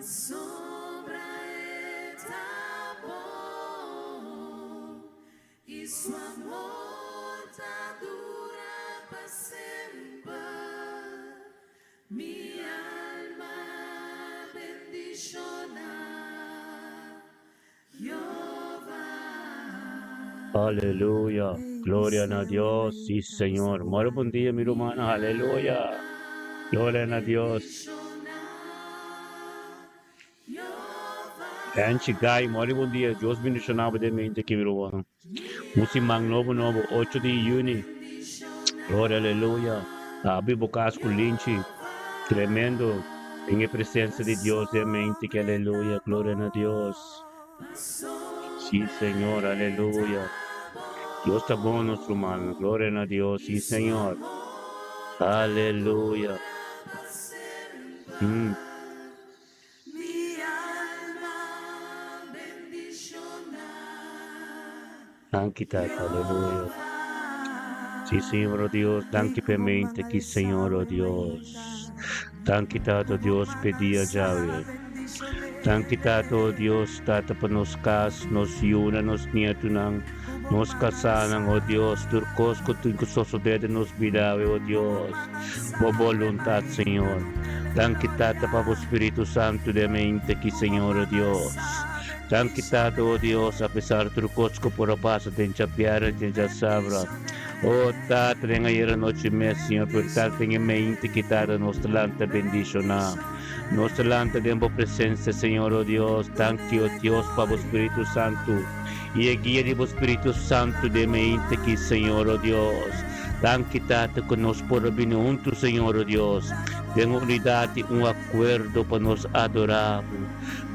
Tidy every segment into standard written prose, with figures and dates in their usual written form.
sombra está bom e sua amor dura para sempre. Mi alma bendiciona Jehová. Aleluya. Gloria a Dios. Sí, Señor. Muy buen día, mi hermano. Aleluya. Gloria a Dios. Anche Gai, muy buen día. Dios bendicionado de mente que mi hermano. Musimang novo 8 de junio. Gloria, aleluya. Abri bocas con linchi. Tremendo. En la presencia de Dios de mente que aleluya. Gloria a Dios. Sí, Señor. Aleluya. Dios está bueno, nuestro hermano. Gloria a Dios. Sí, Señor. Aleluya. Mi alma bendiciona Thank you, Tata. Aleluya. Sí, Señor, oh Dios. Thank you, mente que Señor, oh Dios. Thank you, Tata, Dios, pedía Yahweh. Thank you, Tata, oh Dios, Tata, pa nos kas, nos yuna, nos nietunang, nos kasanang, oh Dios, turcos, kutin ko sosodede nos bidawe, oh Dios, po voluntad, Señor. Thank you, Tata, pa po Espíritu Santo de mente que Señor, oh Dios. Thank you, Tata, oh Dios, a pesar turcos ko por paso, tencha piara, tencha sabra. Oh, Tata, en ayer noche mes, Señor, por tal tenga mente que Tata nos talanta bendicionar. Nos delante de tu presencia, Señor, oh Dios. Thank you, Dios, para el Espíritu Santo. Y el guía de Espíritu Santo de mente que, Señor, oh Dios. Thank you, Tata, que nos por venir juntos, Señor, oh Dios. De unidad y un acuerdo para nos adorar.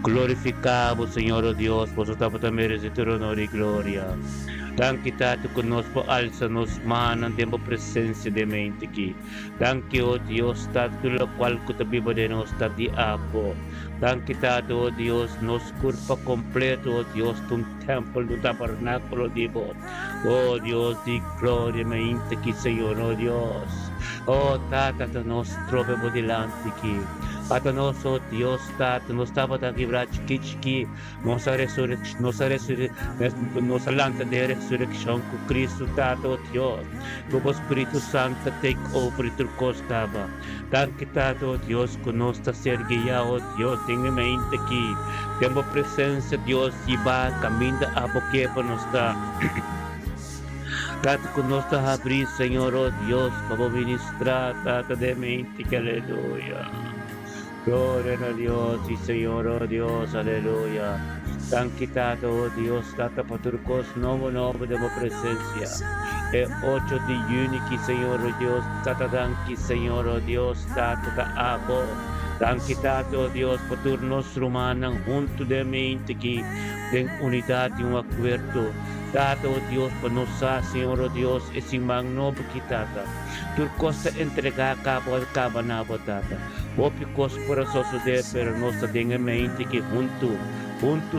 Glorificamos, Señor, oh Dios. Vosotros también mereces honor y gloria. Thank you, Tata, que nos alza, nos manan de tu presencia de mente aquí. Thank you, oh Dios, Tata, lo cual que te vivo de nos está de apo. Thank you, Tata, oh Dios, nos curva completo, oh Dios, tu templo, tu tabernáculo, Dios. Oh Dios, di gloria, mente aquí, Señor, oh Dios. Oh, Tata, nos trobemos delante aquí. Ata nos, oh Dios, Tata, nos estaba aquí, chiqui, nos alanta de resurrección con Cristo, Tata, oh Dios. Como Espíritu Santo, take over tu costaba. Thank you, Tata, oh Dios, que nos está guiado, oh Dios, tenga mente aquí. Tengo presencia, Dios, y va, camina a boque para nos dar. Tata, que nos está abrir, Señor, oh Dios, para ministrar, Tata, de mente, que aleluya. Gloria a Dios, y Señor, oh Dios, aleluya. Thank you, Tata, oh Dios, Tata, para tu nuevo de tu presencia. El 8 de junio, Señor, oh Dios, Tata, thank you, Señor, oh Dios, Tata, ta abo. Thank you, Tata, oh Dios, para tu nuestro humano, junto de mente que en unidad y un acuerdo. Tata, oh Dios, para nos, Señor, oh Dios, es magno que Tata. Tu costa entregar cabo al cabanabo, Tata. Opicos por suceder, pero nossa tenha mente que junto,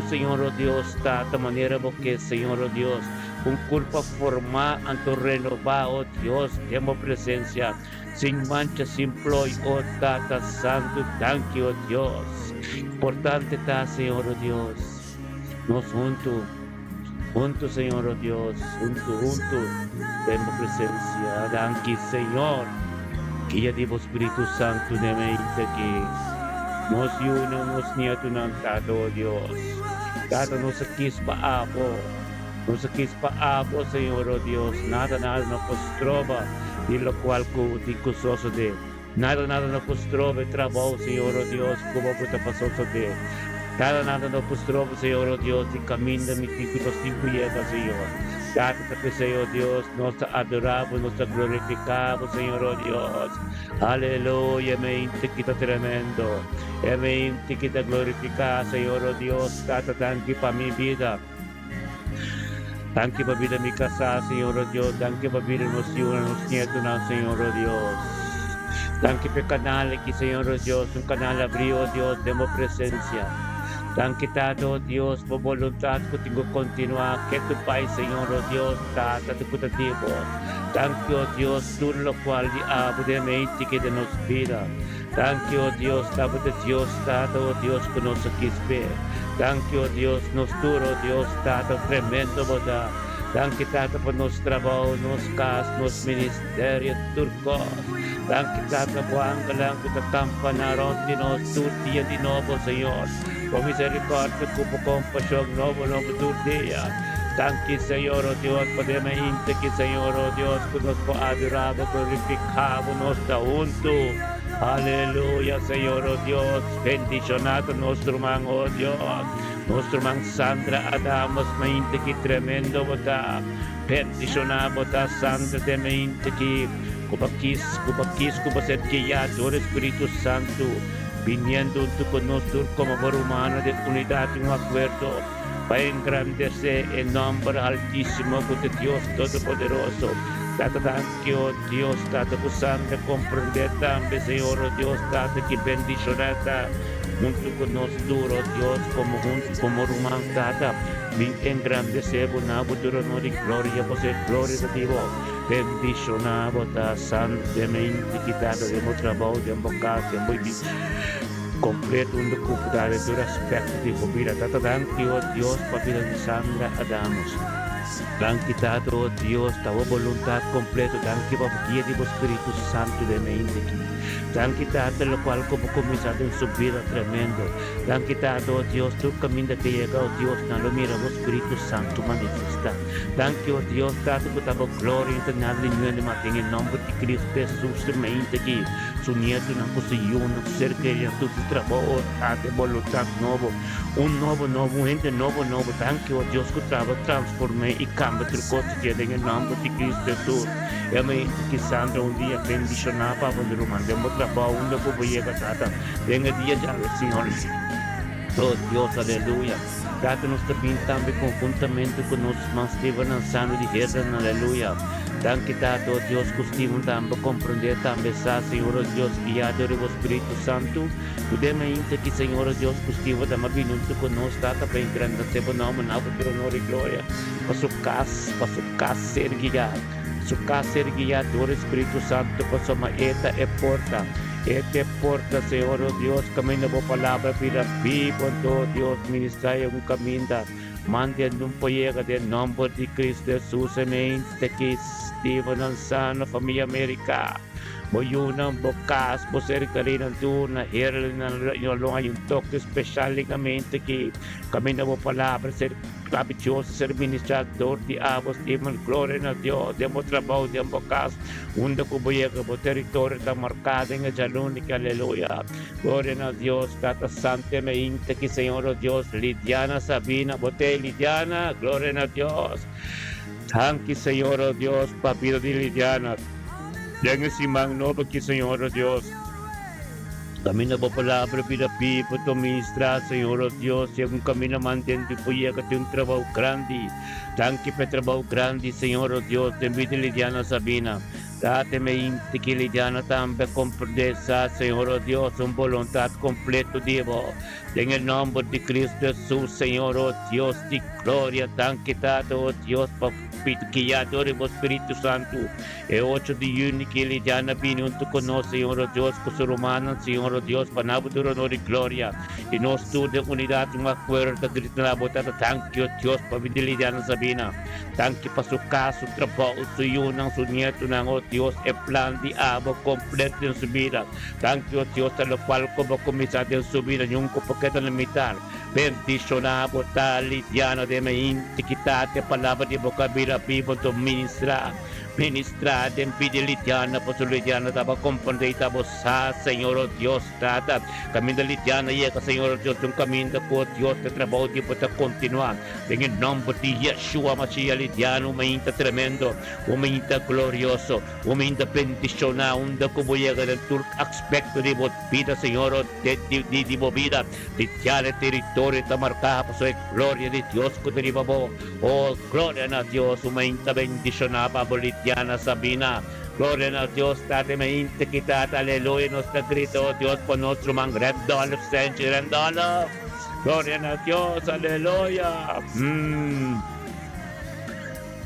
Senhor, oh Deus, está da maneira porque, Senhor, oh Deus, culpa formar, anto renovar, oh Deus, temos presença, sem mancha, sem ploi, oh Tata Santo, thank you, oh Deus. Importante está, Senhor, oh Deus, nós junto, Senhor, oh Deus, junto, temos presença, thank you, Senhor. Que ya divo Espíritu Santo de mente que nos yuna, nos nieto ng Tata, oh Dios. Tata, nos akis paabo, Señor, oh Dios. Nada nos postroba, di lo cual di cusoso de. Nada nos postroba, trabajo, Señor, oh Dios, como puta pasoso de. Nada nos postroba, Señor, oh Dios, di camino, mi tico, nos tincuyeta, Señor. Tata, Señor Dios, nos adoramos, nos glorificamos, Señor oh Dios. Aleluya, mente que está tremendo. Mente que te glorifica, Señor oh Dios. Tata, thank you para mi vida. Thank you para vida mi casa, Señor oh Dios. Thank you para vida nos nietos, Señor oh Dios. Thank you para canal aquí, Señor oh Dios. Un canal abrió, oh Dios, demos presencia. Thank you, Tata, oh Dios, por voluntad que tengo continuar, que tu Pai, Señor, oh Dios, Tata, tu putativo. Thank you, oh Dios, tú lo cual de mente que de nos vida. Thank you, oh Dios, dapat at Diyos, Tato, oh Dios, kuno sa kispe. Thank you, oh Dios, nos turo, Dios, Tato, tremendo mo da. Thank you, Tato, po nos trabaho, nos kas, nos ministerio, turcos. Thank you, Tato, po ang kalang kutatampa na ron, dinos, turtiya, dinobo, Señor. Con misericordia, cupo, compasión, novo, turtiya. Thank you, Señor, oh Dios, podemos inte que, Señor, oh Dios, que nos po adorado, glorificado, nos da junto. Aleluya, Señor, oh Dios, bendicionado nuestro man, oh Dios, nuestro man Sandra Adamos, mainte que tremendo bota, bendicionado bota Sandra de mainte que, kubakis, kubaset que ya, tu Espíritu Santo, viniendo con nosotros como humano de unidad y un acuerdo, para engrandecer el nombre altísimo de Dios Todopoderoso. Tata, thank you, Dios, Tata, kusanga comprender también, Señor, Dios, Tata, que bendicionada, junto con nosotros, Dios, como rumán, Tata, bien engrandecer, bonabo, honor y gloria, pues gloria de Dios, bendicionado, Tata, santemente, quitado de nuestro trabajo, de vocación, muy bien, completo, un documento de tu respeto, de vida, Tata, thank you, Dios, para vida de Sandra Adamos. Thank you, Tato, Dios, Tavo voluntad completo, thank you, guía de Espíritu Santo de mente aquí. Thank you, Tato, lo cual como comenzado en su vida tremendo. Thank you, Tato, Dios, tu camino que llega, oh Dios, na lo mira, oh Espíritu Santo manifesta. Thank you, Dios, Tato, que tavo gloria internacional en mating en nombre de Cristo Jesús de mente aquí. Su nieto, na posición, cerca de tu trabajo, Tato, voluntad nuevo, un nuevo, gente nuevo. Thank you, Dios, que trabajo transforme y cambia tu cotidiano en el nombre de Cristo Jesús. Eu me que Sandra un día bendicionada para poder mandar trabajo, un loco voy a gastar. Venga día ya, Señor. Oh Dios, aleluya. Trata-nos também conjuntamente com nossos irmãos que estiveram lançando de guerra, aleluia. Thank you, Tato, Deus, costumam também compreender também, Senhor, Deus, guiado do Espírito Santo. Podemos ainda que, Senhor, Deus, costumam também vir junto conosco, Tato, para engrandecer o nome, na honra e glória. Para sua casa ser guiado. Sua casa ser guiado do Espírito Santo, para sua maeta e porta. Este porta, Señor, oh Dios, camino por palabra, pida vivo, oh Dios, ministra un camino, manteniendo un pollera del nombre de Cristo Jesús, semente que Steven Ansano, familia América. Boyunang bokas, boser kalinan tuna, hiril na yung toque especialmente que camino por palabra, ser capicioso, ser ministrador de abos, dimos gloria a Dios, demos trabajo, demos casa, un documento por territorio está marcado en el salón, aleluya. Gloria a Dios, Tata Santa Meinte, que Señor Dios, Lidiana Sabina, bote Lidiana, gloria a Dios. Thank you, Señor Dios, papito de Lidiana. Dengan si Mang no, porque Señor Dios. Camina por palabra, vida viva, tu ministra, Señor Dios, y un camino mantente, puya que un trabajo grande. Thank you por trabajo grande, Señor Dios, te envío Lidiana Sabina. Date-me inte que Lidiana también comprendesa, Señor Dios, un voluntad completo, Dios. En el nombre de Cristo Jesús, Señor Dios, de gloria, thank you, Tato, Dios, que ya adore el Espíritu Santo. El 8 de junio que Lidiana vino junto con nosotros, Señor Dios, con su romana, Señor Dios, para nada honor y gloria. Y nos tú de unidad, un acuerdo, grita la botada, thank you, Dios, para venir Lidiana Sabina. Thank you para su casa, su trabajo, su yunang, su nieto, oh Dios, el plan de abo completo en su vida. Thank you, Dios, a lo cual como comenzar en su vida, nunca porque te limitar. Bendicionado, tal Lidiana de mente, quitate palabra de boca vida vivo, tu ministra en vida Lidiana, por su Lidiana, estaba comprender, estaba Señor Dios, trata, camino Lidiana, llega, Señor Dios, un camino por Dios, te trabajo, Dios, para continuar. En el nombre de Yeshua, Mashiach, Lidiana, un mente tremendo, un mente glorioso, un mente bendicionado, un como llega en tu aspecto de vida, Señor, de vida, Lidiana, territorio, está marcado por su gloria de Dios, que te digo, oh, gloria a Dios, un mente bendicionado, para Lidiana Sabina. Gloria a Dios, date mente quitada, aleluya, nuestro grito, Dios, por nuestro man, rendalo, rendalo. Gloria a Dios, aleluya.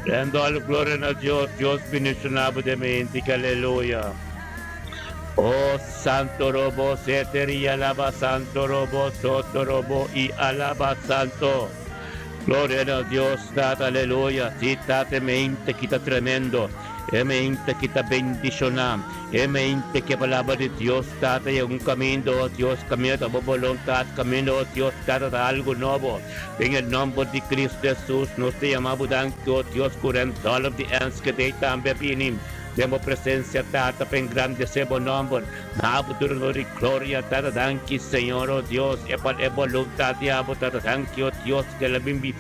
Rendalo, gloria a Dios, Dios bendicionado de mente, aleluya. Oh Santo Robo, Seteri alaba Santo Robo, Soto Robo y alaba Santo. Gloria a Dios, Tata, aleluya. Sí, Tata, mente kita tremendo. Mente kita bendicionam. Mente que palabra de Dios, Tata, y un camino, oh Dios, camino de voluntad, camino, oh Dios, Tata, de algo nuevo. En el nombre de Cristo Jesús, nos te llamamos, oh Dios, curando all of the ends que te también vienen. Demos presencia, Tata, en grande sebo nombre. Nabutur de gloria, Tata, danki, Señor, oh Dios, e para voluntad, diabo, Tata, danki, oh Dios, que la bimbi,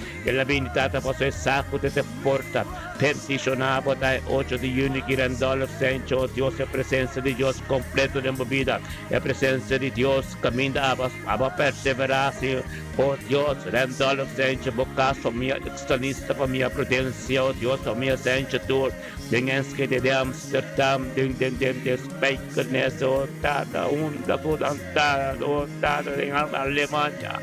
Tata, posso saco de te porta. Peticionamos, Tata, 8 de junio, girando Sencho, oh Dios, a presencia de Dios completo de mi vida, a presencia de Dios, camina a perseverar, oh Dios, rendalo Sencho, bocaso, mia extranista, para minha prudencia, oh Dios, para minha Sencho, tu, dengan sekali de Amsterdam, de Spijkenes, oh Tata, oh Tata, dengan Alemania,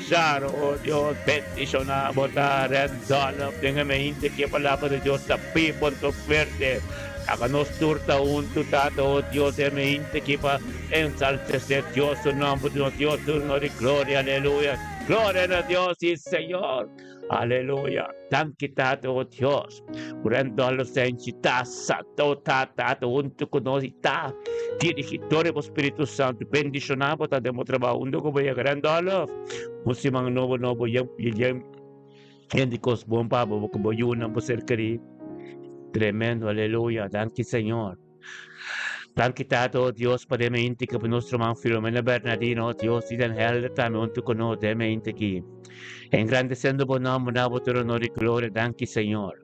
Jaro, oh Dios, peticionamos, Tata, rendalo, dengan mente que a palavra de Dios tapi ponto fuerte. Háganos turta un tutata, oh Dios, de mente que para ensaltecer Dios, su nombre, Dios, tu nombre, gloria, aleluya. Gloria a Dios y Señor. Aleluya. Thank you, oh Dios. Orando a los santos, santo, tata, junto con nosotros, dirigidores do Espírito Santo, bendicionamos, damos trabalho, onde eu vou agrandando a love. Musimang novo, Endicos bom pabo, que boyuna, cercari. Tremendo, aleluya. Thank you, Señor. Thank you, oh Dios, para mente que nuestro man Filomena Bernardino, Dios, y den hell también unto con no de mente que engrandeciendo por nombre, nabo tu honor y gloria, thank you, Señor.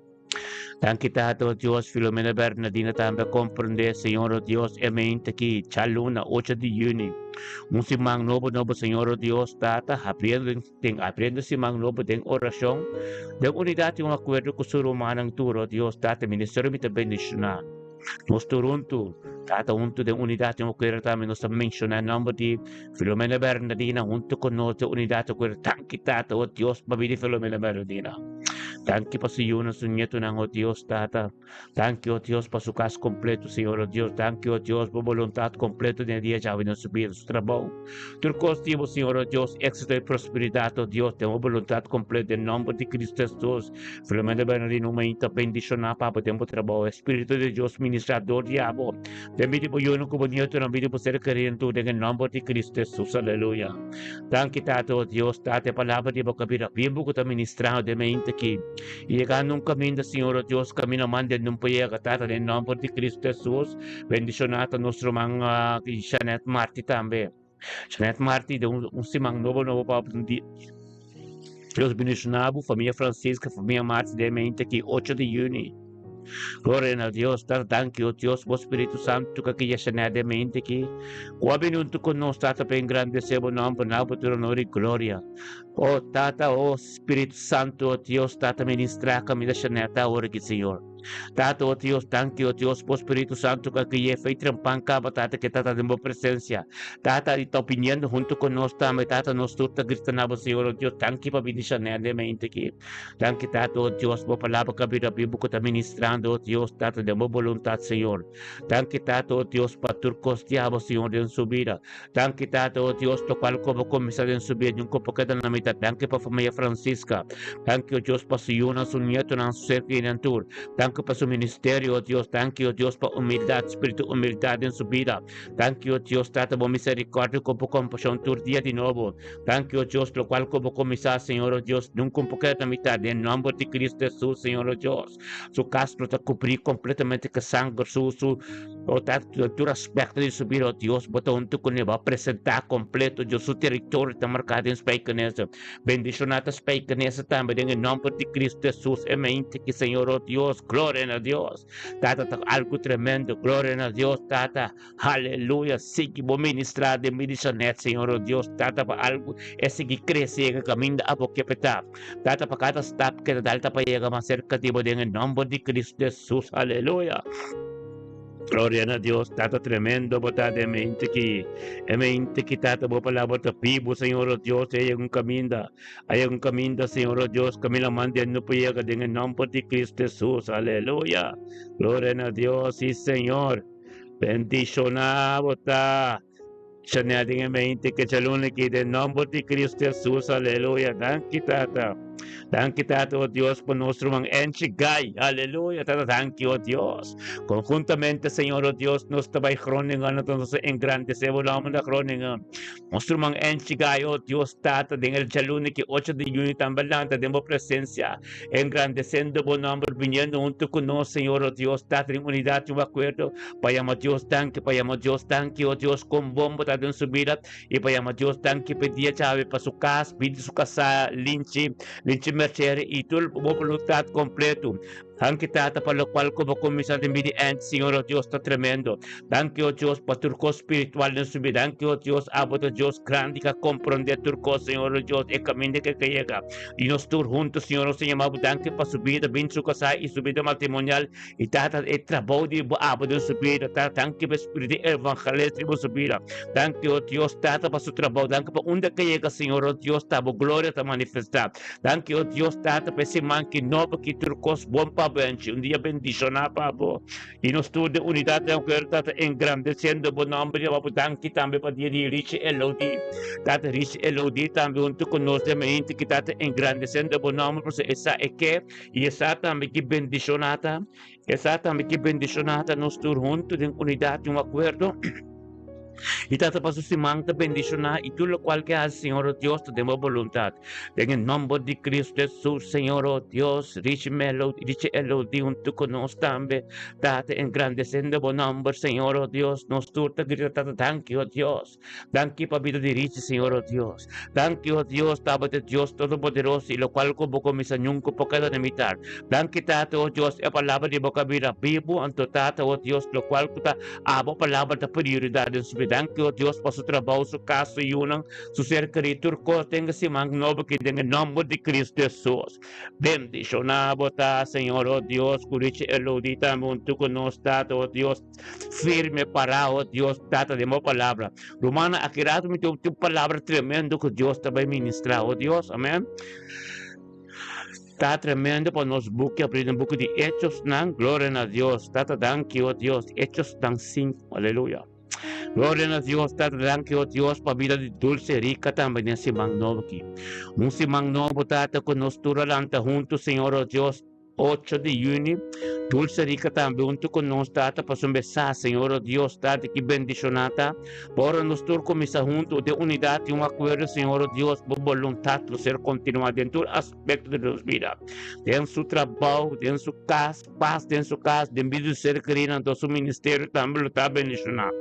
Thank you, oh Dios, Filomena Bernardino también comprende, Señor, oh Dios, e mente que chaluna 8 de junio. Un simang novo, Señor, oh Dios, Tata, aprende simang novo de oración, de unidad y un acuerdo con su romanang turo, Dios, Tata, ministerio mi te bendicionar. Nos turuntu, Tata, unto de unidad y un acuerdo también nos menciona nombre de Filomena Bernardina, junto con nosotros, unidad y acuerdo, thank you, Tata, oh Dios, mabili Filomena Bernardina. Thank you pa sa iyo na sa nieto ng o Diyos, Tata. Thank you, o Diyos, pa sa kas kompleto sa iyo, o Diyos. Thank you, o Diyos, pa voluntad kompleto na diya siya na subir sa trabaho. Turcos timo, Señor, o Diyos, éxito y prosperidad, o Diyos, tengo voluntad completa en nombre de Cristo Jesús. Filomena Bernardino, mainta bendición na Papa, tengo trabajo. Espíritu de Dios, ministrador, diabo. Demi po yun ko nieto na video po sa kariyan to, en nombre de Cristo Jesús. Aleluya. Thank you, Tata, o Diyos, Tata, palabra di ba kabira, bimbo ko ta ministrado de mainta ki. Y llegando un camino, Señor Dios, camino mande en un pueblo, Tata, en nombre de Cristo Jesús, bendicionado a nuestro man, Janet Martí también. Janet Martí, de un simang novo, Papa, Dios bendicionado, familia Francisca, familia Martí, de mente aquí, 8 de junio. Gloria a Dios, thank you, Dios, o Espíritu Santo, que ya se de mente aquí. Cuando junto con nosotros, Tata, en grande sebo nombre, nabo tu honor y gloria. Oh, Tata, oh Espíritu Santo, oh Dios, Tata, ministra kami da Shaneta, ahora que Señor. Tata, oh Dios, thank you, oh Dios, por Espíritu Santo, que ya fue trampanga, Tata, que Tata, de mi presencia. Tata, y opinión junto con nosotros, Tata, nosotros, Cristiano, Señor, oh Dios, thank you, papi, Shaneta, de mente aquí. Thank you, Tata, oh Dios, por palabra que habita vivo, que está ministrando, oh Dios, Tata, de mi voluntad, Señor. Thank you, Tata, oh Dios, para turcos, diabo, Señor, en su vida. Thank you, Tata, oh Dios, lo cual como comisar en su vida, y un copo que la mitad. Thank you, para familia Francisca. Thank you, Dios, para su yuna, su nieto, en su ser y en tour. Thank you, para su ministerio, oh Dios. Thank you, oh Dios, para humildad, espíritu, humildad en su vida. Thank you, oh Dios, Tata, por misericordia, como compasión, tu día de nuevo. Thank you, oh Dios, lo cual como comisar, Señor, oh Dios, nunca un poco de la mitad, en nombre de Cristo Jesús, Señor, oh Dios. Su castro te cubrir completamente con sangre, tu aspecto de subir, oh Dios, botón tu con va a presentar completo, Dios, su territorio está marcado en Spaicanesa. Bendicionada Spaicanesa también en el nombre de Cristo Jesús, mente que Señor, oh Dios, gloria a Dios. Tata, algo tremendo, gloria a Dios, Tata, aleluya, sigue vos ministrar de medicionet, Señor, oh Dios, Tata, para algo, ese que crece en el camino de Aboquepetá. Tata, para cada stop que te da, para llegar más cerca de vos en el nombre de Cristo Jesús, aleluya. Gloria a Dios, Tata tremendo, bota de mente que Tata, vos palabra te vivo, Señor, oh Dios, hay un camino, Señor, oh Dios, camino mande no puede llegar en el nombre de Cristo Jesús, aleluya. Gloria a Dios, sí, Señor. Bendicionamos, siya nating mente que siya luniki din nombre de Cristo Jesus. Aleluya. Thank you, Tata. Thank you, Tata, oh Dios, por nuestro mga enchigay. Aleluya, Tata, thank you, oh Dios. Conjuntamente, Señor, oh Dios, nos tabay kroningan, entonces engrandecemos naman na kroningan. Nuestro mga enchigay, oh Dios, Tata, din el jaluni que 8 de junio tambalan, tenemos presencia, engrandeciendo buen nombre, viniendo junto con nosotros, Señor, oh Dios, Tata, en unidad, yo me acuerdo, payamos Dios, thank you, oh Dios, con bombo, Tata, en su vida, y payamos Dios, thank you, pedía chave para su casa, pide su casa, linchi mercere y tu voluntad completo. Thank you, Tata, para lo cual como comisión de mi Señor, oh Dios, está tremendo. Thank you, oh Dios, para turco espiritual en su vida. Thank you, oh Dios, abo de Dios grande que comprende turco, Señor, oh Dios, el camino que llega. Y nos tur juntos, Señor, oh Señor, thank you para su vida, bien su casa y su vida matrimonial. Y Tata, el trabajo de abo de su vida. Tata, thank you para su espíritu evangelístico su vida. Thank you, oh Dios, Tata, para su trabajo. Thank you para donde que llega, Señor, oh Dios, tabo gloria te manifestar. Thank you, oh Dios, Tata, para ese man que no, porque turcos, buen un día bendicionar, Papa, y nos tuvo de unidad de oferta engrandeciendo buen nombre, Papa, tanque también para dir Rich Elodie, Tata Rich Elodie también junto con nosotros, que Tata engrandeciendo buen nombre, pues esa es que, y esa también que bendicionata, nos tuvo junto de unidad de un acuerdo. Y Tata para su simanta bendicionar y tú lo cual que haces, Señor, oh Dios, te demos voluntad. En el nombre de Cristo Jesús, Señor, oh Dios, Rich Elodie, junto con nosotros también, Tata, engrandeciendo buen nombre, Señor, oh Dios, nos turta, Tata, thank you, oh Dios, thank you para vida de Rich, Señor, oh Dios, thank you, oh Dios, Tata, de Dios Todopoderoso, y lo cual como comisión por cada limitar, thank you, Tata, oh Dios, la palabra de boca vida vivo, ante Tata, oh Dios, lo cual está, abo palabra de prioridad en su vida. Thank you, Dios, para su trabajo, su caso y su ser querido, tenga si magnobo que en el nombre de Cristo Jesús. Bendicionamos, Señor, oh Dios, curiche eludita, junto con nosotros, oh Dios, firme parado, oh Dios, Tata, de mi palabra. Romana, aquí tu palabra tremendo que Dios te va a ministrar, oh Dios, amén. Está tremendo para nos buscar, abrir un buque de Hechos, gloria a Dios, Tata, thank you, oh Dios, Hechos 5, aleluya. Gloria a Dios, thank you, Dios, para vida de dulce rica también en Simang Novo aquí. Un Simang Novo, Tata, con nosotros alanta juntos, Señor, oh Dios, 8 de junio, dulce rica también junto con nosotros, Tata, para su besar, Señor, oh Dios, Tata, que bendicionata, por nosotros comenzar juntos de unidad y un acuerdo, Señor, oh Dios, por voluntad, lo ser continuado en todo aspecto de nuestra vida, en su trabajo, en su casa, paz en su casa, de envidia de ser querido en todo su ministerio, también lo está bendicionando.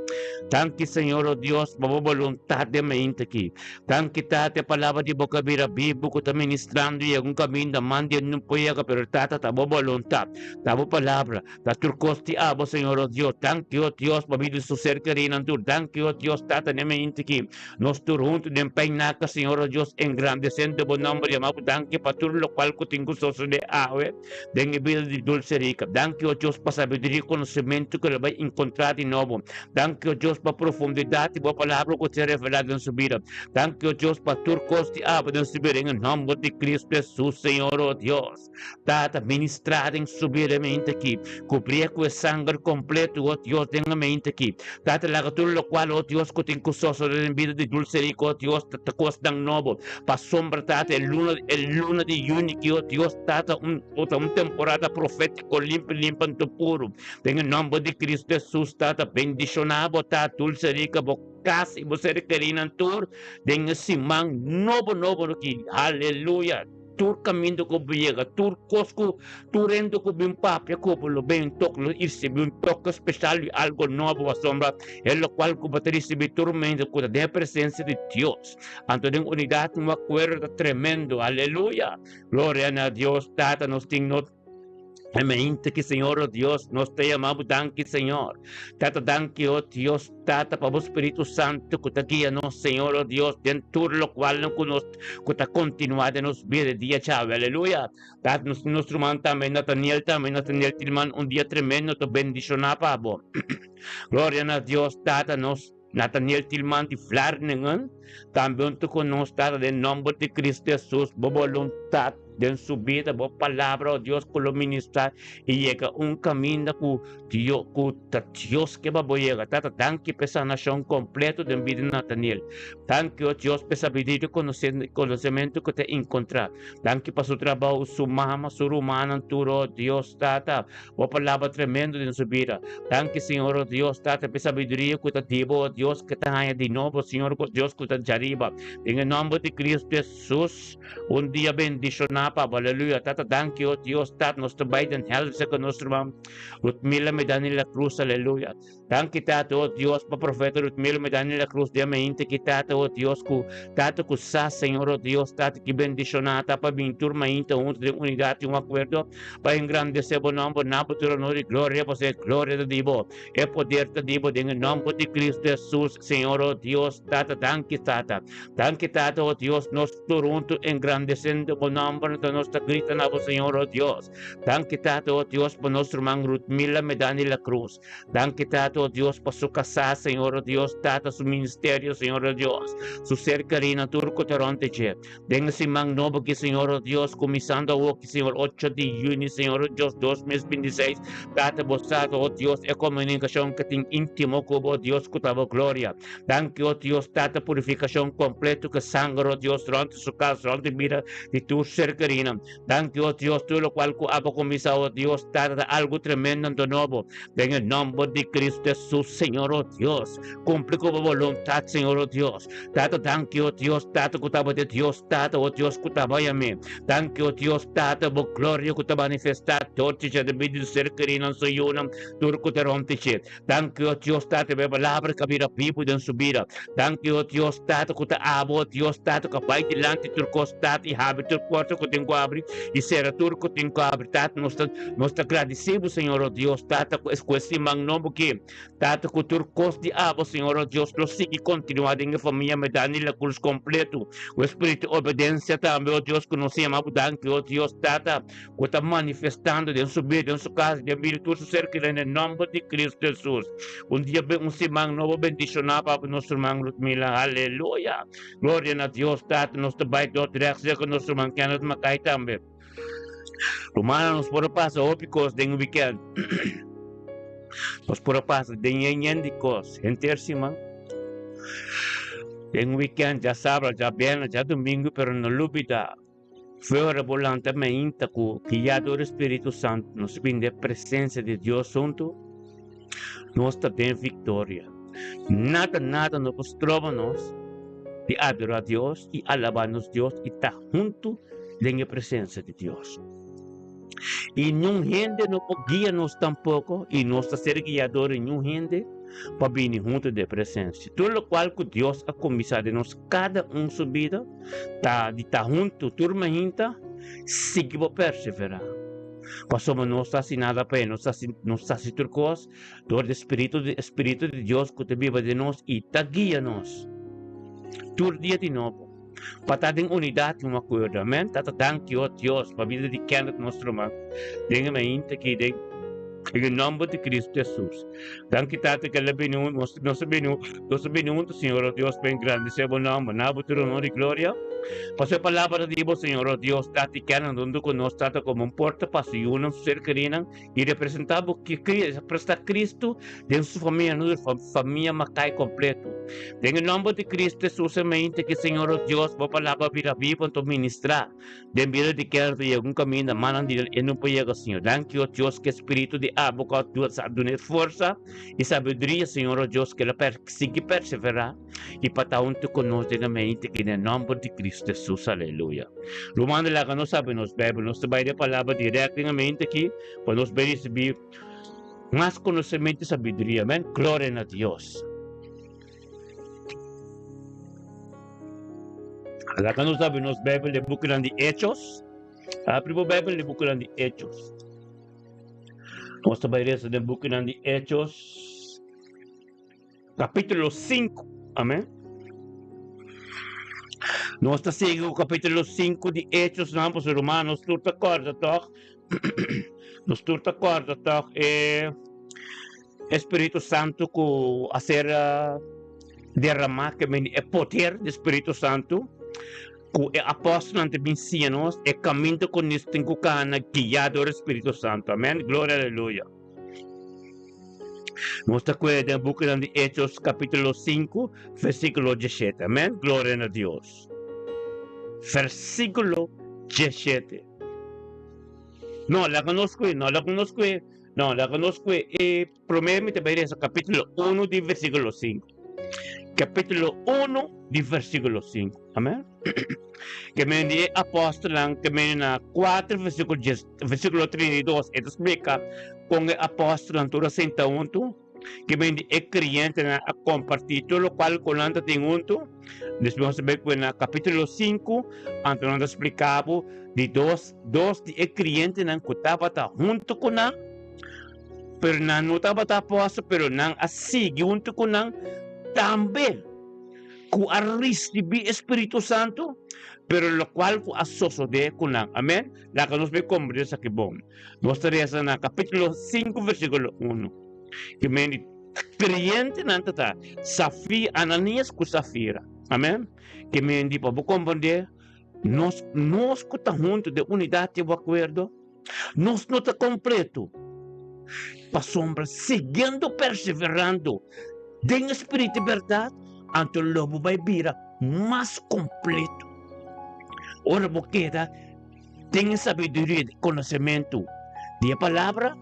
Thank you, Señor, oh Dios, por voluntad de mente aquí. Thank you, Tata, palabra de boca vira, vivo, que está ministrando y en un camino, mande no puede, pero Tata, tabo voluntad, tabo palabra, Tata, costi abo, Señor, oh Dios. Thank you, oh Dios, por vida de su ser querido en tu. Thank you, oh Dios, Tata, de mente aquí. Nos tur juntos de empeñaca, Señor, oh Dios, engrandeciendo buen nombre, llamado, thank you, para todo lo cual que tengo soso de ave, de mi vida de dulce rica. Thank you, oh Dios, para sabiduría y conocimiento que le va a encontrar de nuevo. Thank you, Dios, para profundidad y para palabra que se revelado en su vida. Thank you, Dios, para turcos y abo en su vida, en el nombre de Cristo Jesús, Señor, oh Dios. Tata, ministrar en su vida mente aquí. Cubrir con sangre completo, oh Dios, en la mente aquí. Tata, la todo lo cual, oh Dios, que te incusoso en vida de dulce rico, oh Dios, te costa nuevo. Para sombra, Tata, el luna de junio, oh Dios, Tata, una temporada profética, limpia en tu puro. En el nombre de Cristo Jesús, Tata, bendicionado, Tata, dulce rica, casi, vos eres querido en tur, den simang, novo, aquí, aleluya. Tur caminho ko biega, tur cosco, turendo ko bim papia ko lo ben toclo irse bim toque especial y algo nuevo a sombra, en lo cual ko baterisi bi tormento ko de presencia de Dios. Anto en unidad un acuerdo tremendo, aleluya. Gloria a Dios, Tata, nos digno. Amén, que Señor, oh Dios, nos te llamamos, danke, Señor. Tata, danke, oh Dios, Tata, para vos, Espíritu Santo, que te guía, no, Señor, oh Dios, dentro lo cual no conozco, que te continúa de nos vida, día, chave, aleluya. Tata, nuestro man también, Nathaniel, Tilman, un día tremendo, te bendicionar, Pablo. Gloria a Dios, Tata, nos. Nathaniel Tilman de Flarningen, también tú con nosotros, en nombre de Cristo Jesús, por voluntad, de su vida, boa palavra, oh Deus, que lo ministrar e llega caminho com Deus que vai chegar. Tata, danke pela nação completo de vida de Nathaniel. Danke, oh Deus, pela sabedoria e conhecimento que te encontrar. Danke para seu trabalho, sua mama, sua humana, oh Deus, Tata, boa palavra tremenda de sua vida. Danke, Senhor, oh Deus, Tata, pela sabedoria que te dibo, oh Deus, que te ganha de novo, Senhor, oh Deus, que te jariba. Em nome de Cristo Jesus, dia bendicionado, aleluia. Tata, danke, oh Deus, Tata, nos trabalham, help con nuestro mam. Rutmila Medani la Cruz, aleluya. Danke, Tata, oh Dios, pa profeta Rutmila Medani la Cruz, diamante que Tata, oh Dios, Tata, sa, Señor, oh Dios, Tata, que bendicionata, pa vintur mainta, junto de unidad y un acuerdo, pa engrandecer o nombre, nabo, tu honor y gloria, pues es gloria de Dios, es poder de Dios, en el nombre de Cristo Jesús, Señor, oh Dios, Tata, danke, Tata, oh Dios, nos turunto engrandecendo o nombre de nuestra grita, nabo, Señor, oh Dios, danke, Tata, oh Dios, por nuestro man Rutmila Medani la Cruz, danke, Tata, oh Dios, por su casa, Señor, oh Dios, Tata, su ministerio, Señor, oh Dios, su cercarina, turco, taronteche, denga si man novo que, Señor, oh Dios, comenzando o que, Señor, 8 de junio, Señor, oh Dios, 2026, Tata, vosotros, oh Dios, e comunicación que ten íntimo con, oh Dios, con tu gloria, danke, oh Dios, Tata, purificación completo que sangre, oh Dios, durante su casa, durante mira de tu cercarina, danke, oh Dios, tú lo cual abo comenzado, oh Dios, Tata, algo tremendo de nuevo, en el nombre de Cristo Jesús, Señor, oh Dios, cumple con voluntad, Señor, oh Dios, Tata, danke, oh Dios, Tata, kutaba de Dios, Tata, oh Dios, kutaba yame, danke, oh Dios, Tata, bo gloria, kutaba manifestar, tortiche, de vida ser querina, soyunam, turco, terontiche, danke, oh Dios, Tata, be palabra, kabira, pipo, den subira, danke, oh Dios, Tata, kuta abo, oh Dios, Tata, kapay, dilante, turcos, Tata, e habito, quarto, kutingo abri, e será turco, tingo abri, Tata, nós agradecemos, Senhor, oh Deus, Tata, com esse magnomo que, Tata, com o turcos de abo, Senhor, oh Deus, nós sigue continuar em família, me dá nele cruz completo, o espírito de obediência também, oh Deus, que nós chamamos, danke, oh Deus, Tata, que está manifestando em sua vida, em sua casa, de espírito, seu ser, que em nome de Cristo Jesus, dia, semana novo, bendicionar para nosso irmão Rutmila, aleluia, glória a Deus, Tata, nós também, do direção que nosso irmão, que nos macai também. Rumana nos por paso ópicos de un weekend. Nos por paso de ñendicos. Entersima. De un weekend ya sábado, ya viernes, ya domingo, pero no lúbida. Fuera volante me intaco, que ya do Espíritu Santo nos vinde presencia de Dios junto. Nos está bien victoria. Nada nos trova-nos de adorar a Dios y alabarnos Dios y estar junto de la presencia de Dios. Y não gente não guia-nos tampouco, e nós está ser guiador em nenhum gente para vir junto de presença. Tudo o qual que Deus a começado de nós, cada subida, de estar junto, turma junta, siga para perseverar. Passamos nós está assim nada para nós está assim turcos, do Espírito de Deus que te vive de nós e te guia-nos. Todo dia de novo. Para estar unidade numa coisa, amém? Tata, danke, oh Deus, para a vida de quem é nosso irmão. Dengue me inte que em nome de Cristo Jesus. Danke, Tata, que ele vem nosso bem Senhor, oh Deus, bem grande, seu nome, nabo, tu honor e glória. Para a palavra de Deus, Senhor, oh Deus, Tata, que andando conosco, Tata, como porta-passo e uma ser querida, e representava que representa Cristo dentro de sua família, família macai completo. Em nome de Cristo Jesus, semente que, Senhor, oh Deus, a palavra vira viva para ministrar. De vida de quem tem algum caminho, manan de ele não pode chegar, Senhor. Danke, oh Deus, que espírito de aboca, Deus, a dar força e sabedoria, Senhor, oh Deus, que ele siga perseverar e para estar junto conosco, na mente, que em nome de Cristo Jesus, aleluia. Romano lá que nós sabemos, Bíblia, nós trabalhamos a palavra diretamente aqui, para nós receber mais conhecimento e sabedoria, amém? Glória a Deus. Lá que nós sabemos, Bíblia, o book de Hechos, abre o Bíblia, o book de Hechos. Nós trabalhamos no book de Hechos, capítulo 5, amém? Nós estamos seguindo o capítulo 5 de Hechos, ambos romanos, tu te acorda, toch? Nós tu te acorda, toch? Espírito Santo que a ser derramar, que é poder do Espírito Santo. Ku apóstolo ante ancianos e caminho con este cucana guiado del Espíritu Santo. Amén. Gloria, aleluya. Nos acuerda en book de Hechos capítulo 5, versículo 17. Amén. Gloria a Dios. Versículo 17. No, la conozco. Probablemente verás capítulo 1 de versículo 5. Capítulo 1 de versículo 5. Amén. Que me di apóstolo que me na 4 versículo 32. Esto explica con el apóstolo todo senta junto. Que me di creyente na a compartir todo lo cual con anta tem junto. Después vamos a ver que en capítulo 5 ante nos explicaba de dos de creyente na que estaba junto con na. Pero no estaba apóstolo, pero na así junto con na también que a recibir Espíritu Santo, pero lo cual que asocio de con la amén. La que nos ve como Dios aquí bom. Nos traemos en el capítulo 5 versículo 1. Que me dice creyente nanta Safira Ananías con Safira. Amén. Que me dice para comprender nos que está junto de unidad de acuerdo. Nos no está completo. Para sombra siguiendo perseverando den espírito de verdade, ante o lobo vai virar mais completo. Ora, boqueda, tem sabedoria de conhecimento de palavra,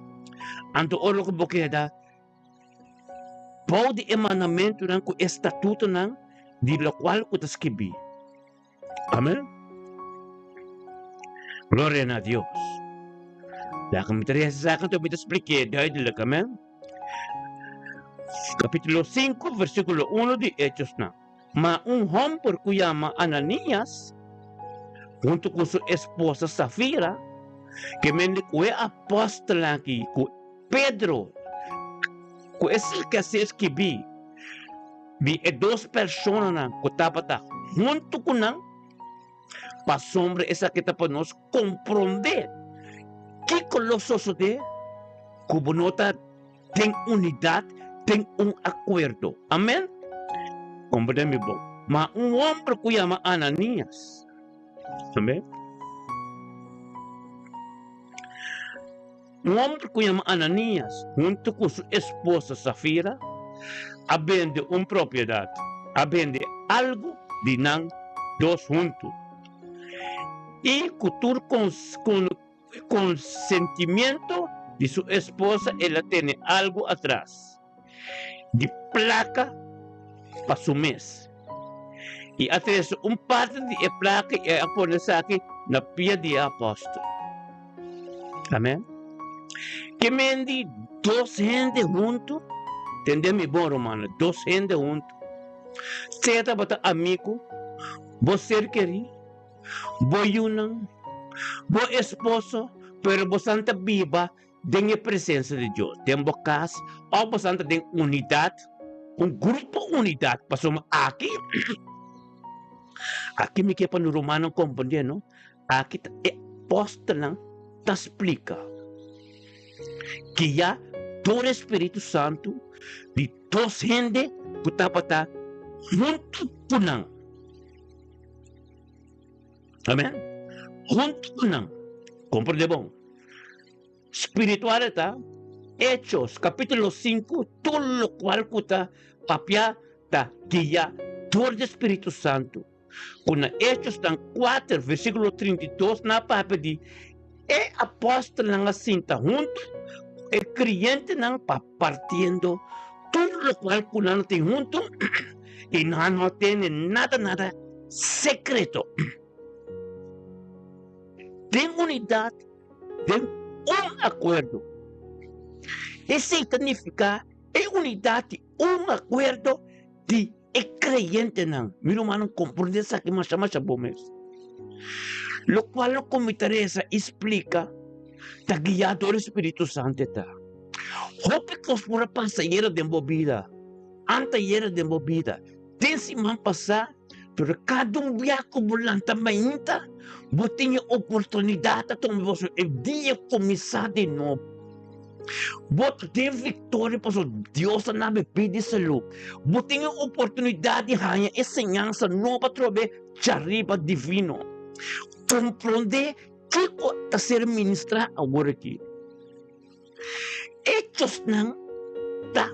ante o lobo boqueda, pode emanamento não com estatuto não, de lo qual que escrevi. Amém? Glória a Deus. Já que me interessa, já que eu me expliquei, duidelijk, amém? Capítulo 5, versículo 1 de Hechos. Ma un hombre por cuya llama Ananías, junto con su esposa Safira, que me fue apóstol aquí, con Pedro, con ese que se escribí, vi dos personas que estaban junto con él, para sombra esa que para nos comprender que con los de como nota ten unidad, tem acuerdo. Amén. Comprende bom. Mas hombre que llama Ananías. Amén. Hombre que llama Ananías, junto con su esposa Safira, vende propiedad, vende algo de nan dos juntos. Y con consentimiento de su esposa, ella tiene algo atrás. De placa para su mes. Y hace parte de placa y ponerse aquí na pia de apóstol. Amén. Que me di dos gente juntos, entendeu mi bom romano? Dos gente juntos. Você está botando amigo, você querido, você unam, você esposo, pero você está viva. Den a presença de Deus. Tem bocas, ou você tem unidade, grupo unidade. Passamos aqui. Aqui me quer para no romano compreender, não? Aqui é apóstolo, tá explica que já todo Espírito Santo de todos gente que está para junto com nós. Amém? Junto com nós. Compreende bom? Espiritualidad, Hechos, capítulo 5, todo lo cual está papia, está guía, todo el Espíritu Santo. Con Hechos están 4, versículo 32, na papa de apóstolo na cinta junto, creyente na partiendo, todo lo cual con tem junto, y no tiene nada secreto. De unidad, de acuerdo. Isso significa unidade, acuerdo de creyente não. Meu irmão, compreende isso que mais bom mesmo. Lo qual como Teresa explica, está guiado pelo Espírito Santo. Hope que for passageiro de vida, anteira de vida, tem se man passar, pero cada viaje volante mainta, você tem oportunidade de tomar o dia começar de novo. Bot tem vitória, pastor. Deus na me pede saúde. Bot tem a oportunidade de ganhar ensinança nova através de arriba divino. Compreender que está ser ministrado agora aqui. Hechos não tá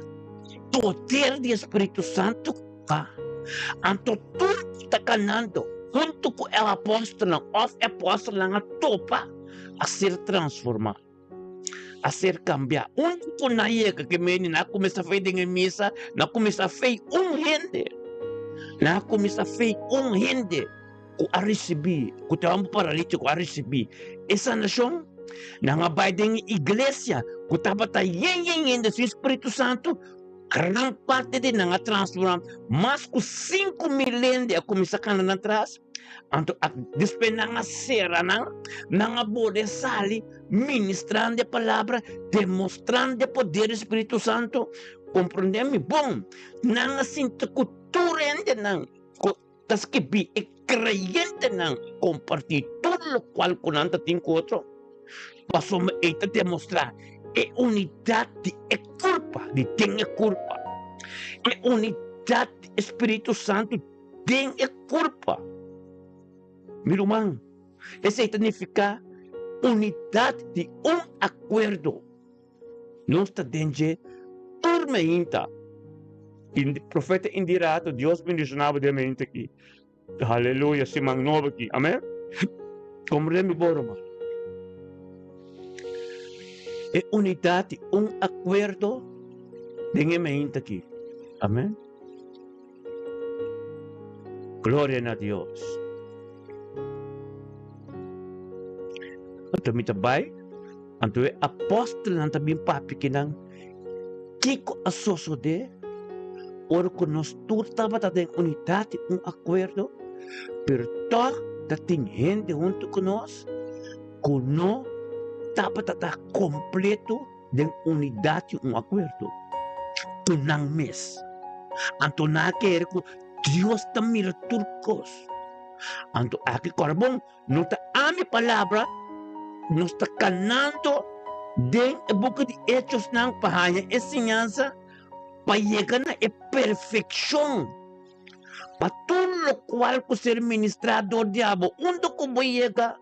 poder do Espírito Santo tá. Anto tudo está canando junto com o apóstolo, o apóstolo a topa a ser transformado, a ser cambiado. Único na chega que me na começa a fazer em missa, na começa a fazer gente, na começa a fazer gente que a receber, que te amo paralítico a receber. Essa nação na vai da igreja, que estava do Espírito Santo, gran parte de nanga transformar, mas com 5 milênios a começar a caminhar atrás, então a despenanga será nanga pode sair ministrando a palavra, demonstrando o poder do Espírito Santo, compreende-me? Bom, nanga sinta cultura ainda não, das que bi é creyente não compartilhar tudo o qual com anta tem com outro, passou me a demonstrar é unidade, é culpa, de tem é culpa. É unidade, Espírito Santo tem é culpa. Meu irmão, isso significa unidade de acordo. Não está dentro turma ainda. O profeta indirato, Deus mencionava de mente aqui. Aleluia, se mangnova aqui. Amém? Compreende, meu irmão? É unidade, acordo de mente aqui. Amém? Glória a Deus. Então, me trabalho, então, o apóstolo não também papi que não, que a sociedade, ora que nós todos estamos em unidade, acordo, pero toda tem gente junto com nós, que não estava completo de unidade, acordo. Tu não mes. Então, não quer que Deus está mirando turcos. Então, aqui, Corbão, não está a minha palavra, não está canando de boca de hechos não para a ensinança para chegar na perfeição. Para tudo o qual que ser ministrado o diabo, onde como chega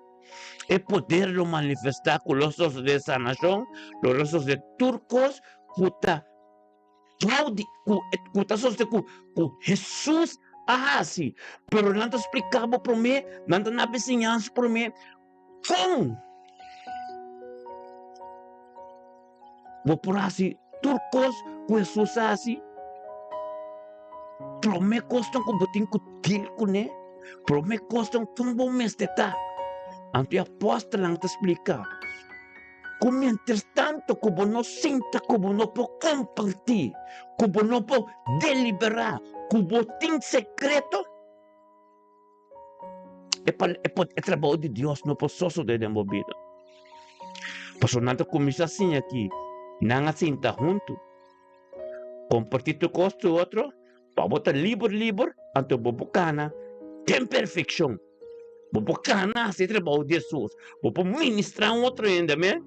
é poder lo manifestar com os rostos de essa nação, os rostos de turcos, que está com Jesus assim. Pero não explicava para mim, não na ensinança para mim, como vou por assim, turcos com Jesus assim, para mim costam como tem que ter com ele, para mim costam como bom mestre. Então a apóstolo não te explica. Como entretanto, como não sinta, como não pode compartilhar, como não pode deliberar, como tem secreto, é trabalho de Deus, não pode só de vida. Por não começa assim aqui, não sinta junto, compartilhar tu com o outro, para botar livre, então vou buscar tem perfeição. Vou buscar esse trabalho de Jesus, vou ministrar outro ainda, amém?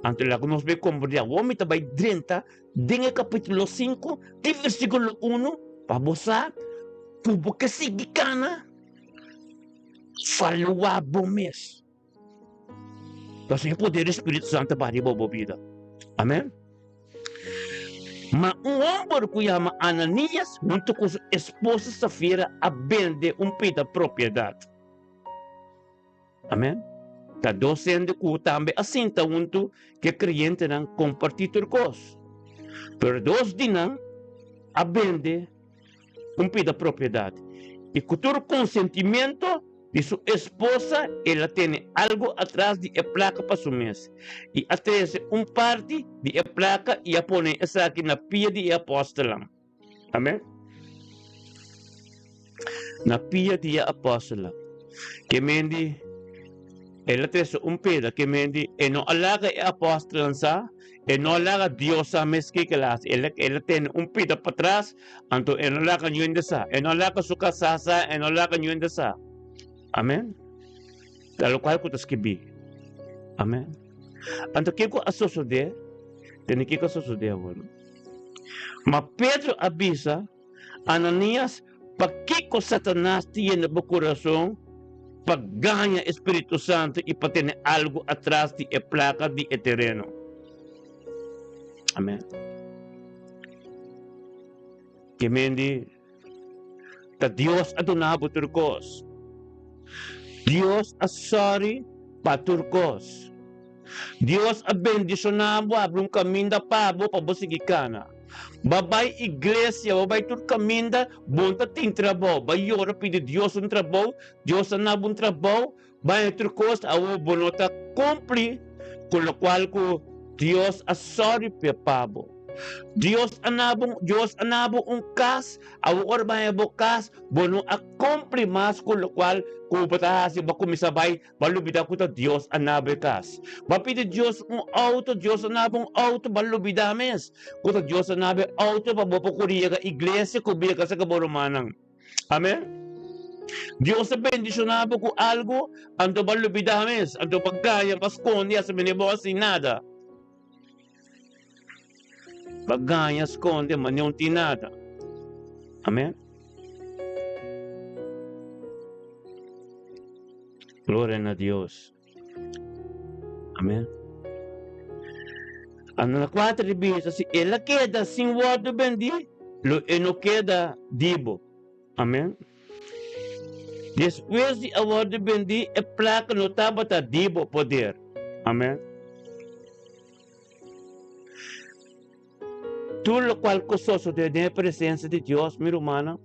Então, lá que nós vemos como o homem também 30, em capítulo 5, de versículo 1, para você, tudo que sigue cana, falou a bom mês. Então, o poder do Espírito Santo para a boa vida. Amém? Mas homem que chama Ananias, junto com sua esposa Safira, a vender pita propriedade. Amém? Está docendo que também assim está junto que cliente não compartilha coisas. Pero dos dinan a vender pita propriedade. E com todo consentimento de sua esposa, ela tem algo atrás de a placa para su mês. E até parte de a placa e a põe essa aqui na pia de apóstolo. Amém? Na pia de apóstolo. Que mendi ela tem peda que mendi e não alaga a apóstolo sa, e não alaga Deus sa meski que ela tem peda para trás, então e não alaga nyo sa, e não alaga su kasasa, e não alaga nyo sa. Amen. Lalo qual ko tas kibi. Amen. Anto kiko asoso de Tem que suceder, bueno. Mas Pedro avisa Ananias, para que com Satanás tinha no coração para ganhar Espírito Santo e para ter algo atrás de placa de terreno. Amém. Que mendi, que Deus adonava turcos. Deus sorry para turcos. Deus abendicionava, abre caminho da pabo para você que cana. Babay igreja, babay tur caminho, bonta tem trabalho. Vai ora pedir Deus trabalho, Deus anava trabalho, vai turcos, a bonota cumpre, com o qual Deus sorry para pabo. Deus anabo cas, awor ba bokas, bono a cumpre mas com o qual ko batahasi ba kumisabay, balubida ko ta Deus anabo kas. Bapide Deus auto, Deus anabo auto balubida mes. Ko ta Deus anabo auto pa bopokuriya ka iglesia ko biya ka sa kaboromanang. Amen. Deus bendicionava com algo, anto balubida mes, anto pagkaya paskonde sa minibo assim nada. Ganha, esconde, mas não tem nada. Amém? Glória a Deus. Amém? Na 4 diz assim, ela queda sem word bendi, e não queda dibo. Amém? Depois de a word bendi, a placa não estava dibo poder. Amém? Tudo lo qual cososo de a presença de Deus, meu irmão,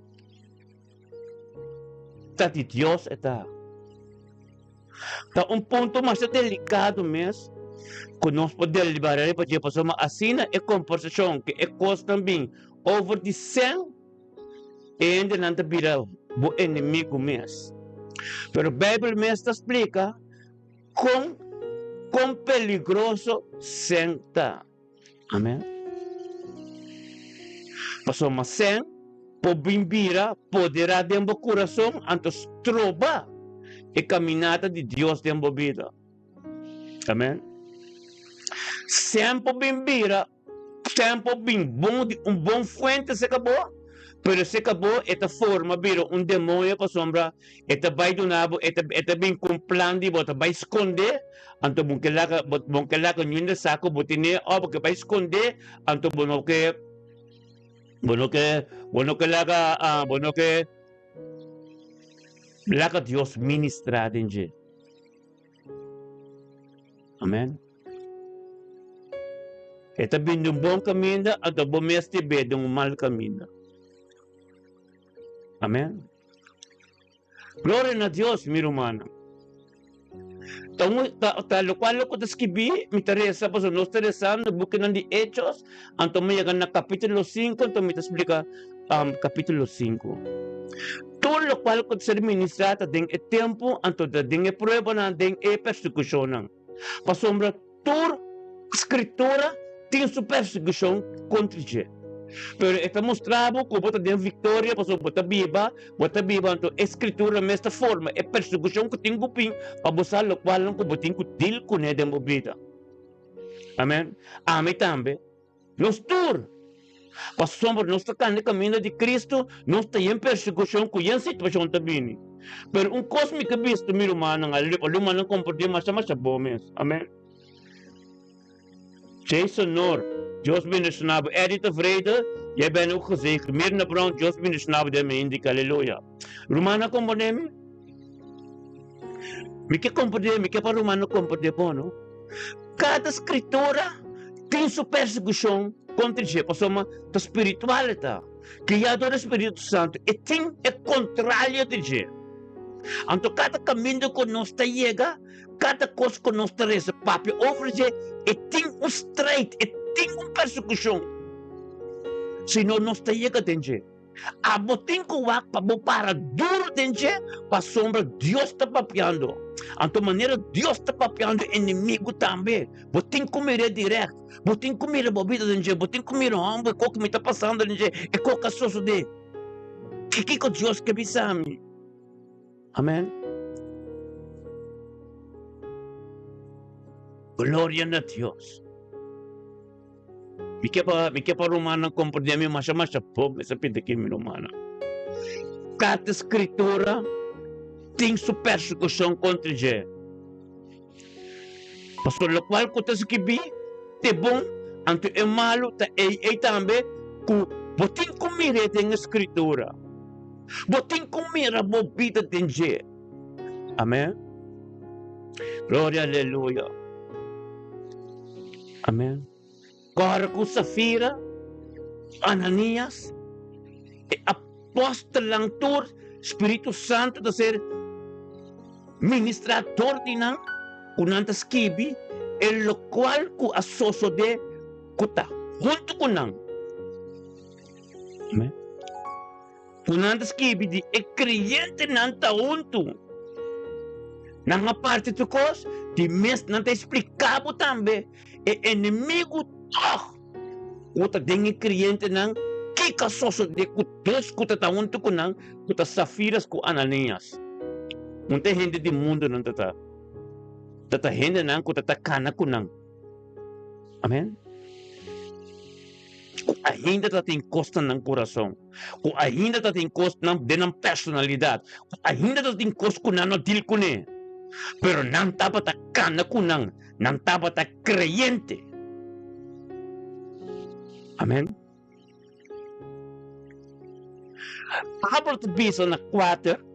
está de Deus está. Está ponto mais delicado mesmo, que nós podemos liberar para a pessoa, mas assim é conversação que é coisa também, over de 100, e ainda não está virando o inimigo mesmo. Mas a Bíblia mesmo explica quão peligroso senta. Amém? Pasó mas sem, po bimbira, poderá dentro do coração, antes troba e caminhada de Deus dentro da vida. Amém? Sempre bimbira, sempre bem bom, bom fuente se acabou, pero se acabou, esta forma vira demônio para sombra, esta vai do nabo, esta bem com plano de bota, vai esconder, anto bom que lá ninguém saco, botine, porque vai esconder, anto bom que bueno que Dios ministra dinje. Amén. Esta bin un bom caminho, ato bom este be de un mal caminho. Amén. Gloria a Dios, mi hermano. Lo cual lo que escribí, me interesa, pues no interesando, busquen de Hechos, entonces me llegan a capítulo 5, entonces me explica capítulo 5. Todo lo cual que ser ministrado en el tiempo, entonces en el prueba, en el persecución. Para sombra, toda escritura tiene su persecución contra ella. Pero está mostrado como tem vitória, para bota viva, então a escritura desta forma, é perseguição que tem cupim, para buscar o qual não tem que deal com ele dentro da vida. Amém? Amém também. Nós todos, para sombra, nós estamos no caminho de Cristo, nós estamos em perseguição com a situação também. Mas cósmico visto, meu irmão, o humano comporta mais bom mesmo. Amém? Jason Noor. Deus bendicionado, Edith Vrede, jij bent ook gezegend. Meer naar Brown, Deus bendicionado de me indica, aleluia. Romana componeme? Me que componeme, me que para Romana componeme, não? Cada escritura tem sua perseguição contra a pessoa da espiritualidade. Criador do Espírito Santo, e tem é contrário de Deus. Então, cada caminho que nós chega, cada coisa que nós traz, papi, oferece, e tem um straight, e tem uma persecução. Senão, nós chega dentro. A botin que para duro dentro, para sombra, Deus está papiando. Então, maneira, Deus está papiando inimigo também. Botin comer direto, botin comer bebida dentro, botin comer hambre, o que me está passando dentro, e qualquer coisa de. Que Deus quer me Amém? Glória a Deus. Mi que pa romana compreende mas po, me sa pinta que mi romana. Cada escritura tem sua persecução contra je. Pastor, lo qual ko tas kibi, te bom, anto é malo, ta é também, ku botin kumire tem escritura. Botin kumira bobita tem je. Amém? Glória, aleluia. Amém? Agora com Safira, Ananias, e apóstolo tur, Espírito Santo, de ser ministrador de nang, kunantas kibi, el lo cual ku asoso de kuta, junto com nang. Amém? Kunantas kibi di e creyente nanta junto. Nanga parte do cos, de mes não te explicava também, e inimigo toch, kuta dengue creyente nang, que casoso de kutos kuta ta junto com nang, kuta Safiras ku Ananias. Muita gente do mundo não tata. Tata gente não kuta ta kana kunang. Amém? Ku ainda tá tem costa no coração. Ku ainda tá tem costa na personalidade. Ku ainda tá tem costa kunang no dil kune. Pero não tapa ta kana kunang, não tapa ta creyente. Amém? Abra tu bisa na 4.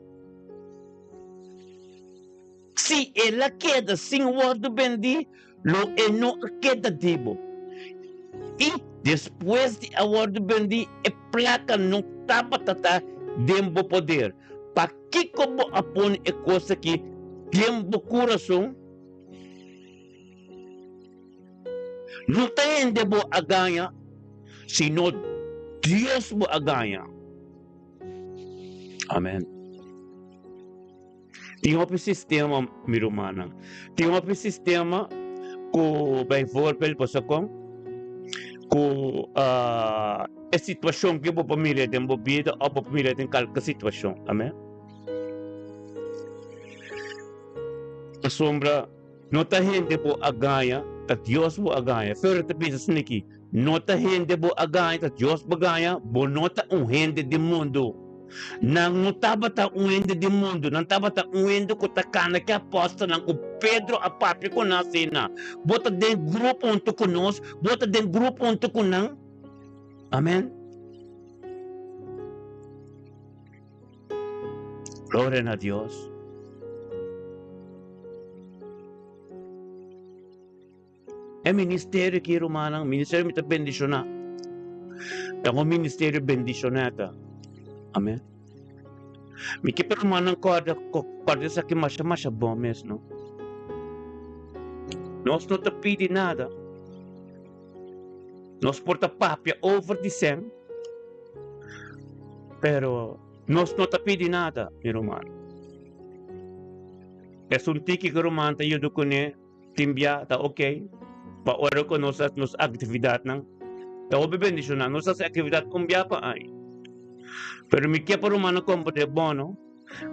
Se ela queda sem o word bendi, lo não queda dibo. E depois de a word bendi, a placa não tapa tata dembo poder. Pa que como apon e coisa que dembo coração, não tem debo a ganha, sino Deus bo a ganha. Amém. Tem um sistema, meu irmão. Tem um sistema que, por exemplo, com a situação que a família tem vida, ou a família tem qualquer situação. Amém? A sombra, não está gente boa a ganhar, está Deus boa a ganhar. Pero te pensa assim aqui, não está gente boa a ganhar, está Deus boa a ganhar, não está gente do mundo. Não estava um ende do mundo, não estava um ende que está cana que aposta, não o Pedro a papi com nós na, bota dentro grupo onde conosco, bota dentro grupo onde conosco, amém? Glória a Deus. É ministério que irmão, ministério me está bendicionado, é um ministério bendicionado. Amém. Me que pelo menos corda isso aqui mais bom mesmo. Nós não te pedi nada. Nós porta papia over de 100. Pero nós não te pedi nada, meu irmão. É um tiki que o irmão te ajuda com ele, timbia, tá ok. Para ora com nossas atividades, não. Tá bendicionado, nossas atividades cumbia pa aí. Pero me que por humano como de bono,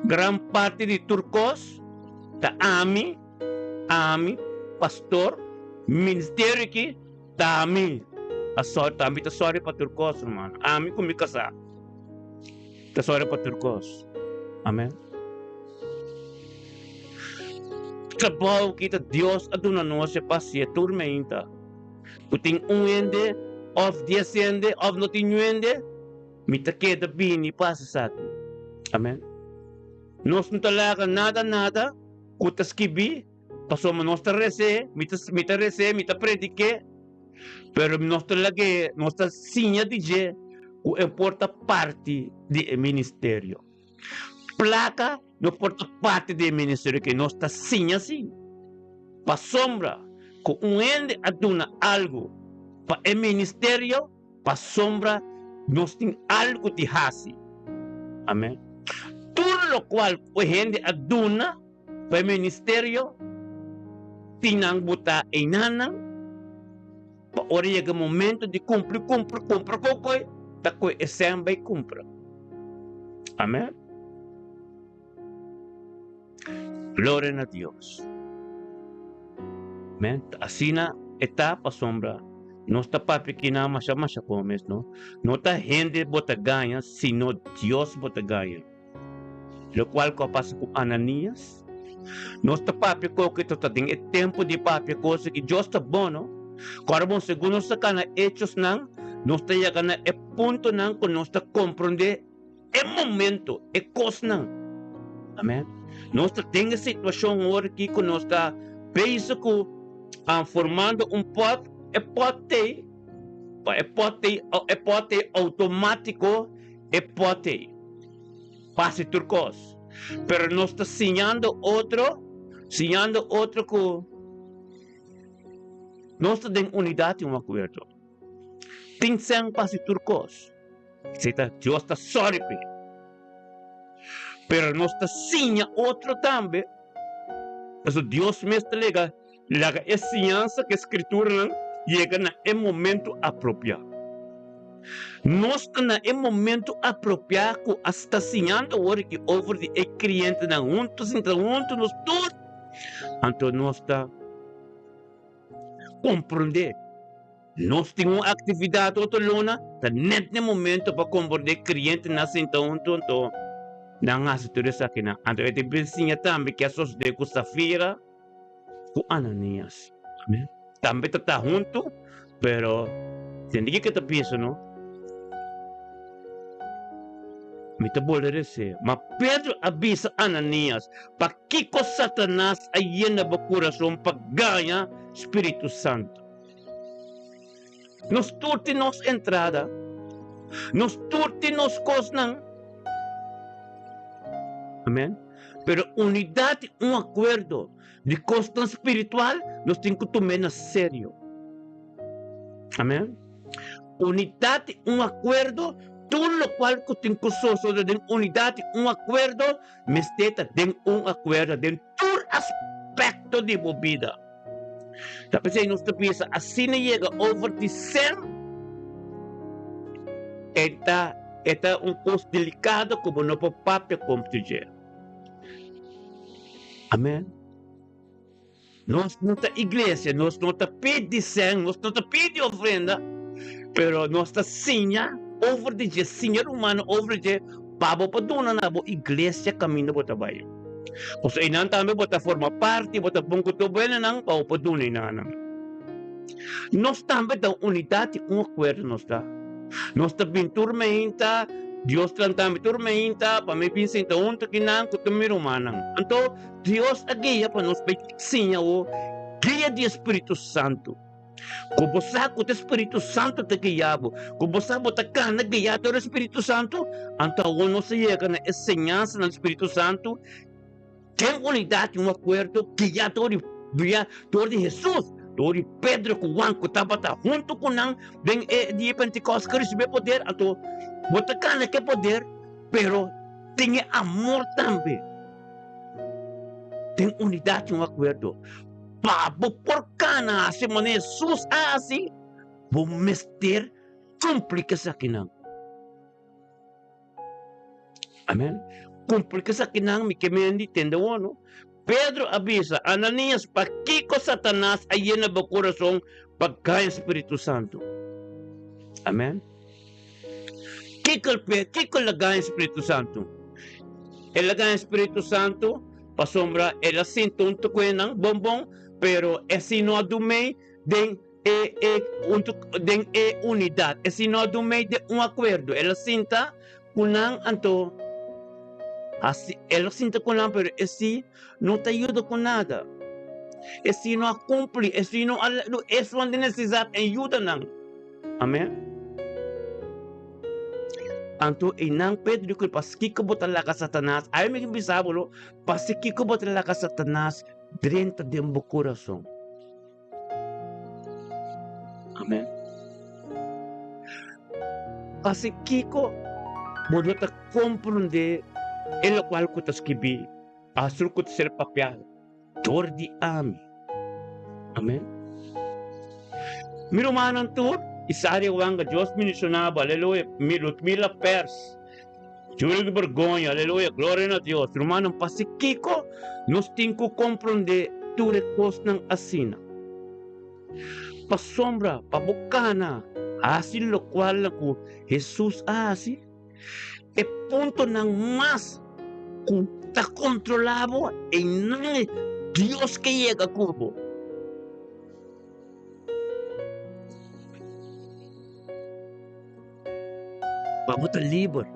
gran parte de turcos, ta ami, pastor, ministério que, ta ami, a sorte, ami ta sorry para turcos, hermano, ami como me casar, ta sorry para turcos, amém. Trabalho que Deus aduna nós é passe tormenta, puting ende, of descende, of não tem ende. Mita queda bini passa sa atin. Amen. Nós não talaga nada, kutas kibi, pasoma nós ta rece, mita predique, pero nós talaga, nós ta sinha de je, o importa parte do ministério. Placa, não importa parte do ministério que nós ta sinha assim. Pa sombra, com ende aduna algo, pa o ministério, pa sombra, nós temos algo de hasi. Amém? Tudo o qual a gente aduna para o ministério, tinang buta em nana, para o momento de cumprir, kokoi, tako é sempre cumpra. Amém? Glória a Deus. Amém? Assim na etapa sombra, No está papi que nada más comes, ¿no? No está gente bota gana, sino Dios bota gana. Lo cual pasa con Ananías. No está papi que está en el tiempo de papi cosa que Dios está bueno. Cuando segundo está gana hechos nan, no está llegando el punto nan que no está comprender el momento, el cosa nan. Amén. No está en esa situación ahora aquí que no está pensando formando un pote automático, pote pase turcos. Pero no está enseñando otro que no está en unidad y un acuerdo. Piensan pase turcos. Dios está sorry. Pero no está enseñando otro también. Eso Dios me está la enseñanza que escritura llega en el momento apropiado. No está en el momento apropiado que está enseñando ahora que over el cliente juntos nos todos. Entonces no está comprender. No tem uma atividade outra lona, tá nesse momento para comprender cliente nasce então não há tudo aqui na. Então eu te pensinha também que a sós de Safira com Ananias, amém? Também tá junto, pero tem que te pensa não? Me te bolere se, mas Pedro avisa Ananias para que Satanás ayena o coração para ganhar Espírito Santo. Nos turti nos entrada, nos turti nos cosnan. Amén. Pero unidade, acuerdo de costa espiritual, nos tem que tomar a sério. Amén. Unidade, acuerdo, todo lo cual que tem que ser de unidade, acuerdo, me esteta de acuerdo de todo aspecto de mi vida. Tapos aí nós pensa assim não chega over the 100 é coisa delicada como não pode papel compartilhar. Amém. Nós não tá igreja, nós não tá pedindo sangue, nós não tá pedindo ofrenda, pero nós tá sinha over the senhor humano over the babo pa doon na bo igreja caminho po tabayo. Kung sa inan tayo bota forma parte, bota pungkot to buena nang paupadunay na nang. Nos tambe da unidade, acuerdo nos da. Nos ta pinturmenta, Dios tambe turmenta, pa may pinsin ta unta kinang kutumiro manang. Anto, Dios agiya pa nos pagsinya o guia de Espírito Santo. Kung bosa ko te Espírito Santo te giyabo, kung bosa mo ta ka na giyado ng Espírito Santo, ang tawon no sa iya ka na enseñanza ng Espírito Santo, tem unidade, acuerdo que já todo de Jesus, todo de Pedro com Juan, que estava junto com nós, bem de Pentecostes, que recebeu poder, então, bota cana que poder, pero tem amor também. Tem unidade, acuerdo. Pabo por cana, se maneira Jesus assim, vou mester complica-se aqui não. Amém? Cumplir sa kinang mi kemendi tenda wono. Pedro avisa Ananias pa kiko Satanás ayena ba corazón pagkaya Espiritu Santo. Amen. Kiko lagay Espiritu Santo. El lagay Espiritu Santo pasombra el asinto unto kwenang bombong pero sino adumay den unidad. Sino adumay de un acuerdo. El asinta kunang anto así, él siente con nada, pero ese no te ayuda con nada. Ese no cumple, ese no es donde necesita ayuda. Amén. Anto inang Pedro que paski ko botan la ka Satanás, ay may bisabolo, paski ko botan la ka Satanás, drenta de un corazón. Amén. Paski ko bodota comprender el cual que te escribí, asur que te ser papel, tor di ami. Amen. Mi romanan tur, isari wanga Dios mencionaba, aleluya, mi Lutmila Pers, Julio de Borgoña, aleluya, gloria a Dios. Romanan pasikiko, nos tinko comprende tu recos ng asina. pa sombra, pa bukana, asin lo cual ko Jesus asi, e punto ng mas kung ta kontrolabo, e nang Dios que llega kubo. Vamos a libre.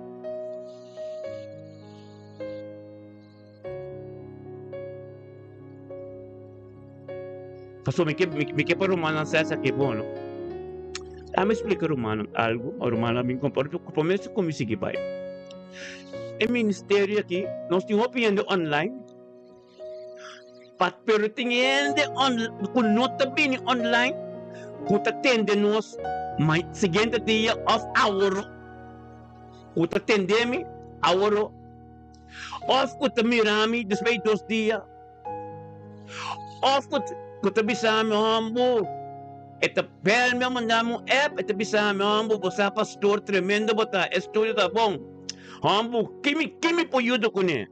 Pastor, me que para Romano César que bueno. Me explica Romano algo, o Romano me comporta, começo com isso aqui, pai. O ministério aqui, nós temos opinião online, pero teniendo com nota bem online, que atende nós, mas seguinte dia of hour, que atende-me, hour, of que mirami, depois 2 dias, of que bisami, ambo, eta bel me mandamos app, eta bisami, ambo, você pastor tremendo, bota, estudo tá bom, ambo, que me pode com ele?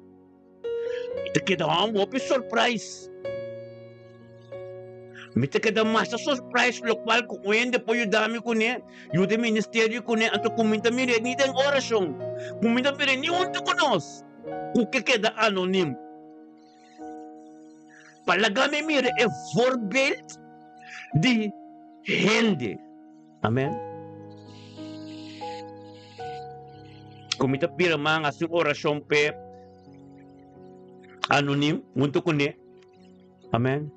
Ita queda ambo, opi surprise. Mita queda massa surprise, lo qual kuwende po yudami ko niya, yude ministeryo ko niya, ato kuminta mire, ni den orasyon, kuminta mire, ni unto konos, kukikeda anonim. Palagami mire, e voorbeeld di hende. Amen. Kumita pira mga asing orasyon pe, anonim, unto ko niya. Amen.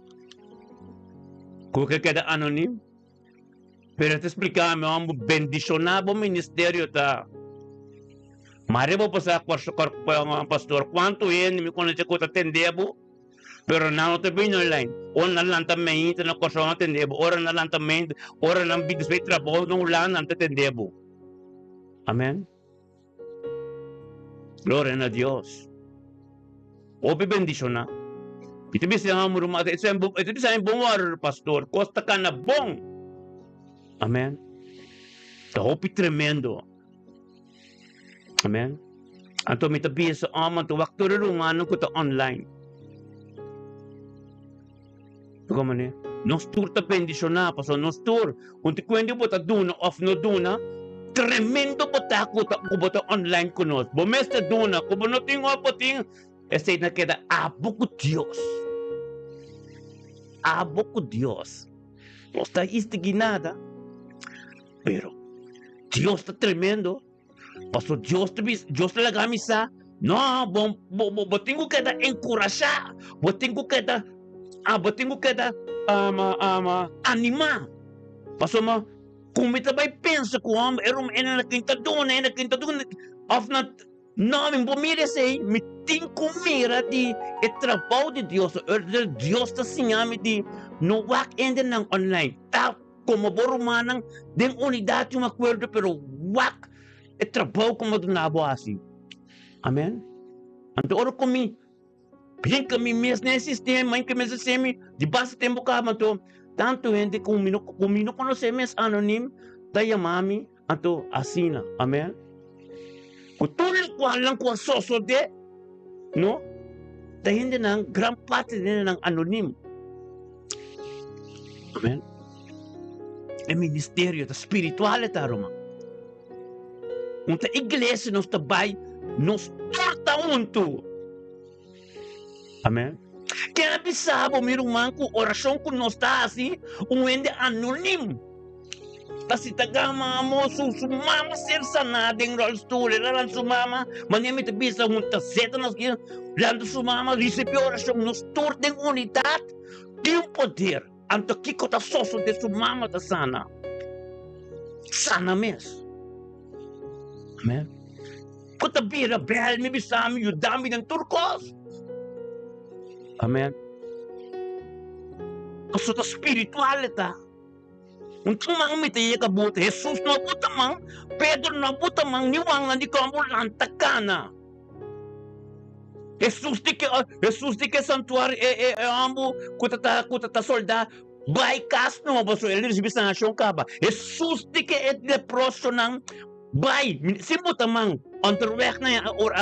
Kung kaya anonim, pero te explicamos, ang bendicionado ministerio ta. Maribo pa sa pastor, quanto yan, mi kono ko tatendebo, pero não te bem online. O na lantamento na coisa não atendebo, ora na lantamento, ora na big space trabalho não lá não atendebo. Amen. Glória a Deus. Obi bendicionado. Ito bisa nga mo rumata. Ito bisa nga bumar, pastor. Costa ka na bong. Amen. Tahopi tremendo. Amen. Anto mitabi sa aman to waktu rumanong ko to online. Ito man eh. Nos tour ta bendisyon na. Paso nos tour. Kung ti kwento po ta duna, off no duna, tremendo po ta ko ta online ko nos. Bumesta duna. Kung no tingo po ting, ese na queda abo ko Dios. Abo ko Dios. No está nada. Pero Dios está tremendo. Pastor, Dios te laga misa. No, tengo que dar encorajar. Tengo que dar animar. Pastor, kung may tabay pensa ko, erum na kinta doon, of not, no, min pumira say, miting kumira di trabaho de Dios, Dios ta singami di, no wak ende ng online. Ta, como borumanang, den unidad yung acuerdo, pero wak, trabaho como dunabo asi. Amen? Anto oro kami, bien kami mes na sistema, main kami sa semi, di ba sa tempo ka man to, tanto hindi kung mino conocemos anonim, tayo mami, anto asina. Amen? Kutuloy ko lang ko soso de, no? Dahil hindi ng grand parte din ng anonim. Amen? E ministerio, ta spirituale ta Roma. Kung ta iglesia nos tabay, nos torta unto. Amen? Kaya bisabo, mirumang ko, orasyon ko nos ta asi, hindi anonim. Kasi tagama mo, sumama sir sa nading rollstool, lalan sumama, manimi tabi sa hunta seta nas kaya, lando sumama, risipyo orasyon, nos tur ding unidad, di yung poder, ang takiko ta soso de sumama ta sana. Sana mes. Amen. Kutabi rebel, mi bisami, yudami ng turkos. Amen. Kaso ta spiritual ta. Untuk mang mitay kabuti, Jesus na putamang, Pedro na putamang, niwangan di ka mo lantakana. Jesus di ke santuari, ambo, kutata solda, bycast no, baso, elis bisasyon ka ba? Jesus di ke leproso ng, bay, simputamang, underweg na yan, or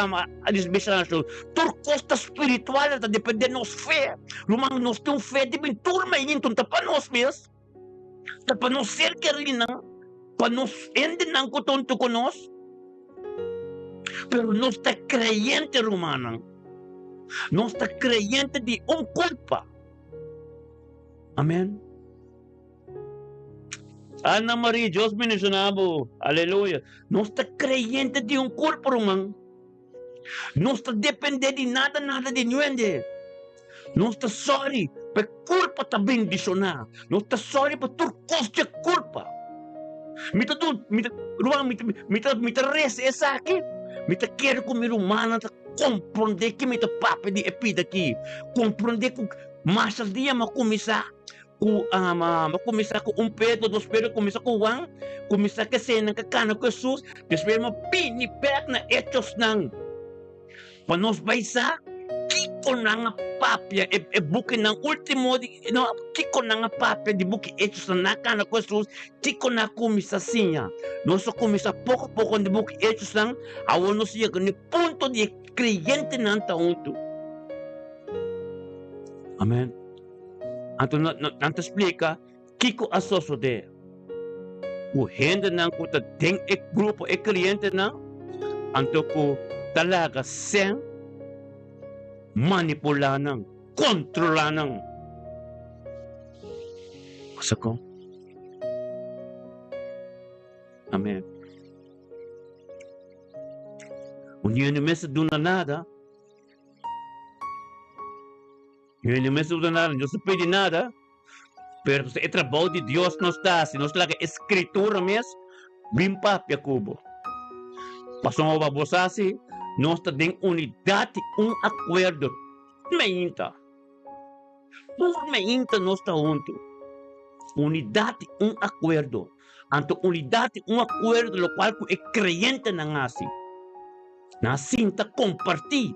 alis bisasyon, turkosta spiritual, ta depende nos fe, lumang nos tong fe, di bin turma, ingin tuntapan nos, bis, Para nos cerca rin para nos ende ng kutonto ko nos, pero no está creyente romana, no está creyente de un culpa. Amén. Ana Maria, Diyos mencionabo, aleluya. No está creyente de un culpa romano. No está depende de nada de nuende. No está sorry, per culpa ta bendicionar. No está sorry per tu coste culpa. Mita res essa aqui. Mita quero comer humana ta compreender que mita papo de epida aqui. Compreender que masas dia ma começar com Pedro, dos Pedro, começar com Juan, começar que cena que cana com Jesus, depois ma pini pek na etos nang. Pa nos baisa, kiko na nga papya, buki ng ultimo, kiko na nga papya, di buki etos na nakana ko Jesus, kiko na kumisa siya. No so kumisa pouco, di buki etos lang, awon no siya, ni punto di kriyente ng taon to. Amen. Anto nanto explica, kiko asoso de. O hende ng kuta ding grupo kriyente na, anto ko talaga sem manipulanang, kontrolanang. Masa ko? Amen. Kung yun yung mesa doon na nada, Dios não pede nada, pero o trabalho de Deus não está, se nós laga escritura mesmo, bem papia cubo. Passou a babosasi, nós temos unidade, acordo, meinta. Por meinta nós está junto. Unidade, acordo. Anto unidade, acordo, lo qual é creyente na ngasi. Na cinta compartir.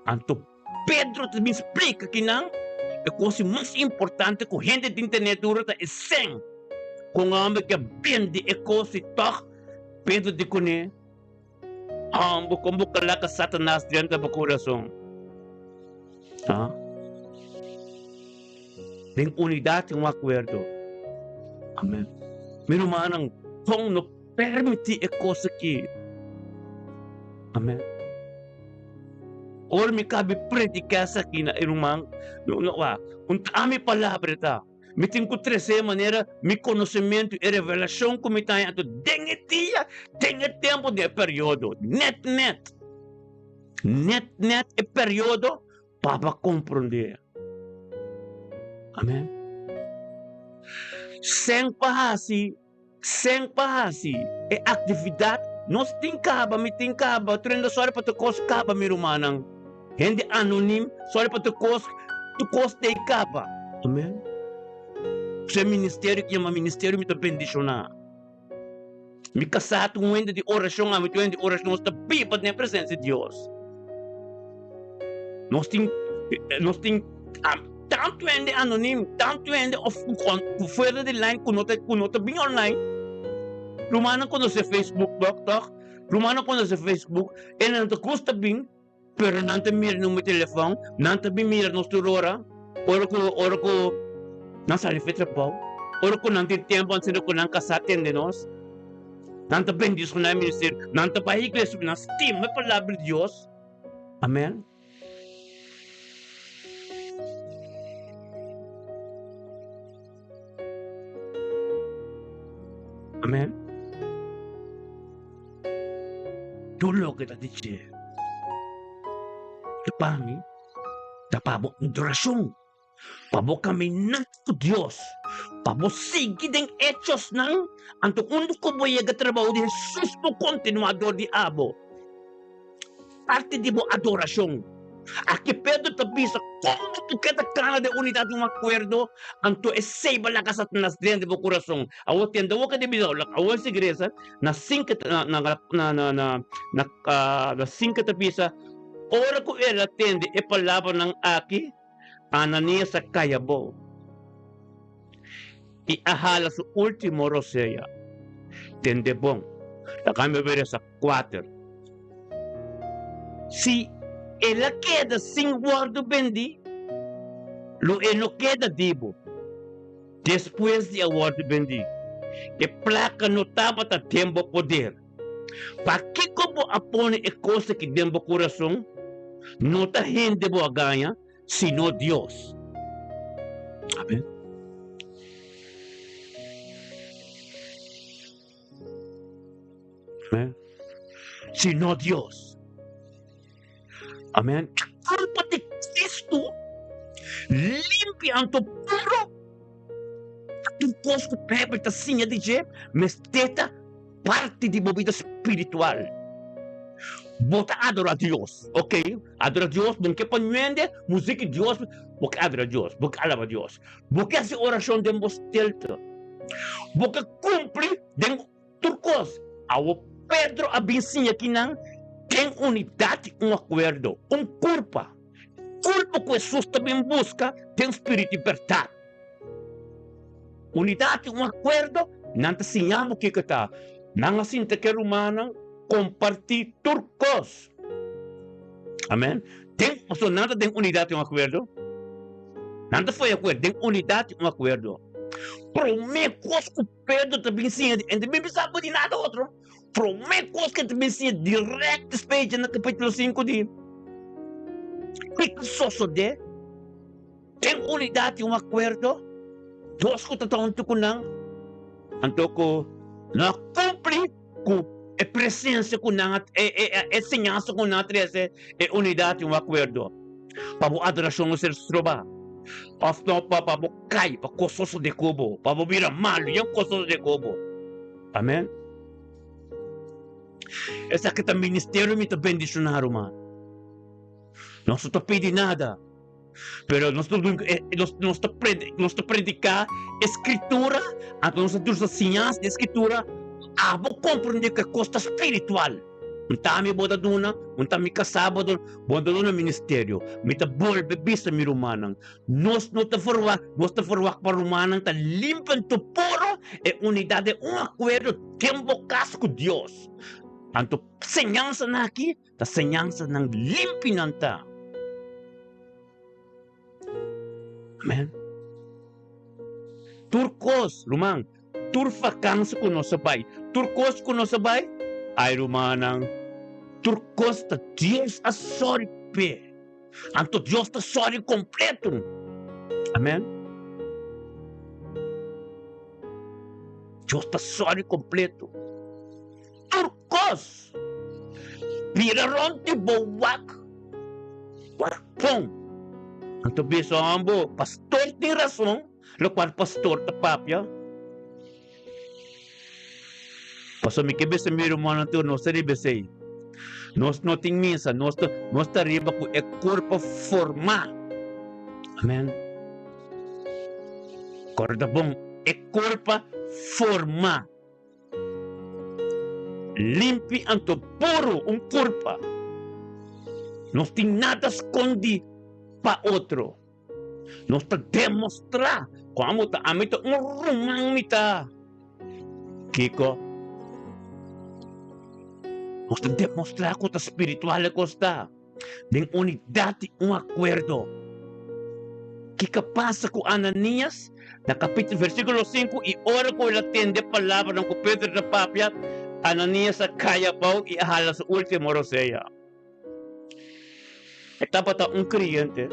Anto Pedro também explica que não, a coisa mais importante que a gente de internet é sem. Com a alma que bem de coisa toque, Pedro de cone, como coloca Satanás dentro do coração. Tá? Tem unidade e acordo. Amém. Meu irmão, como não permite a coisa aqui. Amém. Or me cabe predicar sa aqui na irmão, ami palavra ta. Me tenho que trazer maneira, me conhecimento e revelação que me tem ato dengue tempo de período, net é período para compreender. Amém. Sem pahasi, é atividade, nós tem caba, me tem caba, treinando só para tu cos caba, meu irmão. Hindi anonim, sorry pa tu cost de capa. Amen. Sa ministério que é um ministério muito bendicionar. Me casado com de oração, a de oração está viva na presença de Deus. Nós tem tanto ainda anonim, tanto ainda fora de line, kunota bem online. Rumana quando se Facebook, doctor. Rumana quando se Facebook, e não te custa bem. Pero nanta mira no meu telefone, nanta mira no turora, ora ko nasa lifetra pau, ora ko nanti tempo ansino ko nang kasaten de nós, nanta bendis ko na ministério, nanta pa igreja na estima a palavra de Deus. Amém. Amém. Tulo kita dice. Pami, tapabo adoração, pabo kami nato Dios, pabo sige den hechos nang, anto undo ko boyega trabaho de Jesus po continuador de abo. Parte de bo adoração. Aqui Pedro tabisa, como tu queda cana de unidade um acordo, anto eseba la kasat nas dentro do coração. Awo tenda wo ka de bidolak, awo sa igreja, na cinco tabisa, ora ko ela atende e palavra ng aki, Ananias sa kayabo. Iahala sa ultimo roseya. Tende bom. Kami ver sa 4. Si ela queda sem guardo bendi, lo eno queda dibo. Después de aguardo bendi, e placa notava ta tempo poder. Para que como apone e coisa que dentro do coração, não tá gente boa ganha, sino Deus. Amém. Amém. Sino Deus. Amém. Culpa de Cristo limpia tu puro. Tu costo pebe ta sinha de je, mas teta parte de movida espiritual. Bota adorar a Deus, ok? Adorar a Deus, porque ponhende música de Deus, porque adora a Deus, porque alaba a Deus. Porque essa oração de mostelta. Porque cumpre de turcos. Ao Pedro abençoa aqui não tem unidade, acordo, culpa. Culpa que Jesus também busca, tem espírito de liberdade. Unidade, acordo, não te ensinamos que está. Não assim te quer humana, compartir turcos. Amém? Tem, so, nada tem unidade, acordo. Nada foi acordo, tem unidade, acordo. Prometo que Pedro também ensina, e também não sabe de nada outro. Prometo que também ensina direto despejo no capítulo 5 de. O que só de? Tem unidade, acordo. Deus que está onde com não. Anto não cumpre com a presença com não, a ensinança com não, é unidade, acordo. Para a adoração não ser estroba. Para cair, para coçoso de cubo, para virar malo, e coçoso de cubo. Amém? Essa que está ministério me está bendicionando, mano. Não estou pedindo nada. Pero nós estamos predicar escritura, a nossa ciência de escritura, vou compreender que é coisa espiritual. Não está me boda duna, não está me casado, boda duna ministério, me está bolbe bisa mi rumana. Nós não está forward para rumana, está limpando tu puro e unidade, acordo, tempo casco Deus. Anto senhança na aqui, tá senhança nang limpinanta. Amen. Turcos, Rumang, turfakansa ko no sabay. Turcos ko no sabay, ay Rumanang. Turcos ta Dios a sorry pe. Anto Dios ta sorry completo. Amen. Dios ta sorry completo. Turcos. Piraron ti bowak. Warpong. Anto biso ambo, pastor tem razão, lo qual pastor ta papia. Paso mi que bese mi romano tu no se bese. Nós não tem missa, nós tá riba com é corpo formar. Amém. Corda bom, é corpo formar. Limpi anto puro corpo. Nós tem nada esconde para outro. Nós está demonstrar como está amita rumang mita. Kiko. Nós está demonstrar que está espiritual que está. Tem unidade, acordo. Que passa com Ananias, na capítulo versículo 5, e ora com ele atende a palavra com Pedro da Papia, Ananias a kaya pau e ahala sa último roseia. Etapa ta cliente.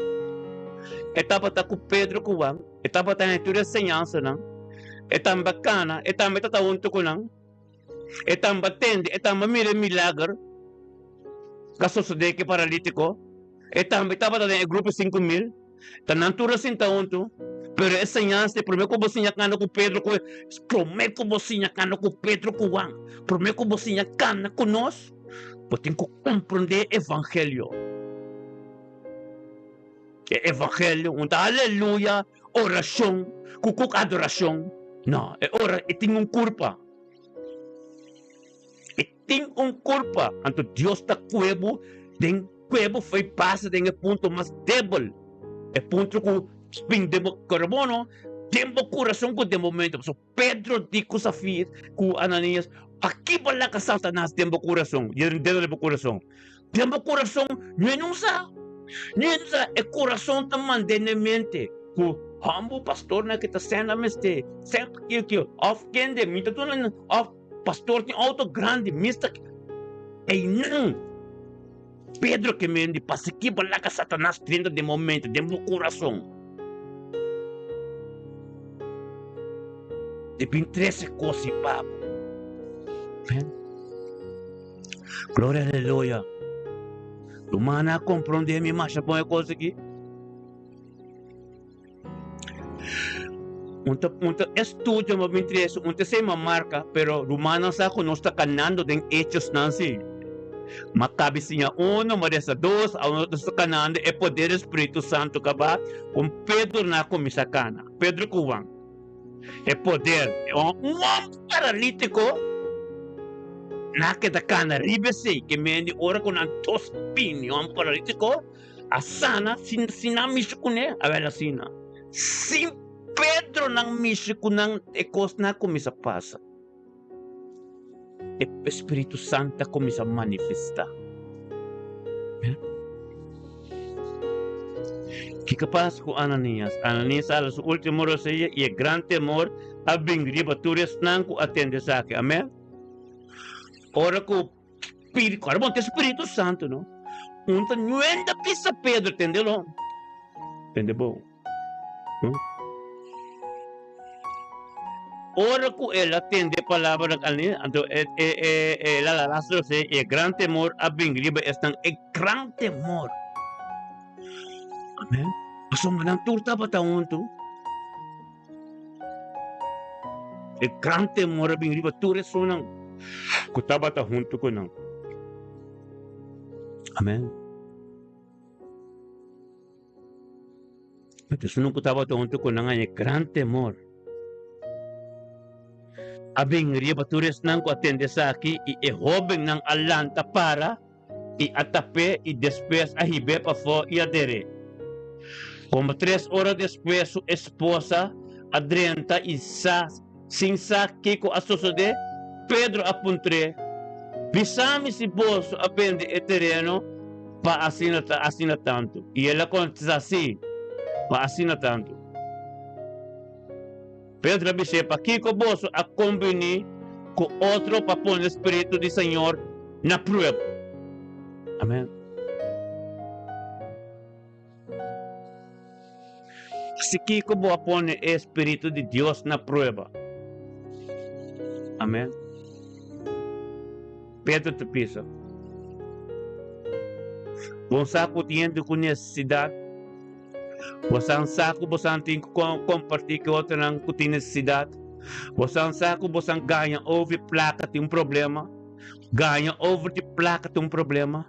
Etapa ta com Pedro Kuwang. Etapa ta na tura senyansa nang. Etam bacana. Etam metataunto ko nang. Etam batende. Etam mamire milagre. Kaso sa deke paralitiko. Etapa ta na grupo 5,000. Tanantura sintaunto. Pero essa senyansa, primeiro que você cana com Pedro, primeiro que você cana com Pedro Kuwang. Primeiro que você cana com nós. Você tem que compreender o evangelho. Evangelho, aleluia, oração, kukuk adoração. Não, tem culpa. Tem culpa. Anto Deus está cuevo, den cuevo foi passa den ponto mais débil. É ponto com spindemo carbono, tempo coração com de momento. So Pedro dico sa fiat com Ananias, aqui pala ka Satanás tempo coração, yung tempo coração. Tempo coração, não sa. Nessa é coração também de mente. humble pastor na kita senda meste. Sempre que of kende, minta tu na of pastor tem auto grande, mista. Ei não. Pedro que me passa aqui para lá Satanás tendo de momento, de meu coração. De 13 coisas, papo. Glória a aleluia. Lumana compreende me mais põe a coisa aqui. Unta estudio me interessa, unta sei uma marca, pero Lumana sa ko não está canando den hechos nansi. Makabisinha 1, Maresa 2, ao não está canando é poder do Espírito Santo kaba com Pedro na comisacana. Pedro kuwang. É poder. Um paralítico nakita kana ribesi que me ora com antos pini um paralítico a sana sinamish kune avela sina. Sim Pedro nang mishi kunang ekos na kumisa pasa. E Espírito Santo kumisa manifesta. Que capaz com Ananias? Ananias alas último roseia e grande temor abing ribatures nang ku atende sa akin. Amen? Ora ko Espírito, claro, bom, tem Espírito Santo, não? Unta nuenda pisa Pedro, entendeu? Entendeu? Ora ko ela atende a palavra ali, então ela lastra se e grande temor abing riba estão e grande temor. Amen. Asam nang turta pa taon tu. E grande temor abing riba tures sunang kutaba ta hunto ko nang. Amen. Ito sunong kutaba ta hunto ko nang ay grande temor. Abing riba tures nang ko atende sa aki i hobeng ng alanta para i atape i después ahibe pa fo i adere. Como 3 horas después su esposa Adrienta y sin sa kiko asosode Pedro apuntre bisami si boso apende etereno pa asina tanto y ela conta assim pa asina tanto Pedro disse pa kiko boso a combini com outro pa pôr o Espírito do Senhor na prova. Amém. Si Kiko boa pôr o Espírito de Deus na prova. Amém. Pedro te pisa. Bom saco tendo com necessidade. Você saco você tem que compartilhar com outro não tem necessidade. Você saco você ganha over placa tem problema. Ganha over de placa tem problema.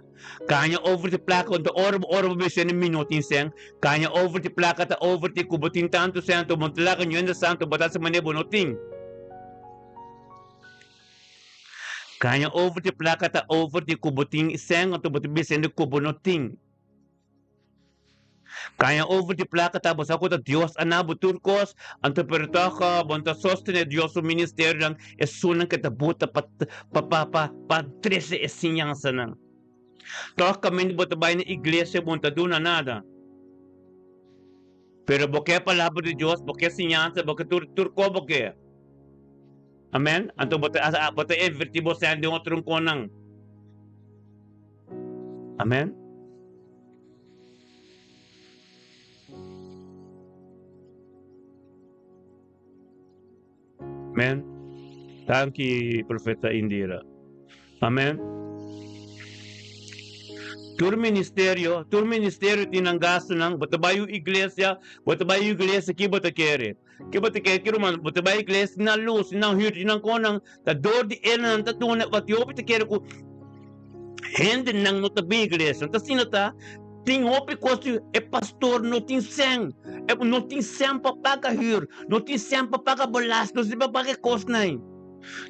Ganha over de placa quando hora você nem minuto em sen. Ganha over de placa tá over de cubo tem tanto santo montelaga nho santo botar se mané bonotim. Ganha over de placa tá over de cubo tem sen quando botar besen de cubo notim. Kaya over di plaka tapos ako ta Dios anabo turkos anto pertaka bonta sostene Dios o ministerio ng esunang katabuta pa 13 esinyansa nang. Toh kami bota bay na iglesia bonta duna nada. Pero boke palabra de Dios, boke sinyansa, boke turko boke. Amen. Anto bota evertibo sa andi otro konang. Amen. Amen. Thank you, Profeta Indira. Amen. Tur ministerio tinanggasto ng batabayo iglesia ki bata kere. Ki bata kere kiruman batabayo iglesia na luz na hirti ng konang ta dor di ena ng tatuna wat yo bata kere ko hende nang notabi iglesia. Ta sinata ting opi kosi e pastor no tin sen. No tin sen pa pagahir, no tin sen pa pagabolas, no si pa pagakosnay.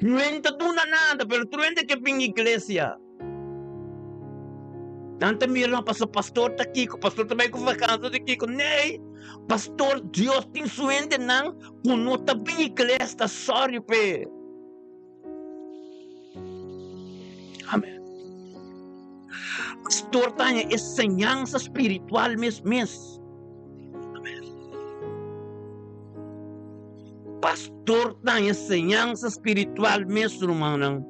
Nuenta tuna nada, pero truende que ping iglesia. Tanta mira pa sa pastor ta Kiko, pastor também com vacança de Kiko. Nei, pastor Dios tin suende nang kuno tabi iglesia, sorry pe. Amen. Pastor tanya enseñanza espiritual mes. Amen. pastor na enseñanza espiritual mesmo, irmão.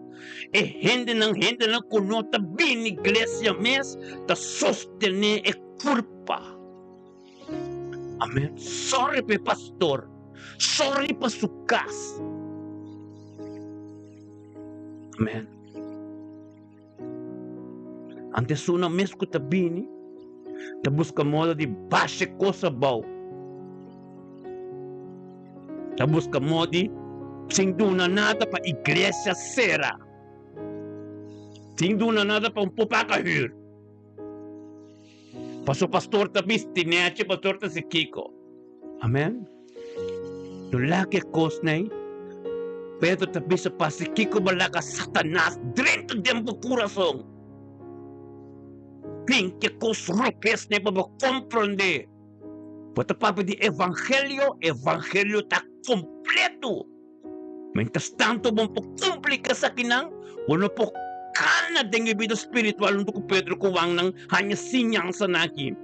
E gente não conota bem a igreja mesmo, tá sostener é culpa. Amém. Sorry pe pastor. Sorry pa sua casa. Amém. Antes una mesmo que tá bem, tá busca modo de baixa coisa boa. Tá busca modo de sem dúvida nada para a igreja será. Sem dúvida nada para povo cair. Para o pastor tá bistinete, pastor tá se Kiko. Amém? No lá que coisa nem, Pedro tá bisa para se Kiko balaga Satanás dentro do coração. Tem que coisa rupes nem para compreender. Porque para de evangelho está completo. Mientras tanto, vamos complicar sa kinang, wala po kana ding vida espiritual untuk Pedro kuwang nang hanya sinyang sa naki.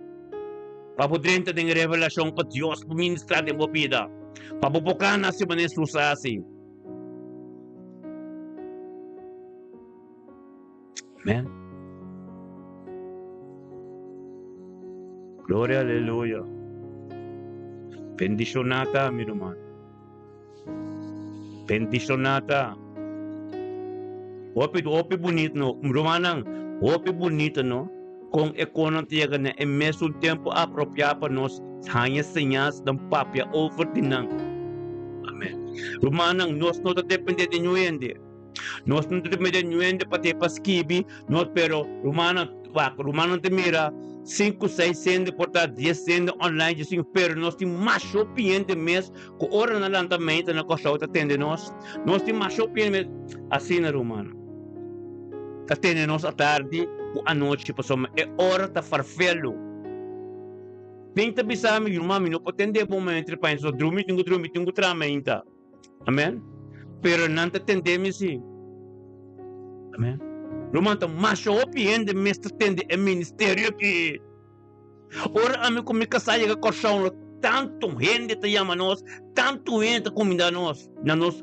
Papudrenta ding revelasyon pa Diyos, ministra din mo vida. Pabubukan na si Jesus asi. Amen. Gloria, aleluya. Bendicionata, mi hermano. Bendicionata. Opi bonito, no? Romanang, opi bonito, no? Kung econom tiyaga na e mesmo tempo apropriado para nós, hanya senyas ng papya over dinang. Amen. Romanang, nós não depende de nuende. Nós não depende de nuende pati paskibi, nós pero Romanang te mira, 5, 6 cende portar 10 cende online, assim, pero nós temos mais shopping mês, com hora na lantamento, na costa outra atende nós temos mais shopping mês, assim na Romana. Atende nós à tarde, ou à noite, pessoal, é hora da farfelo. Pinta bisami, irmão, não pode atender bom entre pais, só dormir, tenho tramenta. Amém? Pero não te atendemos, sim. Amém? Romanta, mas o piende mestre tende é ministério que ora a mim como casaya que corchão tanto gente te chama nós, tanto gente comida nós, nós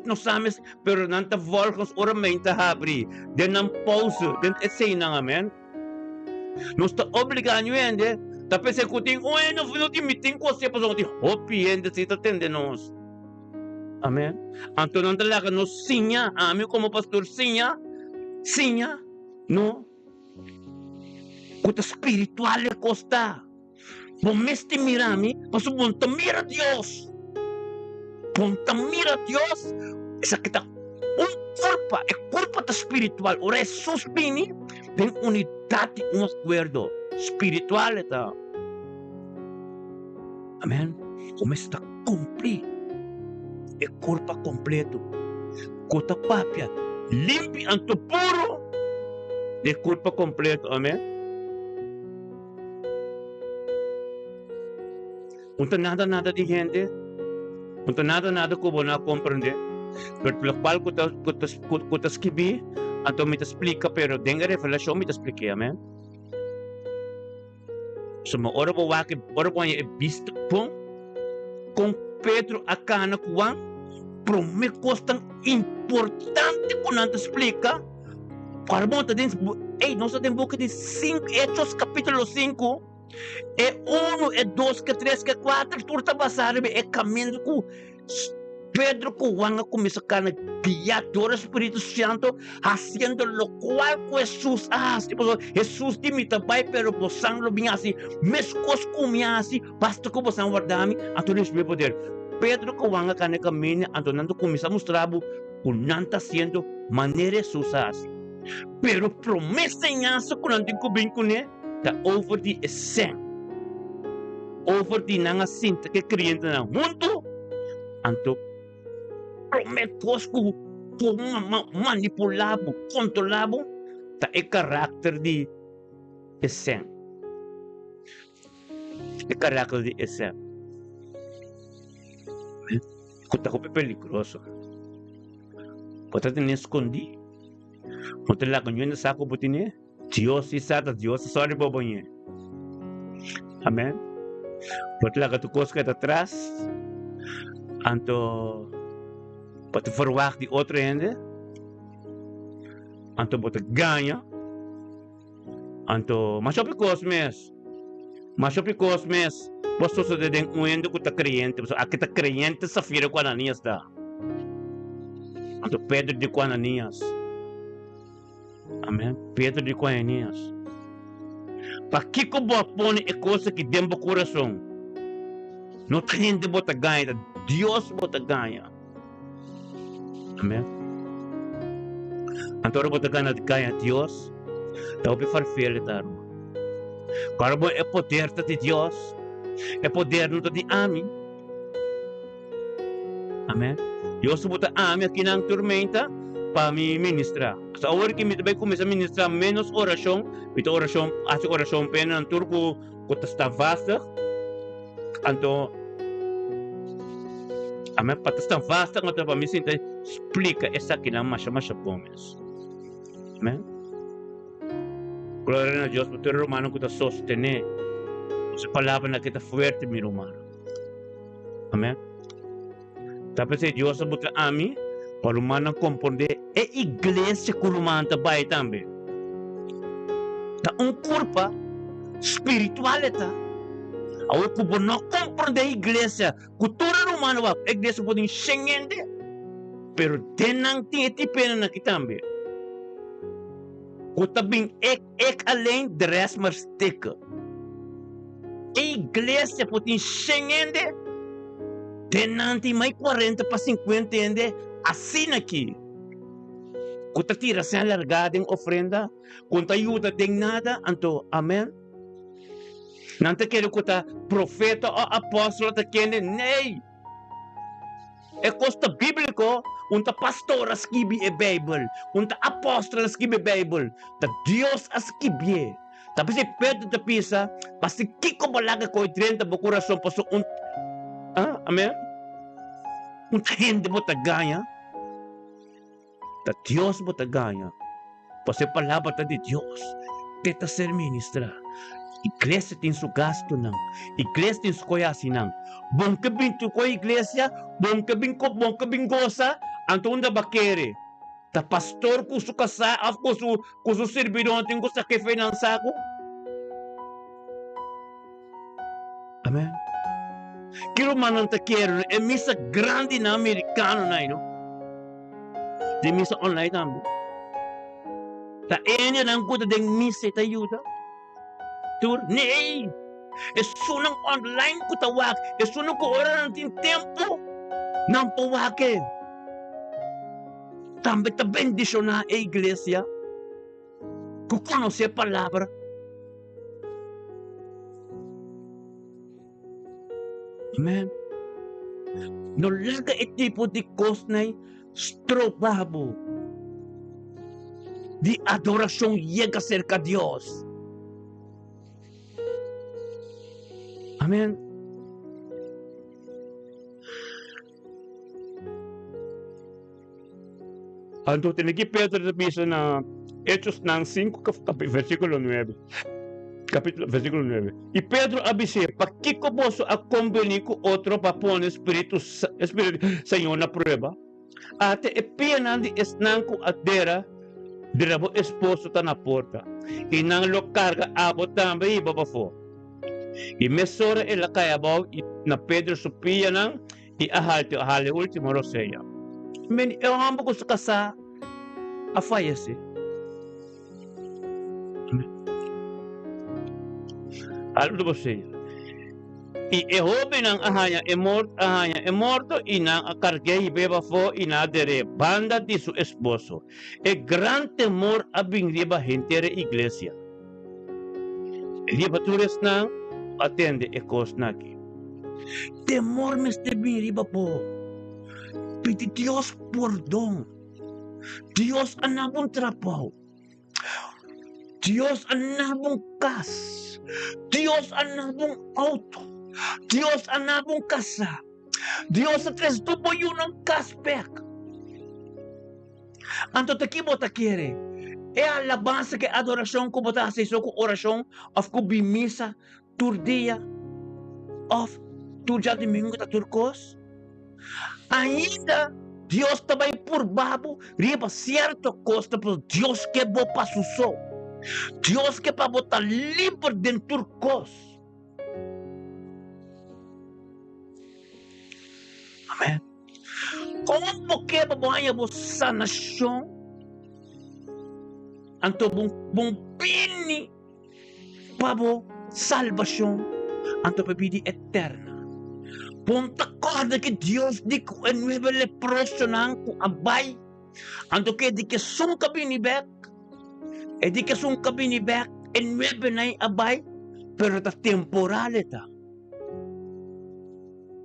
não sabemos, pero não te volgens ora mente abrir, de não pause, de assim não amém. Nós está obrigado gente, tá pensando que tem não tem meeting com você para o piende se tá tende nós. Amém. Então não te laga nós sinha, a mim como pastor sinha, no? Kuta espiritual é costa. Pomeste mirami, paso ponta mira Dios. Ponta mira Dios. Esa kita é culpa da espiritual. Ora Jesus bini, tem unidade e acordo espiritual eta. Amém. Como está cumprir? É culpa completo. Kota papia. Limpi anto puro de culpa completo, amém? Não nada de gente, não nada que não compreender. Pelo qual que te escrevi, então me explica, pero denga revelação me explique, amém? So, ora bo é visto com Pedro a cana kuwang, pero me costa importante quando a gente explica. Para monta dentro, nós temos boca de 5 Hechos capítulo 5, é 1, é 2, é 3, é 4, turta passar, é caminho com Pedro com Juan começa a guiar Espírito Santo, haciendo lo cual Jesus hace. Jesus dimita pai, pero posang lo bem assim, mescos comia assim, basta que posang guardami, atores me poder. Pedro com Juan caminho, antonando começa a mostrar o nanta sendo maneira susas. Pero promessa em aço quando antigo bem com ele, tá over the essence, over the nanga cinta que crienta na mundo, anto prometos ko manipulado, controlado, tá é caráter de essence. É caráter de essence. Kuta ko peligroso. Pode ter escondido. Pode lá ganhando saco botine. Dios isata, Dios sorry bobonye. Amém. Pode lá que tu cosca atrás. Anto, para verwacht die otra gente. Anto, para ganha. Anto, mas op cosmes. Mas op cosmes. Posso se de den uendo que tá creyente. Aqui tá creyente safira com Ananias da. Anto, Pedro de com Ananias. Amém. Pedro de com Ananias. Para que que boa pone é coisa que dentro do coração. Não tem gente bota ganha, Deus bota ganha. Amém. Então bota ganha Deus. Tá o farfel tá. Carbo é poder de Deus. É poder não de Amém. Amém. Deus bota Amém aqui na tormenta para me ministrar. Sa hora que me vai começar a ministrar menos oração, ito oração, acho oração pena ang turco ko está vasta. Então, a minha pata está vasta, nga para me sentir explica essa aqui na masha pomes. Amém? Glória a Deus, porque o romano que está sostener, essa palavra na que está forte, meu romano. Amém? Tapos Deus bota a mim, para o humano compreender, é igreja que o humano está bem também. Tá corpo espiritual, tá? Ao que não compreender a igreja, cultura humana, a igreja pode enxergar, pero não tem pena aqui também. O também é além de resto, mas teca. A igreja pode enxergar, não tem mais 40 para 50 anos, assim aqui. Quando tira sem alargada em ofrenda, quando ajuda tem nada, então, amém? Não te quero que profeta ou apóstolo te quende, nem. É costa bíblico, onde pastor escreve a Bíblia, onde apóstolo escreve a Bíblia, da Deus escreve. Tapi se Pedro te pisa, pasti kiko balaga ko 30 do coração, passo amém? Gente bota ganha, da Deus bota ganha, passo a palavra de Deus, tenta ser ministra. Igreja tem seu gasto não, igreja tem sua coisa assim não. Bom que bem tu com a igreja, bom que bem goza, então onde vai querer? Da pastor com sua casa, com seu servidor, tem que saber financiar. Amém. Que o mano te quer é missa grande na americano não? De missa online também. Da ene não cuida de missa te ajuda. Tur, nee, é só não online que tá wak, é só não que ora não tem tempo, não po wak. Também tá bendicionar a igreja, que conhece a palavra. Amen. Não larga esse tipo de coisa, né? Estrobabo de adoração chega cerca de Deus. Amém. Então, tem aqui Pedro diz na Hechos 5, versículo 9. Versículo 9. E Pedro avisa, para que posso acompanhar com outro para pôr o Espírito Senhor na prova? Até é pena de esnanco a dera, dirabo esposo está na porta. E não lo carga abo também e babafo. E mesora ela kaya ba na Pedro supia nang ahali último roseya. Men eu amo ko sa kasa afayase. Algo do você. E joven ang ahanya é morto e não a carguei beba fo e na dere banda de su esposo. É grande temor a riba gente da igreja. Riba tures nang atende e kos naki. Temor me este riba po. Pedi Dios perdón. Dios anabong trabaho. Dios anabong kas. Dios anabong auto. Dios anabong casa. Dios atres tubo yun ang kaspek. Anto takibo takire. É a alabança que a adoração que botar se com oração, of que bimisa, tur dia, of tur já domingo da turcos. Ainda Deus também por babo, riba certa costa, por Deus que é bom para sussou. Deus que é para botar livre dentro do cos. Amém. Como que é para banhar a sanação? Anto bom pini para salvação. Anto para vida eterna. Ponta corda que Deus dico en nueve leproso nang ku abay. Anto que di que son kabinibek. E di que son kabinibek en nueve na abay. Pero ta temporale ta.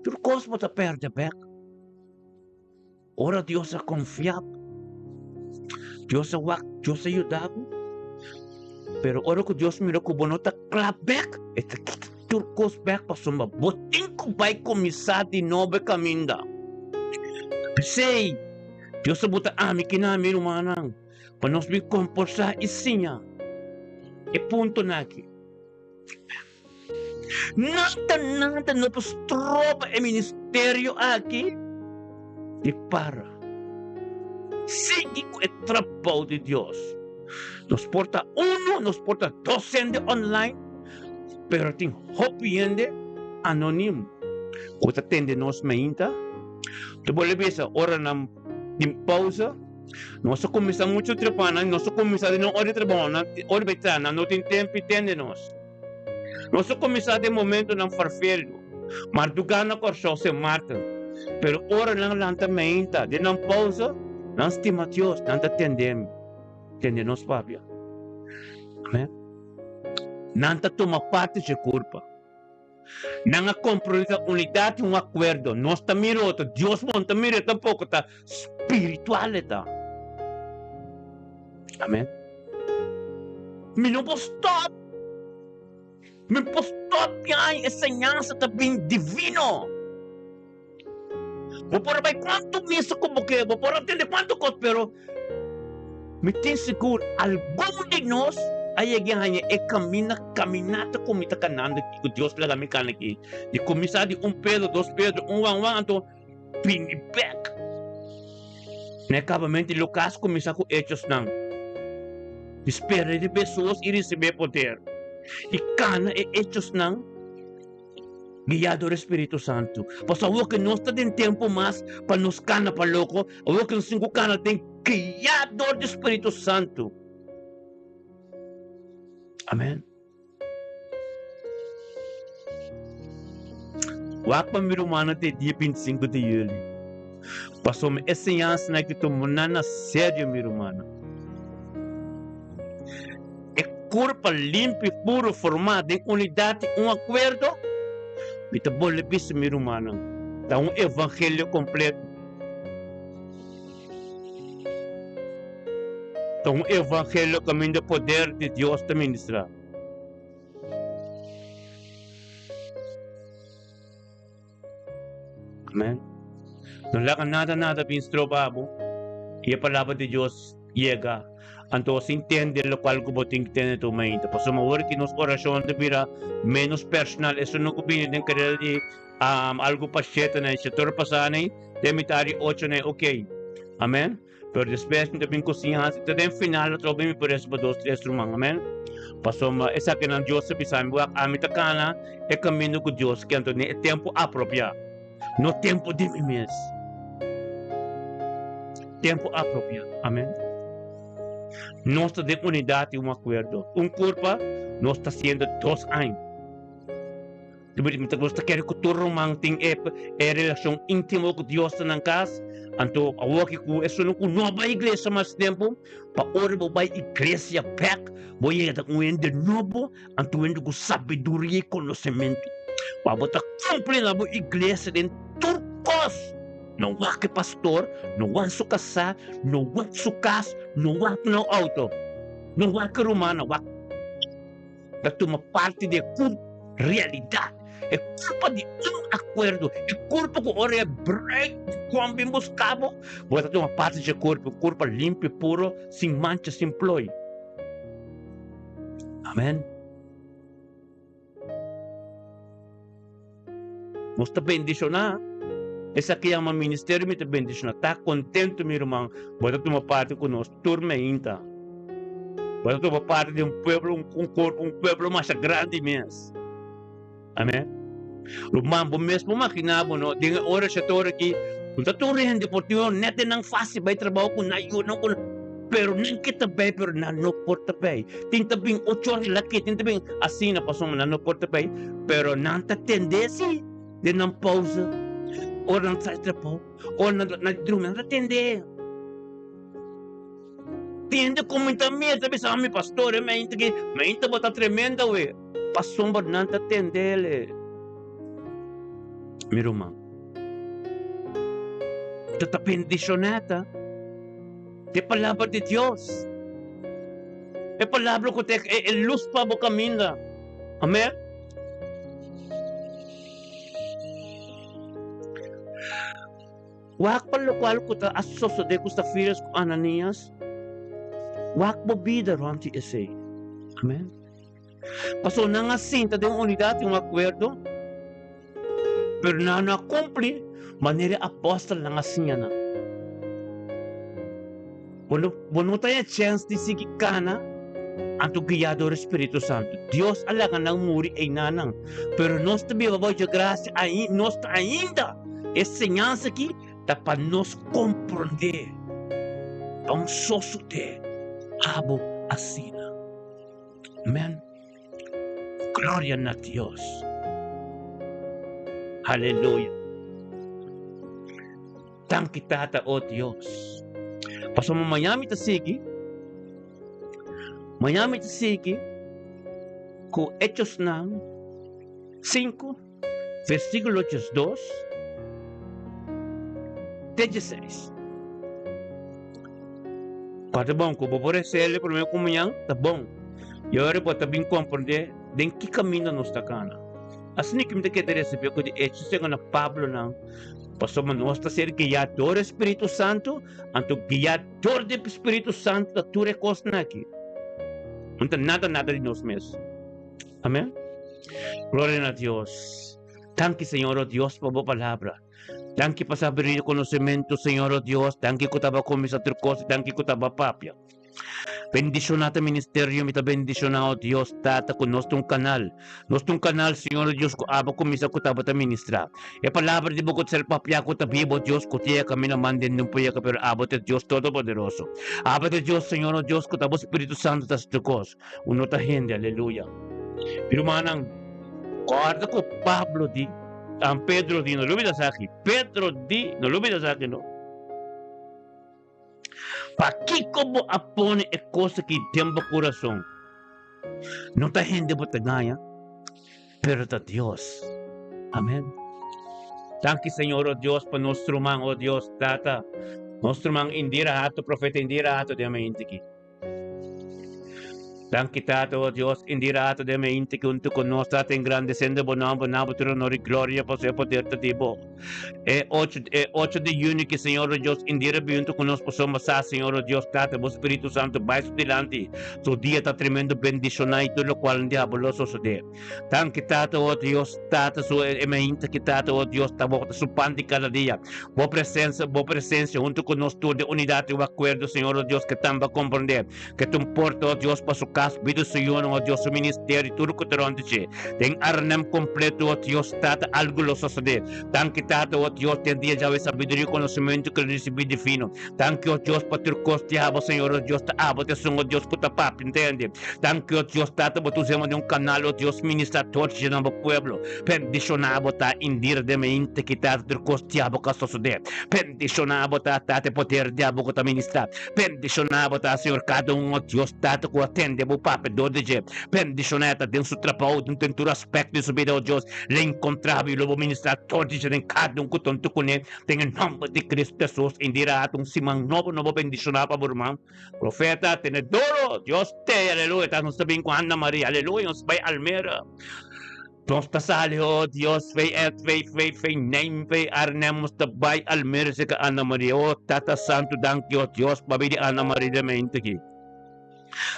Turcos mo ta perde bek. Ora Dios a confiar. Dios a wak, Dios a ayudago. Pero ora ko Dios mira ko bonota klabek. Esta turcos bek pa sumba. Boting ko bay komisati nobe kaminda. Say, Dios sa buta ami kinami rumanang. Panos mi komporsa isinya. E punto naki. Nada no pues tropa e ministerio aqui. E para. Sigue com o trabalho de Deus. Nos porta nos porta docente online, pero tem hopiende anônimo. Quando atende nos meinta, tu boleh bisa orang nam pausa. Nós começamos muito trabalho, nós começamos não hora trabalho, hora betana, não tem tempo e tende nós. Nós começamos de momento não farfelo, mas tu gana corso se mata. Pero ora lang lanta meinta, de não pausa, não estima Deus, não atendemos. Tende nos papia. Amém? Não toma parte de culpa. Não há compromisso, unidade, acordo. Nós estamos mirando, Deus não está mirando tampouco, está espiritual. Amém? Me não posso stop. Me posso stop, a ensinança está bem divino. Vou por aí quanto missa como que, vou por atender quanto coisa, pero me tem seguro, algum de nós, aí hanya caminata como está canando, que Deus pega me cana aqui, de começar de Pedro, 2 Pedro, 1, então, ping back. Acabamente, Lucas começa com hechos não. Espera de pessoas e receber poder. E cana e hechos não. Guiado do Espírito Santo. Pois o que nós está em tempo mais para nos cana para louco, o que nos 5 cana tem guiado do Espírito Santo. Amém. Wak pa mirumana te dia 25 de julho. Passou me ensinança na que tu munana sério mirumana. É corpo limpo e puro formado em unidade, acordo. Mita boleh bisa mirumana. Tá evangelho completo. Tá evangelho caminho do poder de Deus te ministrar. Amém. Não laga nada bem estrobado. E a palavra de Deus chega. Então, se entende o qual que você tem que ter na mente. Por isso, uma que nos oração de vira menos personal. Isso não combina de querer de algo paciente, né? Se todo passar, né? Demitari 8, né? Ok. Amém? Pero depois, também consciência. Até no final, eu trouxe por isso para 2, 3 rumang. Amém? Por isso, essa que não Deus sabe, sabe, a minha cana é caminho com Deus, que então é tempo apropriado. No tempo de mim mesmo. Tempo apropriado. Amém? Nós estamos de unidade e acordo. Corpo, nós estamos sendo 2 anos. Nós queremos que todo mundo tenha relação íntima com Deus na casa. Então, isso não é uma nova igreja mais tempo. Para ora, vai igreja back. Vai ir de novo. Então, com sabedoria e conhecimento. Para botar cumprir a igreja em turcos. Não há que pastor, não há que casar, não há que casa, não há que no auto, não há que romana, não há que uma parte de realidade. É culpa de acordo, é culpa que ora é break, como bem buscado, você tem uma parte de corpo limpo e puro, sem mancha, sem ploi. Amém? Nós está bendicionar. Essa aqui é uma ministério me bendicionar. Tá contento, meu irmão? Bota tomar parte conosco. Turma ainda. Bota tomar parte de um pueblo, um pueblo mais grande mesmo. Amém? Irmão, bom mesmo imaginava, não? Tem hora que estou aqui. Não está tudo rende, porque eu não é fácil vai trabalhar com nayo, não com. Pero não kita bem, pero não porta bem. Tem também 8 horas lá que tem também assim na passou, não porta bem. Pero não tá tendência de não pausa. Ou não sai trapo, ou não dorme, não atende. Tende como muita mesa, sabe, pastor, mente bota tremenda, ué. Passou, não tá atende. Meu irmão, tu tá bendicionada. É palavra de Deus. É palavra que é luz para o caminho. Amém? Wak palo qual ko ta asoso de kusta firas ko Ananias. Wak mo bida ron ti ese. Amen. Paso na nga sinta de unidad yung acuerdo. Pero na cumpli manera apostol na nga sinya na. Bueno tayo chance di sige kana anto guiado do Espírito Santo. Dios alaga ng muri ay nanang. Pero nos tabi babaw de graça nos ainda enseñanza aqui para nos compreender ang sosote abo asina. Amen. Gloria na Dios. Hallelujah. Thank kita ta o Dios. Paso mo mayami ta sige ko Hechos ng 5 versículo 2 16. Tá bom, como por ele, por meu comunhão, tá bom. E agora pode também compreender de que caminho nós está cana. Assim que me quer receber que de hecho chega na Pablo não. Passamos nós a ser guiador do Espírito Santo, anto guiador do Espírito Santo da tua costa aqui. Não tem nada de nós mesmos. Amém? Glória a Deus. Thank you, Senhor, oh Deus, por a palavra. Thank you para abrir o conhecimento, Senhor, oh Deus. Thank you que estava com essa coisa, thank you que estava papia. Bendicionado ministério, me bendicionado, Deus, tata com nós um canal. Nós um canal, Senhor, Deus, que aba comisa que estava a ministrar. E a palavra de boca ser papia que estava vivo, Deus, que tinha caminho mandando não podia que pero aba de Deus todo-poderoso. Aba de Deus, Senhor, Deus, que estava o Espírito Santo das coisas. Uno ta gente, aleluia. Pero manang, guarda ko Pablo di, ang Pedro di, no lumita sa akin. Pedro di, no lumita sa akin, no. Paki ko mo apone e cosa que tempo coração. Não tá gente por ganha, pero tá Deus. Amém. Thank you, Senhor, oh Deus, para nosso irmão, oh Deus, tata. Nosso irmão Indira Hato, profeta Indira Hato, de mente aqui. Thank you, Tato, oh Dios, indirato de mente junto con nos, Tato, engrandeciendo bonambo, tu honor y gloria, por ser poder de Dios. 8 de junio, que Señor, oh Dios, indira junto con nos, somos a Señor, oh Dios, Tato, o Espíritu Santo, vai delante. Su día está tremendo bendición y todo lo cual el diablo sucede. Thank you, Tato, oh Dios, Tato, su mente, que Tato, oh Dios, Tato, su pan de cada día. Boa presencia, junto con nos, de unidad y acuerdo, Señor, oh Dios, que tamba comprender, que te importa, oh Dios, para su Bido sa iyo, oh Diyos, sa ministeri, turo ko taron di siya. Teng arnam kompleto, oh Diyos, tata algo lo sasade. Thank you, tata, oh Diyos, ten dia jawe sa bidiri conocimiento que recibi divino. Thank you, oh Diyos, patur kosti habo, Señor, oh Diyos, ta abo, te sungo, Diyos, ko tapap, entende? Thank you, oh Diyos, tata, batuzemo de un canal, oh Diyos, ministrator siya ng pueblo. Bendicionabo ta, indir de mente, kita, tur kosti habo, ka sasade. Bendicionabo ta, tate, poder de habo, ko ta ministrar. Bendicionabo ta, Señor, cada un, oh Diyos, tata, ko atende, o Papa Dodege, bendicionata dentro do trabalho, dentro do aspecto de sua vida, oh Deus, le encontrava e lobo ministrar todos em cada que tanto conhece, tem em nome de Cristo Jesus, indira um simão novo bendicionava por irmão, profeta, tenedoro, Deus te, aleluia, tá nos sabendo com Ana Maria, aleluia, nos vai Almeida. Nós passali, oh Deus, fei name, fei arnemos tabay Almeida, se ka Ana Maria, oh Tata Santo, danke, oh Deus, babidi Ana Maria de mente aqui.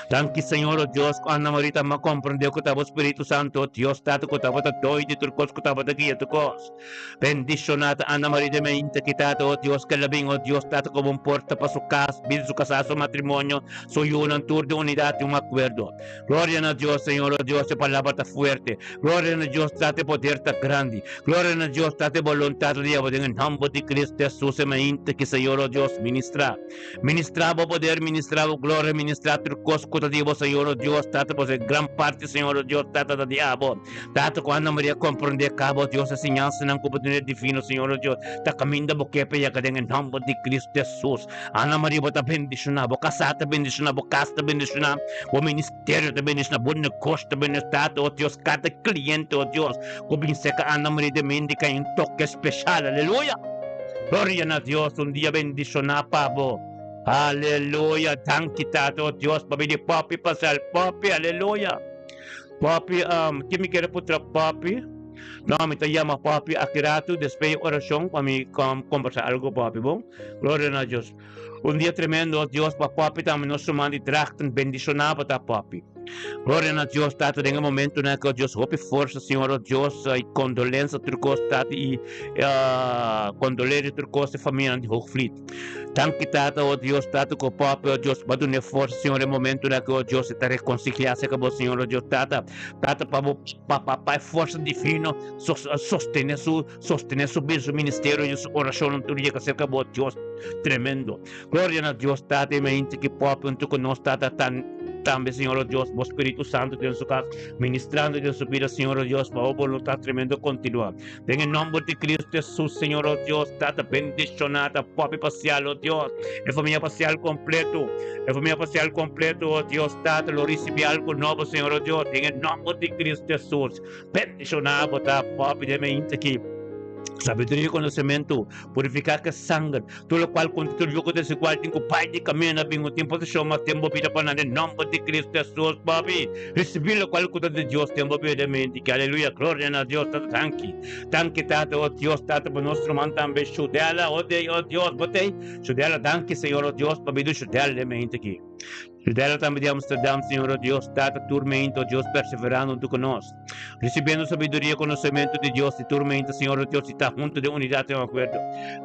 Tanki Senhor, oh Deus, Ana Marita, ma compreendeu que estava o Espírito Santo, oh Deus, tato que estava doido, turcos que estava daqui, turcos. Bendicionata Ana Marita, me integritado, oh Deus, que labing, oh Deus, tato como um porta para sua casa, bil su casa, su matrimonio, su unión, tour de unidad y un acuerdo. Gloria a Dios, Señor, oh Dios, tu palabra está fuerte. Gloria a Dios, date poder está grande. Gloria a Dios, date voluntad de Dios, en el nombre de Cristo Jesús, me integre, Señor, oh Dios, ministra. Ministrava poder, ministrava glória, ministrar turcos, cotativo, Senhor, oh Deus, tata, pois gran parte, Senhor, oh Deus, tata da diabo. Tata, quando Maria compreender, cabo, Deus, a semelhança, não oportunidade divino, Senhor, oh Deus, tá caminho da boquepe, e a cadena, em nome de Cristo Jesus. Ana Maria, bota bendicionar, boca sata, bendicionar, boca casta, bendicionar, o ministério, te bendicionar, bom negócio, te bendicionar, oh Deus, cada cliente, oh Deus, começa a Ana Maria de mendica em toque especial, aleluia. Gloria a Dios, un día bendicionar, Pablo. Aleluya, tan quitado, Dios, para venir papi, pasar papi, aleluya. Papi, ¿quién me quiere putra papi? No, me te llama papi, Akirato, después de oración, para mí conversar algo, papi, bon. Gloria a Dios. Un día tremendo, Dios, para papi, también nos suman y trachten, bendicionar para papi. Gloria a Deus, Tata, em um momento, né, que Deus roupe força, Senhor, oh Deus, e condolência, turcos, Tata, e condolência, turcos, e família de Hoogvliet. Tanque, Tata, oh Deus, Tata, que o Papa, oh Deus, para dar força, Senhor, em um momento, né, que oh Deus, está reconciliar-se com o Senhor, oh Deus, Tata, para força divina, sostener seu ministério e sua oração, não tudo que acerca do Deus, tremendo. Glória a Deus, Tata, e mente que Papa, um tuco, nós, Tata, também, Senhor, oh Deus, o Espírito Santo em sua casa, ministrando em sua vida, Senhor, oh Deus, para a voluntade tremenda continuar. Em nome de Cristo Jesus, Senhor, oh Deus, Tata, bendicionada, papi parcial, oh Deus, a família parcial completo, oh Deus, Tata, lo recebi algo novo, Senhor, oh Deus, em nome de Cristo Jesus, bendicionado, papi, de mente aqui. Sabedoria e conhecimento, purificar que sangue, tudo o qual contribuiu com esse qual tem o pai de caminho na bingo, tempo de chama, tempo vida para em nome de Cristo Jesus, papi, receber o qual cuida de Deus, tempo vida de mente, que aleluia, glória a Deus, tanque, tata, oh Deus, tata, para nós man também, chudela, oh Deus, botei, chudela, tanque, Senhor, oh Deus, para vida, chudela de mente aqui. Chudela também de Amsterdam, Senhor, oh Deus, tata, turmento, oh Deus, perseverando tu conosco, recebendo sabedoria e conhecimento de Deus, e turmento, Senhor, oh Deus, está junto de unidade e um acordo.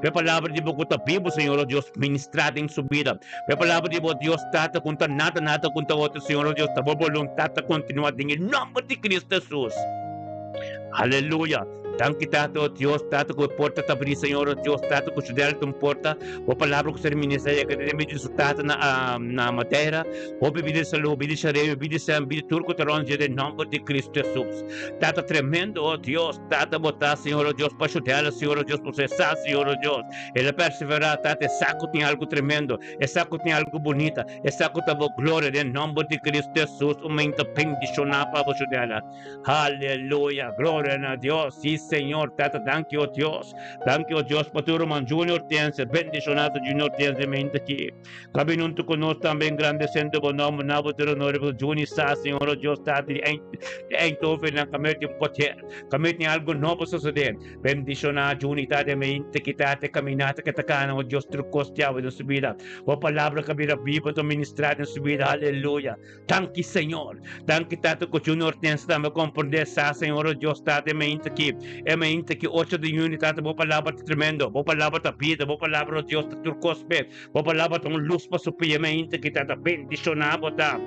A palavra de boca vivo, Senhor, oh Deus, ministrada em sua vida. A palavra de Deus, tata, conta nada contra outro, Senhor, oh Deus, a vontade continua em nome de Cristo Jesus. Aleluia. Tanque tato, oh Deus, tato, que porta te abrir, Senhor, oh Deus, tato, que chudel te porta, o palavra que se ministra, que te mede su tato na madeira, o bebida salu, bebida xareu, bebida turco, taronja, em nome de Cristo Jesus. Tato tremendo, oh Deus, tato botar, Senhor, oh Deus, para chudel, Senhor, oh Deus, processar, Senhor, oh Deus. Ele perseverar, tato, é saco tem algo tremendo, é saco tem algo bonita, é saco tem glória, em nome de Cristo Jesus, o mente pendicionar para chudel. Aleluia, glória a Deus, sim, Senhor, tata, thank you, Dios, Paturo Man Junior Tense, bendicionado Junior Tense, mente aqui. Cabinunto conosco também, grandecendo o nome, nabo ter honorable Juni Sa, Senhor, Deus, tata, em tofe na camete um poder, camete algo novo suceder, bendicionado Juni, tata, mente que tata, caminata que tacana, o Deus, trucosteava da subida, o palavra que vira viva, do ministrado em subida, aleluia. Thank you, Senhor, thank you, tata, que Junior Tense também compreender, Senhor, Deus, tata, mente aqui. É mente que 8 de unidade, boa palavra tremendo, boa palavra da vida, boa palavra de Deus, turcospe, boa palavra de luz para suprir, mente que está bendicionado, tá?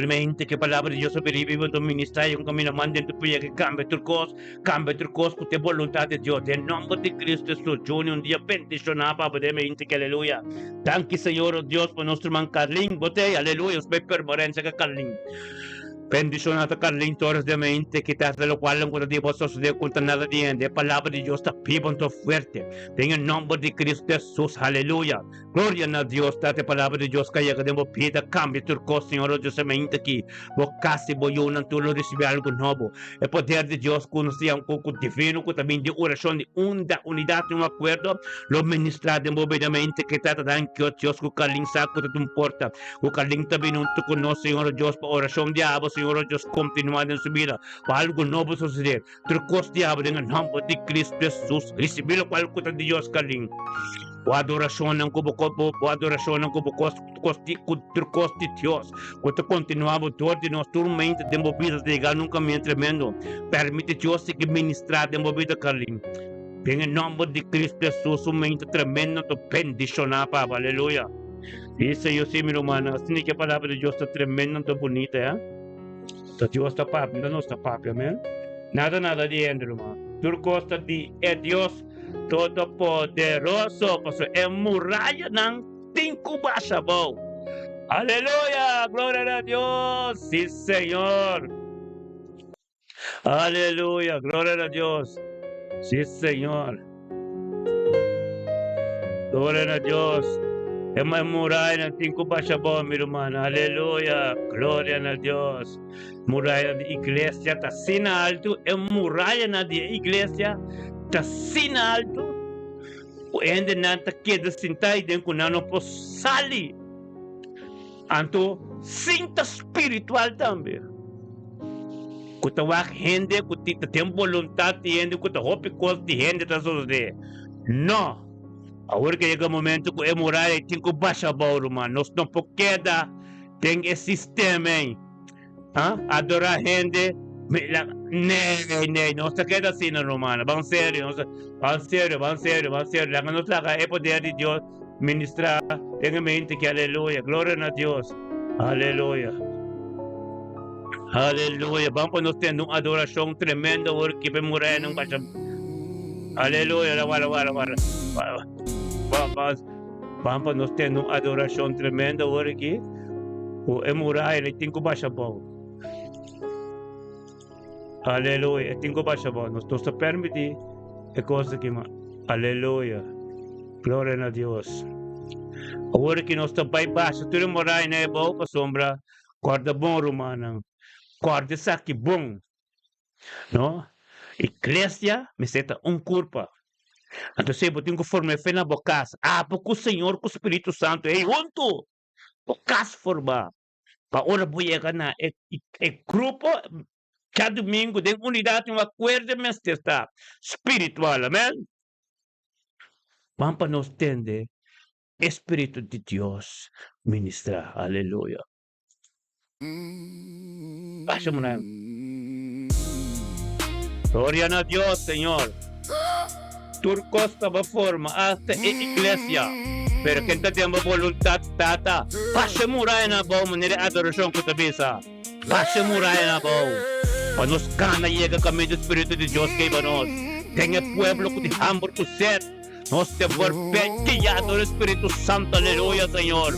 Mente que a palavra de Deus sobrevive do ministério, um caminho manda tu puia que cambia turcos, com a vontade de Deus, em nome de Cristo Jesus, um dia bendicionado para poder mente que aleluia. Thank you, Senhor, Deus, por nosso irmão Carlinhos, botei, aleluia, os bem permanentes que Carlinhos. Bendicionado Carlinhos Torres de mente, que te lo cual no puede suceder contra nada de palabra de Dios está vivo y fuerte. En el nombre de Cristo Jesús, aleluya. Gloria a Dios, date palabra de Dios que haya que debo pida cambio turco, Señor, Dios mente aquí. Vos casi voy a tú lo recibir algo nuevo. El poder de Dios conocía un poco divino, que también de oración de unidad y un acuerdo, lo ministrado movidamente que trata de que Dios que Carlinhos saco de tu porta. O Carlinhos también no te conoce, Señor Dios, por oración de Abba, Senhor, Deus, continuar em sua vida, para algo novo suceder. Trocou-se de Abba, em nome de Cristo Jesus, receber o qual de Deus, Carlinhos. O adoração não como o adoração não como costi Deus. Quando continuamos dor de nossa mente de vida legal num caminho tremendo. Permite Deus que ministrar de vida Carlinhos. Em nome de Cristo Jesus, uma mente tremenda to bendicionar Papa. Aleluia. Isso eu sei, meu irmão. Assim que a palavra de Deus está tremenda, está bonita, Deus está Papa, não está Papa, amém? Nada de entrar, irmão. Por causa de Deus Todo-Poderoso, pastor, é muralha não tem como achar bom. Aleluia, glória a Deus, sim, Senhor. Aleluia, glória a Deus, sim, Senhor. Glória a Deus. É uma muralha, não tem como achar bom, meu irmão. Aleluia, glória a Deus. Muralha da igreja está assim alto, é muralha na igreja. Está assim alto, o ainda não está queda sentar e dentro não pode sair. Então, sinta espiritual também. Quando a gente tem vontade de gente, quando a roupa coisa de gente está sucedendo. Não. Agora que chega o momento que é morar e tem que baixar a bola, mano. Nós não podemos quedar, tem esse sistema, hein? Adorar a gente. Não se queda assim, romana. Vamos sério. La nos laga é poder de Deus ministrar. Tenha mente que aleluia. Glória a Deus. Aleluia. Aleluia. Vamos para nós ter uma adoração tremenda. Porque para morar não baixa. Aleluia. Vamos para nós ter uma adoração tremenda. Porque é morar e tem que baixar bom. Aleluia. Tem que baixar bom. Nós estamos permitir é coisa que aleluia. Glória a Deus. Agora que nós estamos baixo, tudo morar na boca sombra, corda bom romana, corda saque bom, não? Igreja me senta culpa. Então se eu tenho que formar fé na boca, porque o Senhor, com o Espírito Santo, é junto, boca formar. Para ora vou chegar na grupo. Cada domingo, tem unidade, uma coisa está espiritual, amém? Vamos para nós entender, Espírito de Deus ministrar, aleluia. Baixa-me na. Glória a Deus, Senhor. Turcos estava forma, hasta a igreja. Pero quem está tendo vontade, tata, baixa-me na boa maneira de adoração que tu bisa. Baixa-me na boa. Para nos cana chega caminho do Espírito de Deus que para nós. Tenha pueblo que de hambre com sede. Nós te forpeteado do Espírito Santo, aleluia, Senhor.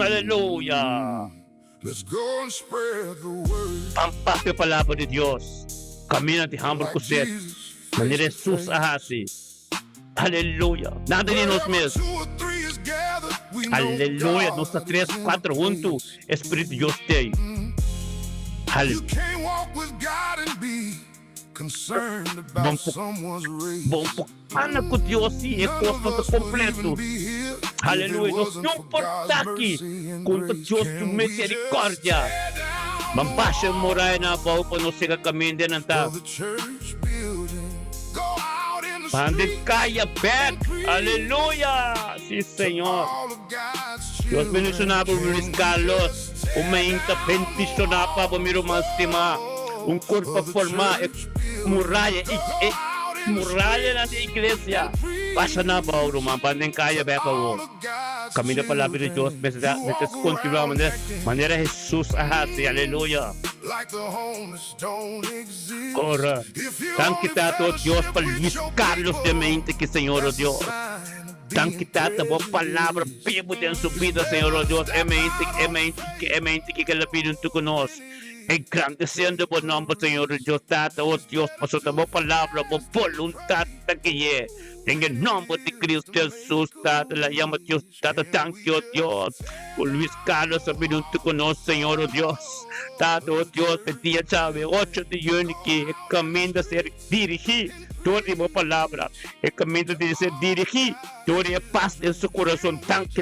Aleluia. Let's go and spread the word. Pampaspe a palavra de Deus. Caminha de hambre com sede. Maneira Jesus ahasi. Aleluia. Nada de nós mesmos. Aleluia. Nós estamos 3, 4 juntos. Espírito de Deus tem. You can't walk with God and be concerned about someone's race. Bom, ana com Deus sim é coisa completo. Aleluia. Nós não podemos aqui contra Deus de misericórdia. Mas baixa morar na boa para nós chegar caminho de Natal. Pande caia back. Aleluia. Sim, Senhor. Deus mencionava o Luiz Carlos. Uma intervencionar para o meu irmão estimar. Corpo formar muralha na igreja. Baixa na boa, irmão. Pande caia back. Caminho da palavra de Deus. Mas continuar maneira Jesus. Aleluia. Ora, tanto a Deus para Luiz Carlos de mente que Senhor o Deus. Tanto a boa palavra vivo dentro da sua vida, Senhor o Deus. É mente que ele pediu conosco. Engrandecendo o nome do Senhor Deus, Tata, oh Deus, passou a boa palavra, boa vontade que é. Em nome de Cristo Jesus, Tata, la llama Deus, Tata, thank you, Deus. O Luiz Carlos ha venido conosco, Senhor, oh Deus. Tata, oh Deus, el día sabe, 8 de junio que comienza a ser dirigido. Toda boa palavra, é caminho de ser dirigido, toda a paz em seu coração, tanto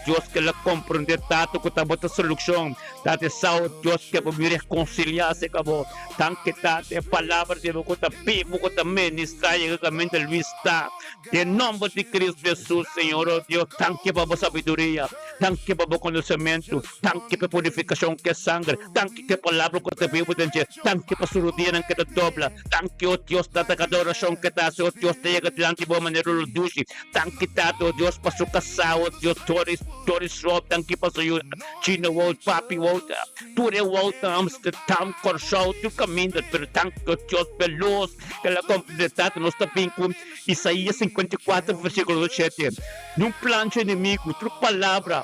Deus que ela compreende, tanto que está a solução, tanto saúde, Deus que é reconciliarse com tanque tate a palavra de boca da Bíblia também ministrar caminho da vista em nome de Cristo Jesus Senhor oh Deus tanque para a sabedoria tanque para o conhecimento tanque para a purificação que é sangue tanque que a palavra que a Bíblia diz tanque para a surudinha que te dobla tanque oh Deus da adoração que está oh Deus te chega diante de maneira luduche tanque tate oh Deus para o casal oh Deus Toris Rob tanque para o Chino World Papi World Ture World Amsterdam Corshow tu caminho pero tanque oh Deus veloz que la completidade não está bem com Isaías 54 versículo 7 num plano inimigo tua palavra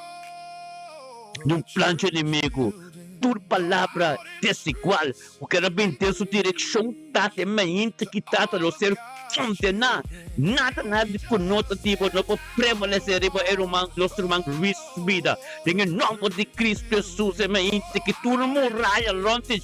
num plano inimigo tua palavra desigual o que era bem ter sua direção tá também que tá no ser condenar nada de conotativo não pode prevalecer era nosso irmão Luis vida em nome de Cristo Jesus é mente que tu não morraia longe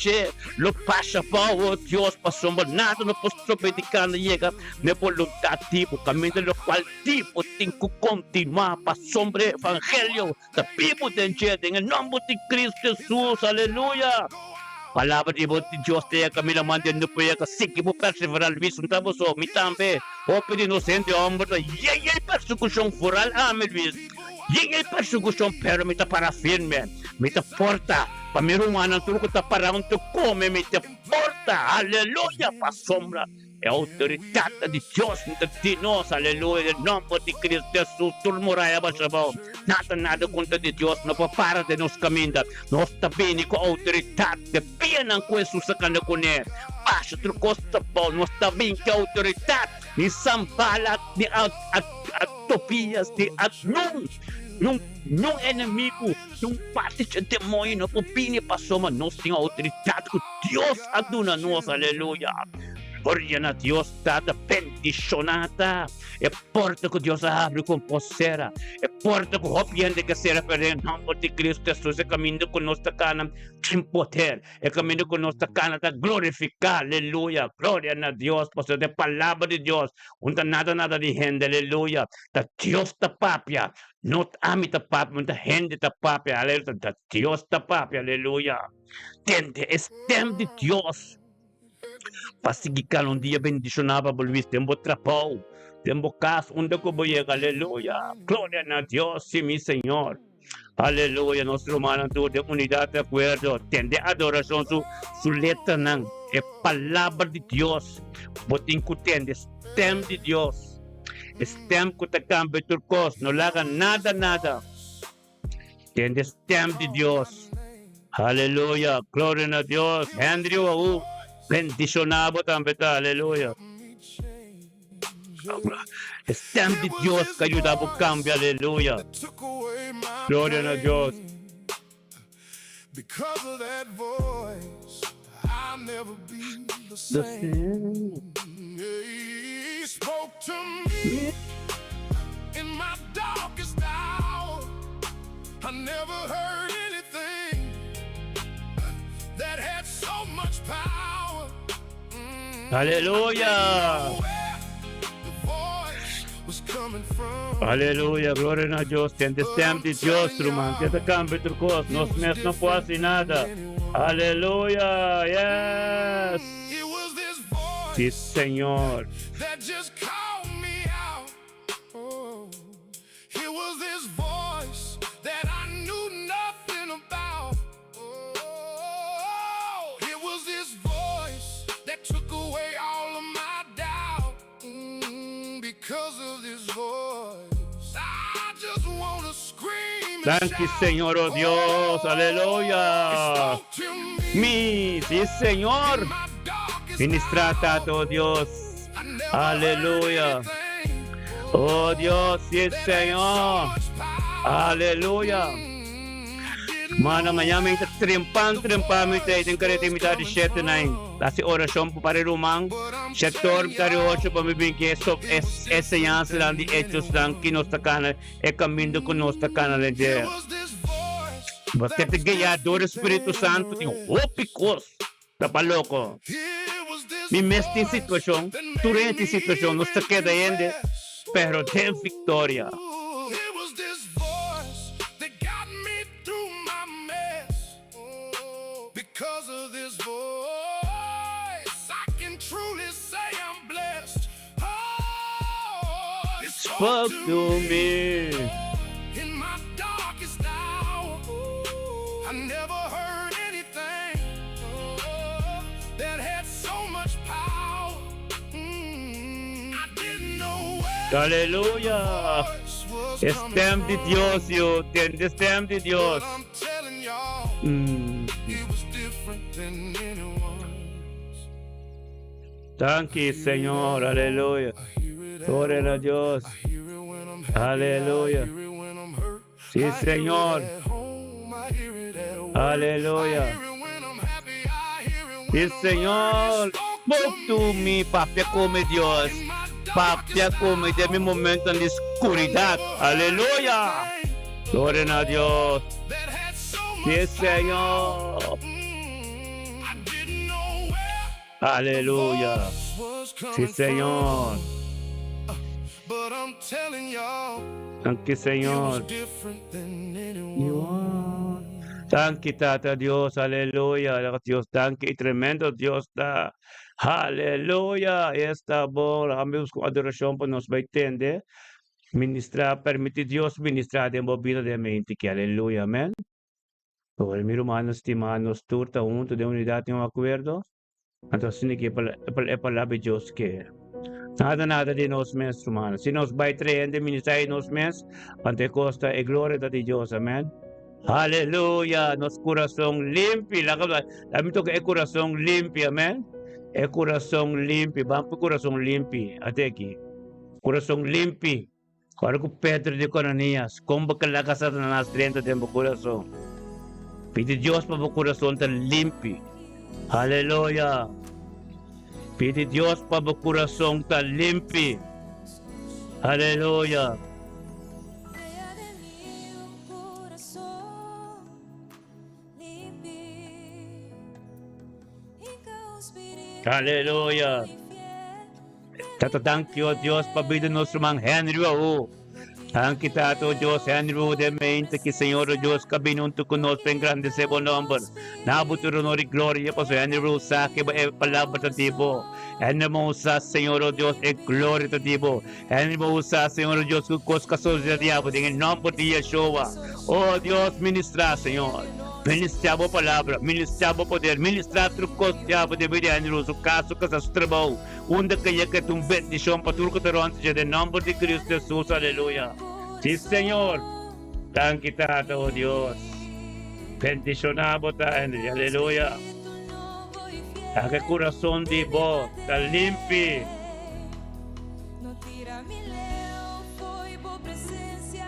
lo passa para Deus passou nada não pode sobrecar chega na vontade tipo caminho do qual tipo tem que continuar para sombra evangelho da Bíblia em nome de Cristo Jesus aleluia palavra de Deus te kami naman din po ya kasi po perseveral visun tapos so mitambe open inocente hombre yey persecução foral amen vis yey persecução pero mita para firme mita porta pamirumanan tulo ta para unto come mita porta aleluya pa sombra é a autoridade de Deus de nós, aleluia, em nome de Cristo Jesus, turmuraia basabao, nada contra de Deus, não para de nos caminhar, nós também com a autoridade, de pena com Jesus sa kanakune, baixa trucosta bom, nós também com a autoridade, ni sampala, ni atopias, ni num inimigo, num parte de demônio, não opine passou, mas nós temos a autoridade que Deus aduna nós, aleluia. Gloria a Deus, dada bendicionata. É porta que Deus abre com possera. É porta que o hopiante que será para em nome de Cristo Jesus. É caminho com nossa cana sem poder. É caminho com nossa cana para glorificar. Aleluia. Glória a Deus. Por de palavra de Deus. Não nada de gente. Aleluia. Da Deus da papia. Não ami da papia. Não da gente da papia. Aleluia. Da Deus da papia. Aleluia. Tende. É tempo de Deus. Pasigikan um dia bendicionava por Luís, tempo trapau, tempo caso, onde que vou chegar, aleluia, glória a Deus, sim, meu Senhor, aleluia, nosso irmão, de unidade de acordo, tende adoração, su letra não, é palavra de Deus, botem que tende, tempo de Deus, tempo que te cambia turcos, não laga nada, tende, tempo de Deus, aleluia, glória a Deus, Andrew, bendicionado também, aleluia. Es tempo de Deus que ajuda a cambiar, aleluia. Glória a Deus. Because of that voice, I'll never be the same. He spoke to me in my darkest hour. I never heard anything that had so much power. Aleluia. Aleluia, glória a Deus. Tem tempo de Deus, irmão. Tem que cambiar turcos. Nós mesmos não fazemos nada. Aleluia, yes. Sim, Senhor. Thank you, Senhor, oh Deus, aleluia. Mi, sí, Senhor. Ministrata, oh Deus, aleluia. Oh Deus, sí, Senhor, aleluia. Mana mayaming trimpang mi tayo din karete mi tayo 7-9. Kasi orasyon po pare rumang sektor tayo 8 pamibigay so enseñanza lang di hechos lang kinostakana caminho kinostakana lang de. Basta tigayador Espiritu Santo ting opikos tapaloko. Mi mesting sitwasyon, turente sitwasyon nos ta queda ende, pero ten victoria. Because of spoke to me. In my darkest hour, I never heard anything that had so much power. I didn't know where Aleluya. voice was Es coming tiempo de from. Dios, yo. Es tiempo de Dios. But I'm telling y'all, it was different than anyone's. Thank you, Señor. Aleluya. I hear it at Gloria a work. Dios. I hear it when I'm happy. Aleluya. I hear it when I'm hurt. Sí, I hear it Señor. at home. I hear it at work. Aleluya. I hear it when I'm happy. I hear it when Sí, I'm Señor. hurt. Spoke to me, papia come Dios. In my Papia darkest come de mi momento en la oscuridad. Aleluya. Gloria a Dios. that had so much Sí, Señor. I didn't know where Aleluya. was coming Sí, Señor. from. But I'm telling y'all, Thank you, it was Señor. different than anyone. Thank you, Tata Dios. Aleluya. Dios, thank you. Tremendo Dios da. Aleluya. Esta bola. Amigos con adoración por nos va a entender. Ministrar, permite Dios ministrar de vida de mente. Que aleluya. Amén. Por mi hermano, estimados, turta junto de unidad y un acuerdo. Entonces, ni que palabra de Dios que. Nada de nos mes, hermanos. Si nos va a traer de ministrar en nos mes, ante costa y gloria de Dios. Amén. Aleluya, nos corazón limpio. Dame toque el corazón limpio, amén. El corazón limpio, vamos por corazón limpio. Até aquí. Corazón limpio. Ahora que Pedro de Coranías, como que la casa de las 30 de mi corazón. Pide Dios para mi corazón tan limpio. Aleluya. Pide Dios para mi corazón tan limpio. Aleluya. Crea de mí un corazón limpio y conspire Aleluya. y fiel. Tato, thank you, Dios, pabida nosso irmão Henry, oh. Thank you, Tato, Deus, Henry, de mente, que Senhor, Deus, cabinunto conosco em grande seu nome. Nabuto honor e glória, pastor Henry, sa que é palavra de tipo. Henry, usa, Senhor, Deus, é glória de tipo. Henry, usa, Senhor, Deus, que cosca sozinha diabo, em nome de Yeshua. Oh, Deus, ministrar, Senhor. Ministrar a palavra, ministrar o poder, ministrar o custo diabo de vida, Henry, o caso que se trabalhou. Onde que é que tu bendição para tudo que te ronde, em nome de Cristo Jesus, aleluia. Sí, Señor. Thank you, Tata, oh Dios. Bendicionamos, Henry. Aleluya. A que corazón de vos está limpio. No tira mi león, foi por presencia,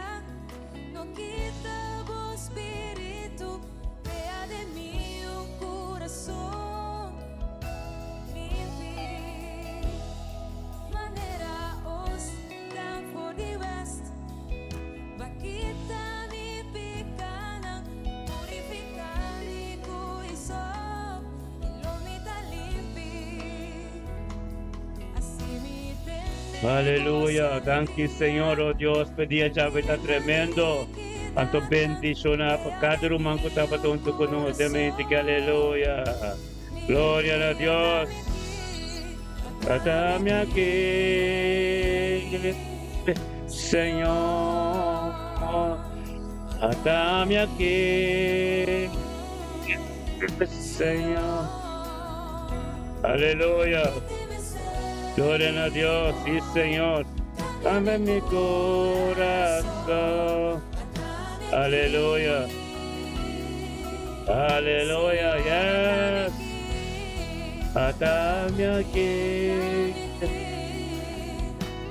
no quita vos espíritu, crea de mí un corazón limpio. Manera os down for the west, vaquita ni picana, purificar y coizón, y lo mita limpio. Así mi tenemos Aleluya. Thank you, Señor, oh Dios. Pedía llave está tremendo. Tanto bendición a cada rumán que está para tu conocimiento. Que aleluya. Gloria a Dios. Atame aquí, Señor. Atame aquí, Señor. Aleluya. Gloria a Dios, sí, Señor. Dame mi corazón. Aleluya. Aleluya, yes. Atame aquí,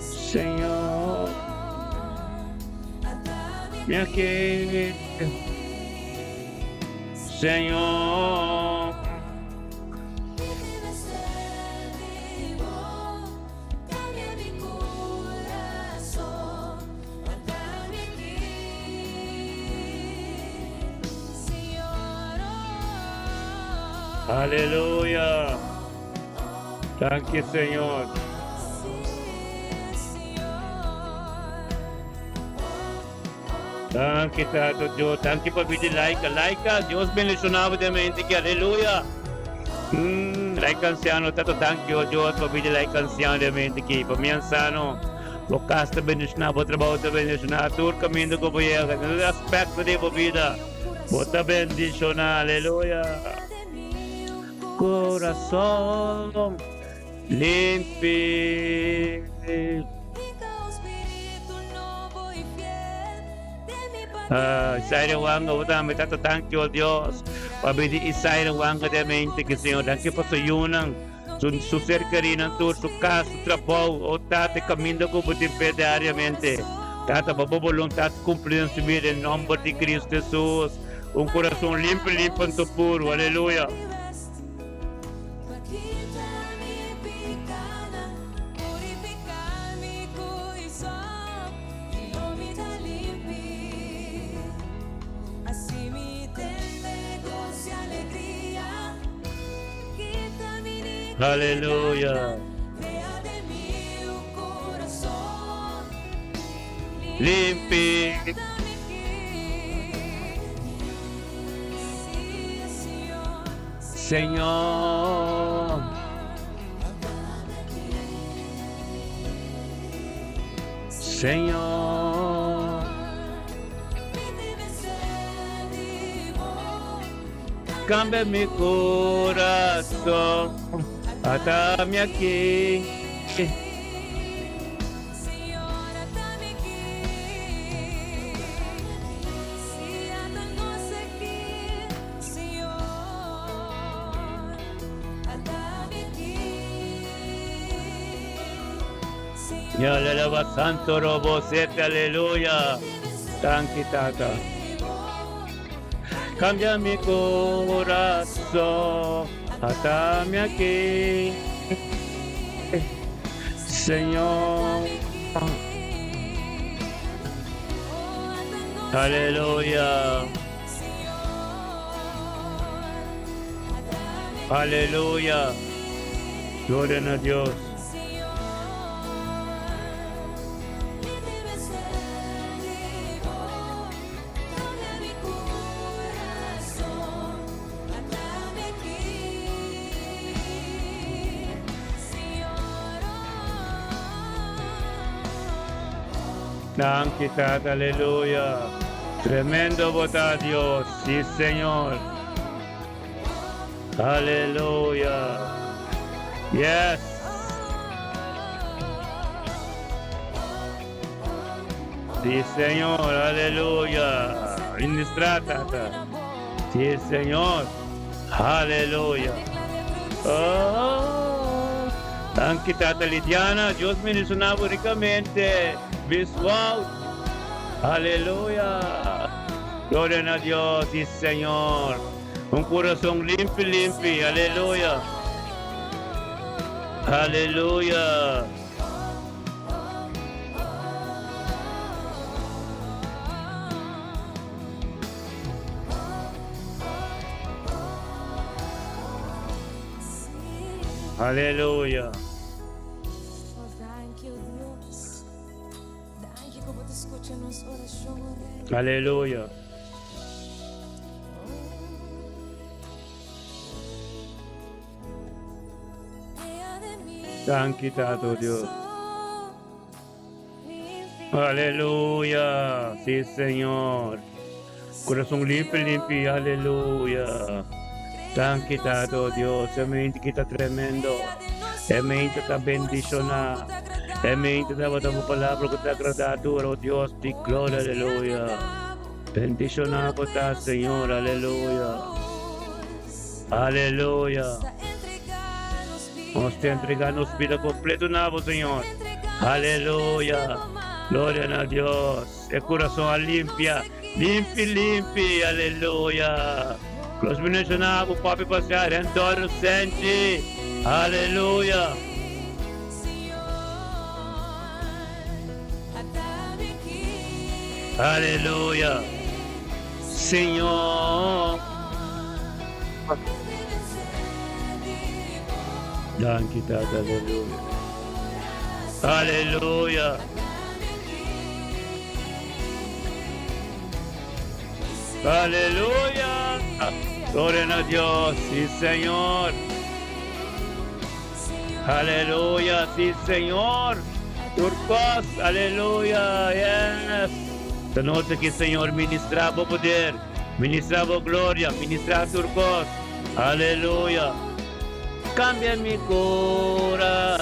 Señor. Me aquí, Señor. debe ser vivo, cambia mi corazón, atame aquí, Señor. Aleluya. Thank you, Señor. Thank you, Tato Dios. Thank you for being like. Dios bendicionado de mente. Que aleluya. Like anciano, Tato, thank you, Dios, for being like anciano de mente. Que para mi anciano, Tocaste bendicionar, o trabalho te bendicionar, todo caminho que voy a hacer, el aspecto de mi vida, bota bendicionar, aleluya. Corazón limpio. Isaiah Wanga, utama tata, thank you, Dios. Pabidi Isaiah Wanga de mente que Senhor, thank you sa yunang, su cercaria tur, su casa, su trabajo, o tate caminho ko buti diariamente. Tata, bababulong tata, cumprindo su vida em nome de Cristo Jesus. Um coração limpo, limpo, e puro, aleluia. Aleluia. Limpe. Senhor. Senhor. Cambia mi coração. Atame aqui. Y alaba santo robo sete, aleluya. Thank you, Tata. Cambia mi corazón. Atame aquí, Señor. Aleluya. Aleluya. Gloria a Dios. Thank you, Tata, aleluya. Tremendo vota Dios, sí, Señor. Aleluya. Yes. Sí, Señor, aleluya. Ministra, Tata. Sí, Señor. Aleluya. Oh. Thank you, Tata Lidiana. Dios me mencionaba ricamente. Visual, aleluya, gloria a Dios, sí, Señor, un corazón limpio, limpio, aleluya, aleluya. Aleluya. Oh, thank you, Dios. Thank you por escucharnos oración, Rey. Aleluya. Thank you, Tato Dios. Aleluya. Sí, Señor. Corazón limpio, limpio, aleluya. Thank you, Tato Dios. Semente que está tremendo. Semente está bendicionado. Semente está botando palabra que está agradado. Oh Dios, te gloria, aleluya. Bendicionado está, Señor, aleluya. Aleluya. Nos te entregamos vida completa nuevo, Señor. Aleluya. Gloria a Dios. El corazón limpia. Limpia, limpia. Aleluya. Los mencionamos, papi, pasar en todo senti. Aleluya. Aleluya. Señor. Thank you, Tata, aleluya. Aleluya. Aleluya. Gloria a Dios, sí, Señor. Aleluya, sí, Señor. Turcos, aleluya, yes. Esta noche que Señor ministraba poder, ministraba gloria, ministraba Turcos, aleluya. Cambia mi corazón,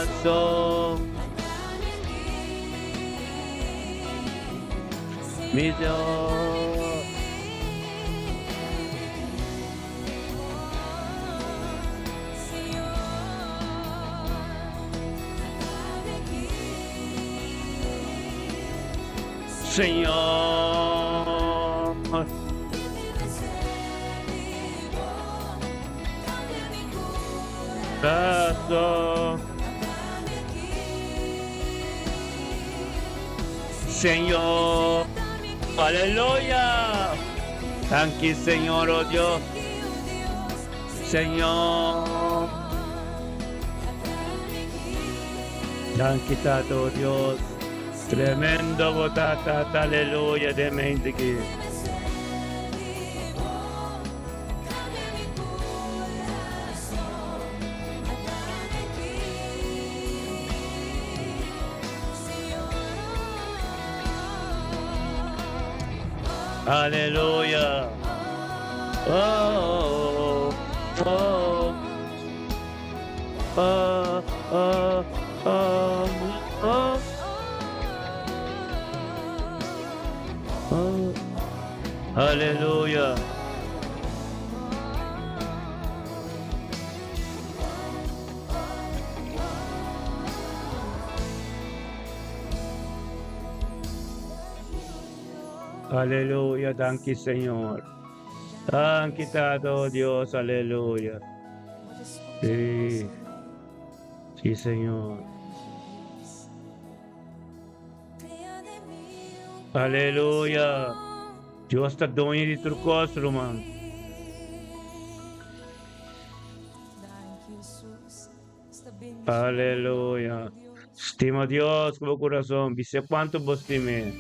mi Dios. Señor, corazón, Señor, aleluya. Thank you, Señor, oh Dios, Señor. Thank you, Tato, oh Dios. Tremendo votata, aleluya, demente que. Aleluya. Oh, oh, oh, oh, oh, oh. Oh, aleluya. Aleluya, thank you, Señor. Thank you, Tato, Dios, aleluya. Sí, sí, Señor. Aleluya. Dios está doing di Turcos, Roman. Aleluya. Estima a Dios con el corazón. Dice cuánto vos estime.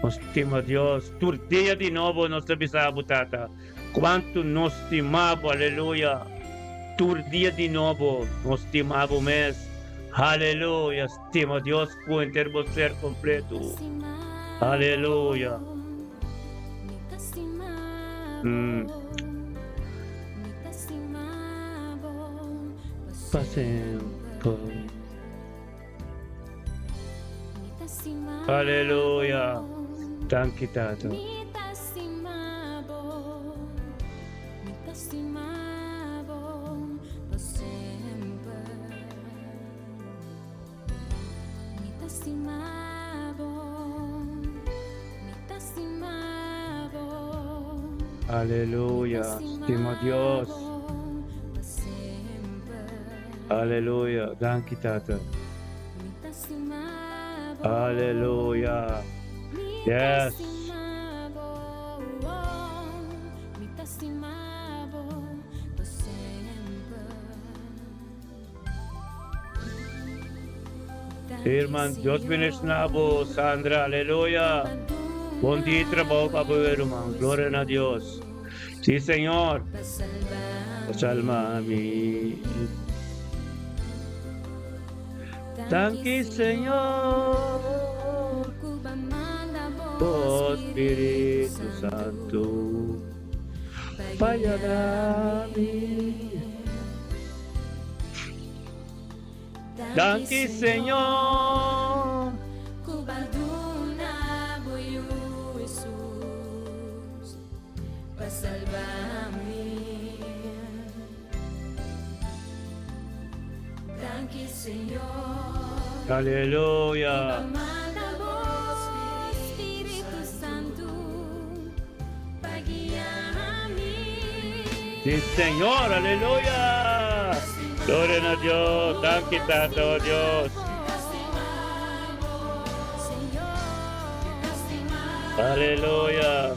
Estima a Dios. Tu día de nuevo nos avisaba, tata. Cuánto nos estimamos, aleluya. Tu día de nuevo nos estimamos mes. Aleluya. Estima a Dios con el ser completo. Aleluya. Pasemos. Aleluya. Thank you, Tato. Aleluya, estima a Dios. Aleluya, thank you, Tata. Aleluya. Yes. Irmã, Deus bendiga Sandra, aleluya. Bom dia de trabalho para o irmão, glória a Deus. Sim, Senhor. Salma-me. Thank you, Senhor. Oh Espírito Santo, falha-me. Thank you, Senhor. Thank you, Señor. Aleluya. Manda vos, Espíritu Santo, para guiar-me. Sí, Señor, aleluya. Gloria a Dios, thank you, Tato, Dios. Aleluya.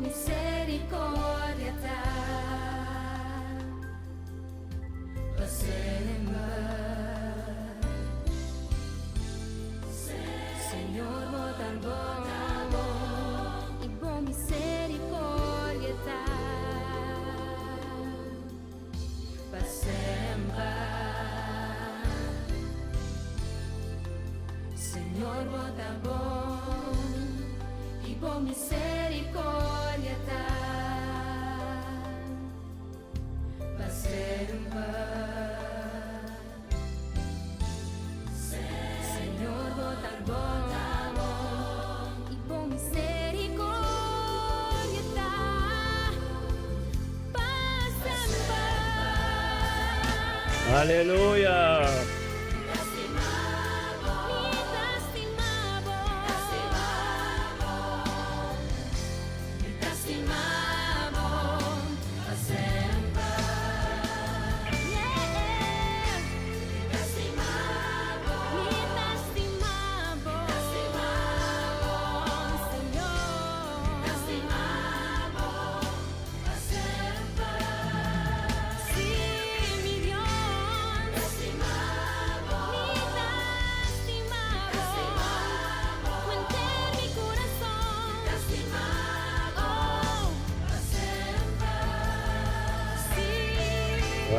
Misericordia Aleluya.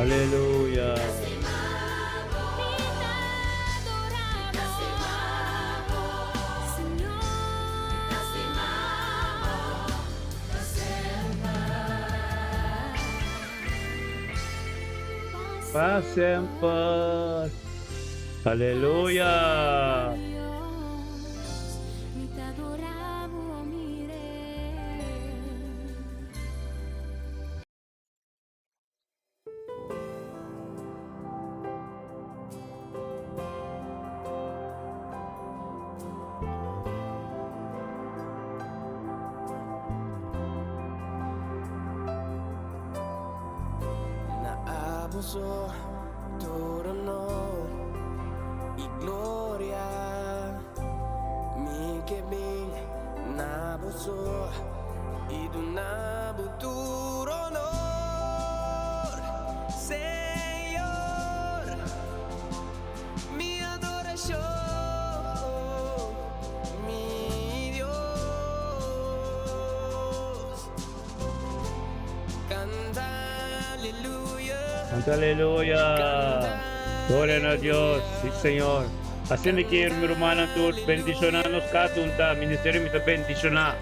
Aleluya. Paz en paz. Aleluya. Mi te adoravo, mi re. Naabuso todo honor y gloria. Mi kebing nabuso y tu nabuturo honor, Señor. Mi adoración, mi Dios. Canta aleluya. Canta aleluya. Gloria a Dios. Sí, Señor. Así que quiero mi hermana todos bendicionarnos katunta. Ministerio mito bendicionar.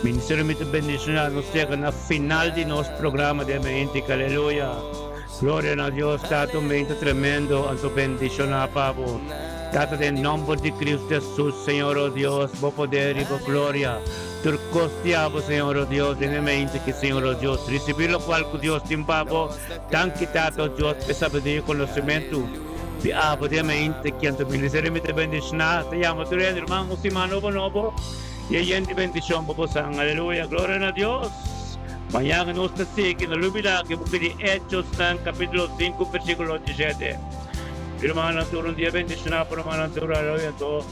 Ministerio mito bendicionar. Nos llega na final de nuestro programa de mente. Aleluya. Gloria a Dios. Tato mente tremendo. Anto bendicionar pavo. Tato de nombre de Cristo Jesús, Señor oh Dios. Bo poder y bo gloria. Turcostiamo, Signore oh Dio, nella mente che Signore oh Dio, ricevilo qualche Dio stimpapo, tanti tato Dio, per sapere conoscimento, di abo di mente che anto ministerialmente benedicina, stiamo turendo, hermano, si novo, e gente benedizione, popo sang, alleluia, gloria a Dios. Mañana nos sigue, no olvida que porque de Hechos en capítulo 5, versículo 17. Hermano, tú un día bendicionado por hermano, tú aleluya, todo.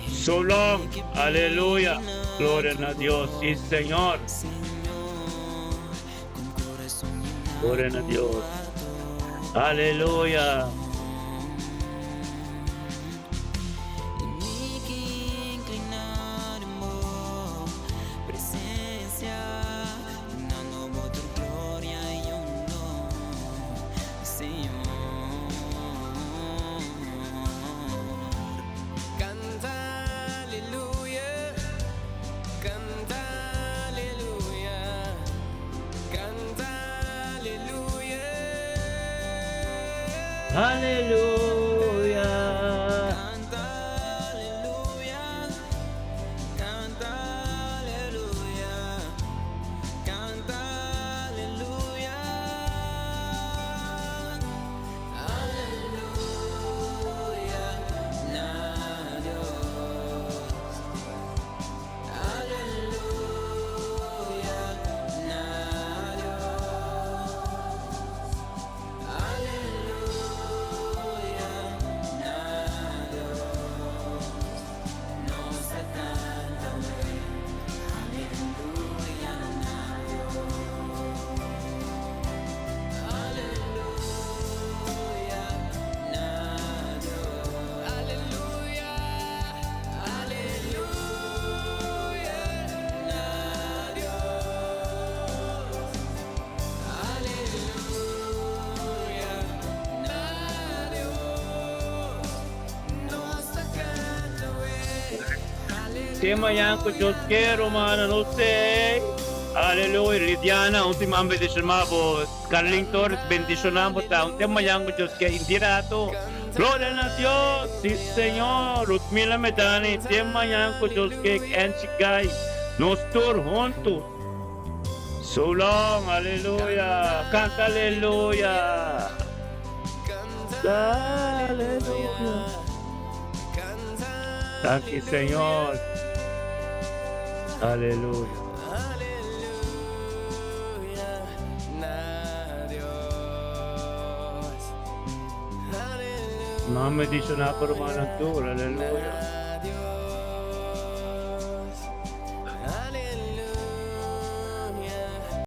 So long, aleluya, gloria a Dios, sí Señor, gloria a Dios, aleluya. Aleluya. Canta aleluya. Canta aleluya. Canta aleluya. Aleluya. Na Dios. Aleluya. Na Dios. Aleluya. Tema yang ko Diyos quiero, mana no sé. Aleluya, Lidiana, ultima bendicionamos po. Carling Torres, bendicionamos ta. Un tema yang ko Diyos quiero, indirato. Gloria a Dios, sí Señor. Rutmila Medani, tema yang ko Diyos quiero, enchigay. Nos tour juntos. So long, aleluya. Canta aleluya. Aleluya. cantar Thank you, Señor. Aleluya. aleluya na Diyos aleluya Mami di siya naparuman ng tour. Aleluya.